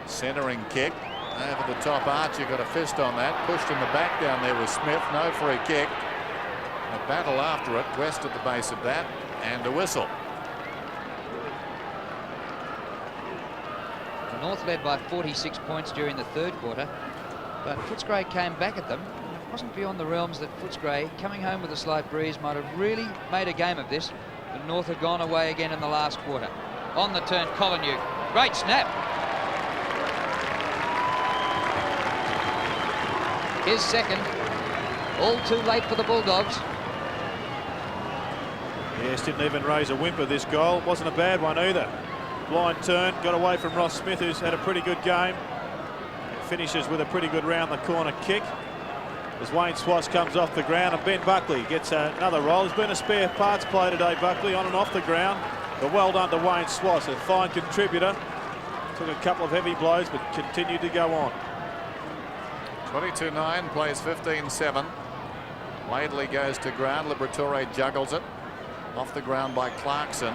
Speaker 1: Centering kick. Over the top. Archer got a fist on that. Pushed in the back down there with Smith. No free kick. A battle after it. West at the base of that. And a whistle.
Speaker 3: The North led by 46 points during the third quarter, but Footscray came back at them. It wasn't beyond the realms that Footscray, coming home with a slight breeze, might have really made a game of this. The North had gone away again in the last quarter. On the turn, Collingham. Great snap. His second. All too late for the Bulldogs.
Speaker 2: Yes, didn't even raise a whimper, this goal. Wasn't a bad one either. Blind turn, got away from Ross Smith, who's had a pretty good game. Finishes with a pretty good round the corner kick. As Wayne Swass comes off the ground, and Ben Buckley gets another roll. There's been a spare parts play today, Buckley, on and off the ground. But well done to Wayne Swass, a fine contributor. Took a couple of heavy blows, but continued to go on.
Speaker 1: 22-9, plays 15-7. Laidley goes to ground. Liberatore juggles it. Off the ground by Clarkson.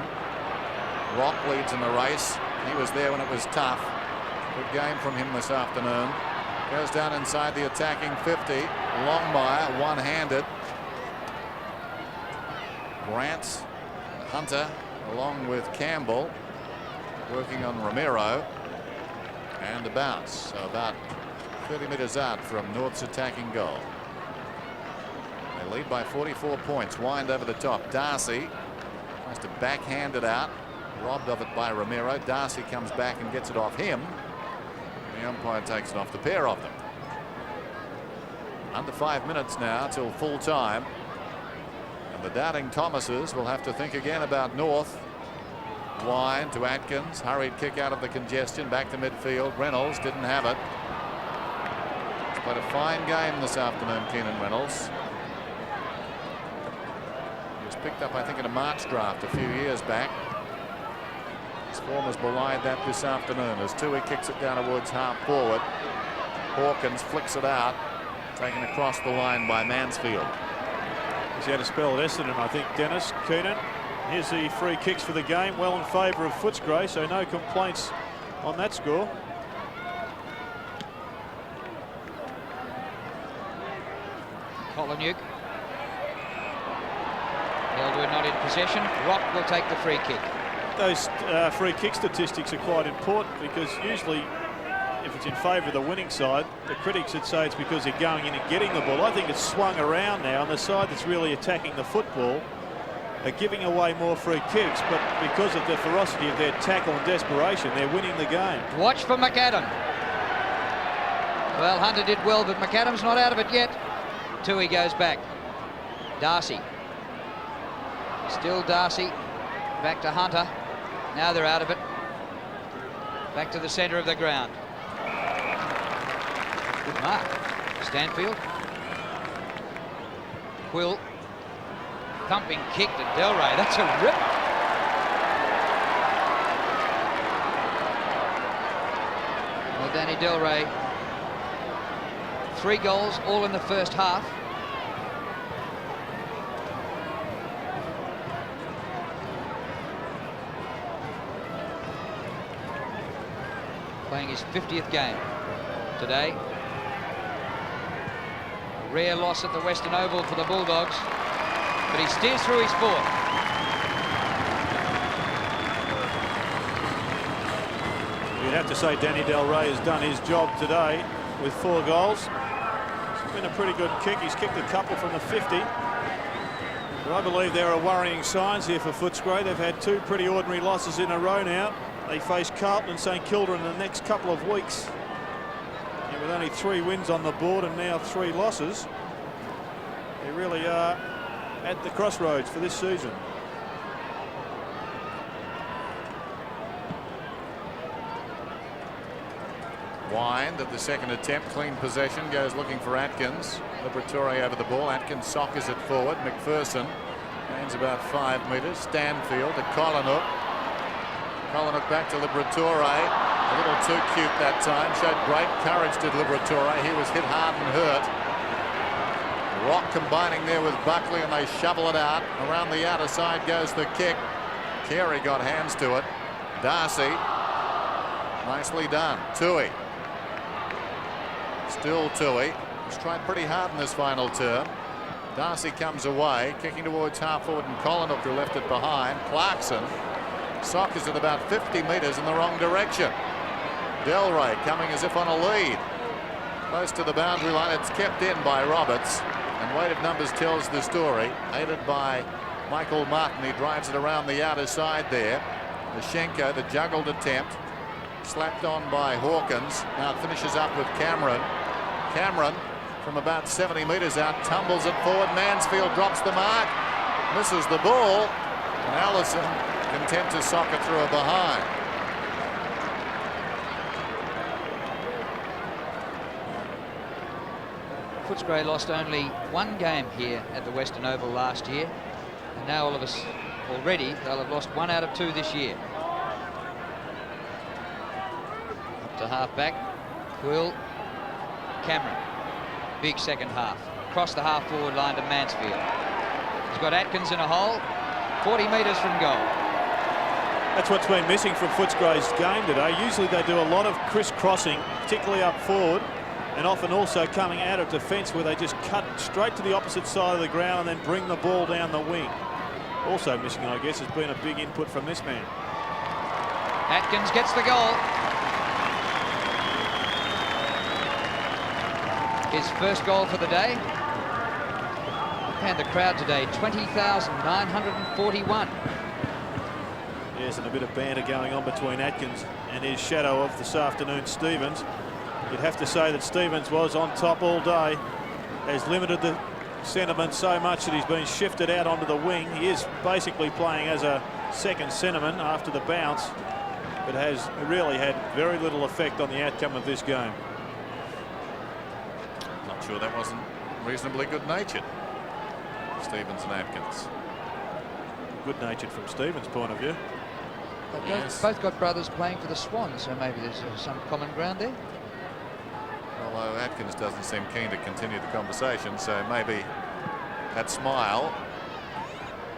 Speaker 1: Rock leads in the race. He was there when it was tough. Good game from him this afternoon. Goes down inside the attacking 50. Longmire one-handed. Grant, Hunter, along with Campbell, working on Romero. And a bounce. So about 30 metres out from North's attacking goal. They lead by 44 points. Wind over the top. Darcy tries to backhand it out. Robbed of it by Romero. Darcy comes back and gets it off him. The umpire takes it off the pair of them. Under 5 minutes now till full time. And the doubting Thomases will have to think again about North. Wind to Atkins. Hurried kick out of the congestion. Back to midfield. Reynolds didn't have it. He's played a fine game this afternoon, Keenan Reynolds. He was picked up, I think, in a March draft a few years back. His form has belied that this afternoon as Tui kicks it down towards half forward. Hawkins flicks it out, taken across the line by Mansfield.
Speaker 2: He's had a spell at Essendon, I think, Dennis. Keenan. Here's the free kicks for the game, well in favour of Footscray, so no complaints on that score.
Speaker 3: Collingham. Eldwood not in possession. Rock will take the free kick.
Speaker 2: Those free kick statistics are quite important because usually if it's in favour of the winning side, the critics would say it's because they're going in and getting the ball. I think it's swung around now, and the side that's really attacking the football are giving away more free kicks, but because of the ferocity of their tackle and desperation, they're winning the game.
Speaker 3: Watch for McAdam. Well, Hunter did well, but McAdam's not out of it yet. Tui goes back. Darcy. Still Darcy. Back to Hunter. Now they're out of it. Back to the centre of the ground. Good mark. Stanfield. Quill. Thumping kick to Delray. That's a rip. Well, Danny Delray, 3 goals, all in the first half. Playing his 50th game today. A rare loss at the Western Oval for the Bulldogs, but he steers through his 4th.
Speaker 2: You'd have to say Danny Delray has done his job today with 4 goals. It's been a pretty good kick. He's kicked a couple from the 50. But I believe there are worrying signs here for Footscray. They've had 2 pretty ordinary losses in a row now. They face Carlton and St Kilda in the next couple of weeks. And with only 3 wins on the board and now 3 losses, they really are at the crossroads for this season.
Speaker 1: Wind at the second attempt, clean possession, goes looking for Atkins. Liberatore over the ball. Atkins soccers it forward. McPherson gains about 5 metres. Stanfield to Collingwood. Collingwood back to Liberatore. A little too cute that time. Showed great courage to Liberatore. He was hit hard and hurt. Rock combining there with Buckley, and they shovel it out. Around the outer side goes the kick. Carey got hands to it. Darcy. Nicely done. Tui. Still Tui. He's tried pretty hard in this final term. Darcy comes away, kicking towards half forward, and Collingwood who left it behind. Clarkson soccers it about 50 metres in the wrong direction. Delray coming as if on a lead. Close to the boundary line. It's kept in by Roberts, and weight of numbers tells the story. Aided by Michael Martin. He drives it around the outer side there. Lashenko, the juggled attempt. Slapped on by Hawkins. Now it finishes up with Cameron. Cameron from about 70 metres out tumbles it forward. Mansfield drops the mark. Misses the ball. And Allison content to sock it through a behind.
Speaker 3: Footscray lost only 1 game here at the Western Oval last year. And now all of us already, they'll have lost 1 out of 2 this year. To half back, Quill, Cameron, big second half, across the half forward line to Mansfield. He's got Atkins in a hole, 40 metres from goal.
Speaker 2: That's what's been missing from Footscray's game today. Usually they do a lot of crisscrossing, particularly up forward, and often also coming out of defence where they just cut straight to the opposite side of the ground and then bring the ball down the wing. Also missing, I guess, has been a big input from this man.
Speaker 3: Atkins gets the goal. His first goal for the day. And the crowd today, 20,941.
Speaker 2: Yes, and a bit of banter going on between Atkins and his shadow of this afternoon, Stevens. You'd have to say that Stevens was on top all day. Has limited the centreman so much that he's been shifted out onto the wing. He is basically playing as a second centreman after the bounce, but has really had very little effect on the outcome of this game.
Speaker 1: Sure that wasn't reasonably good-natured. Stevens and Atkins.
Speaker 2: Good-natured from Stevens' point of view.
Speaker 3: Yes. Both got brothers playing for the Swans, so maybe there's some common ground there.
Speaker 1: Although Atkins doesn't seem keen to continue the conversation, so maybe that smile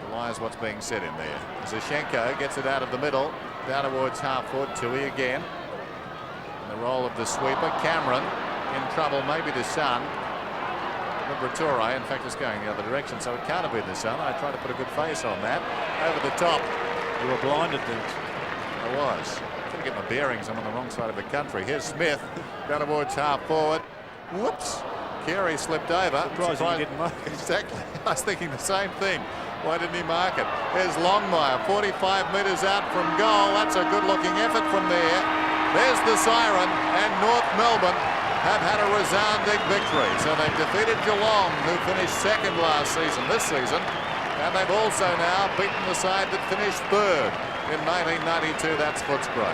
Speaker 1: belies what's being said in there. Zashenko gets it out of the middle, down towards half forward. Tui again. And the role of the sweeper. Cameron in trouble, maybe the Sun. Liberatore, in fact, is going the other direction, so it can't have been the Sun. I tried to put a good face on that. Over the top.
Speaker 2: You were blinded then.
Speaker 1: I was. Couldn't get my bearings. I'm on the wrong side of the country. Here's Smith, down towards half forward. Whoops. Carey slipped over.
Speaker 2: Surprising he didn't mark it.
Speaker 1: Exactly. I was thinking the same thing. Why didn't he mark it? Here's Longmire, 45 metres out from goal. That's a good-looking effort from there. There's the siren, and North Melbourne have had a resounding victory. So they've defeated Geelong, who finished second last season, this season. And they've also now beaten the side that finished third in 1992. That's Footscray.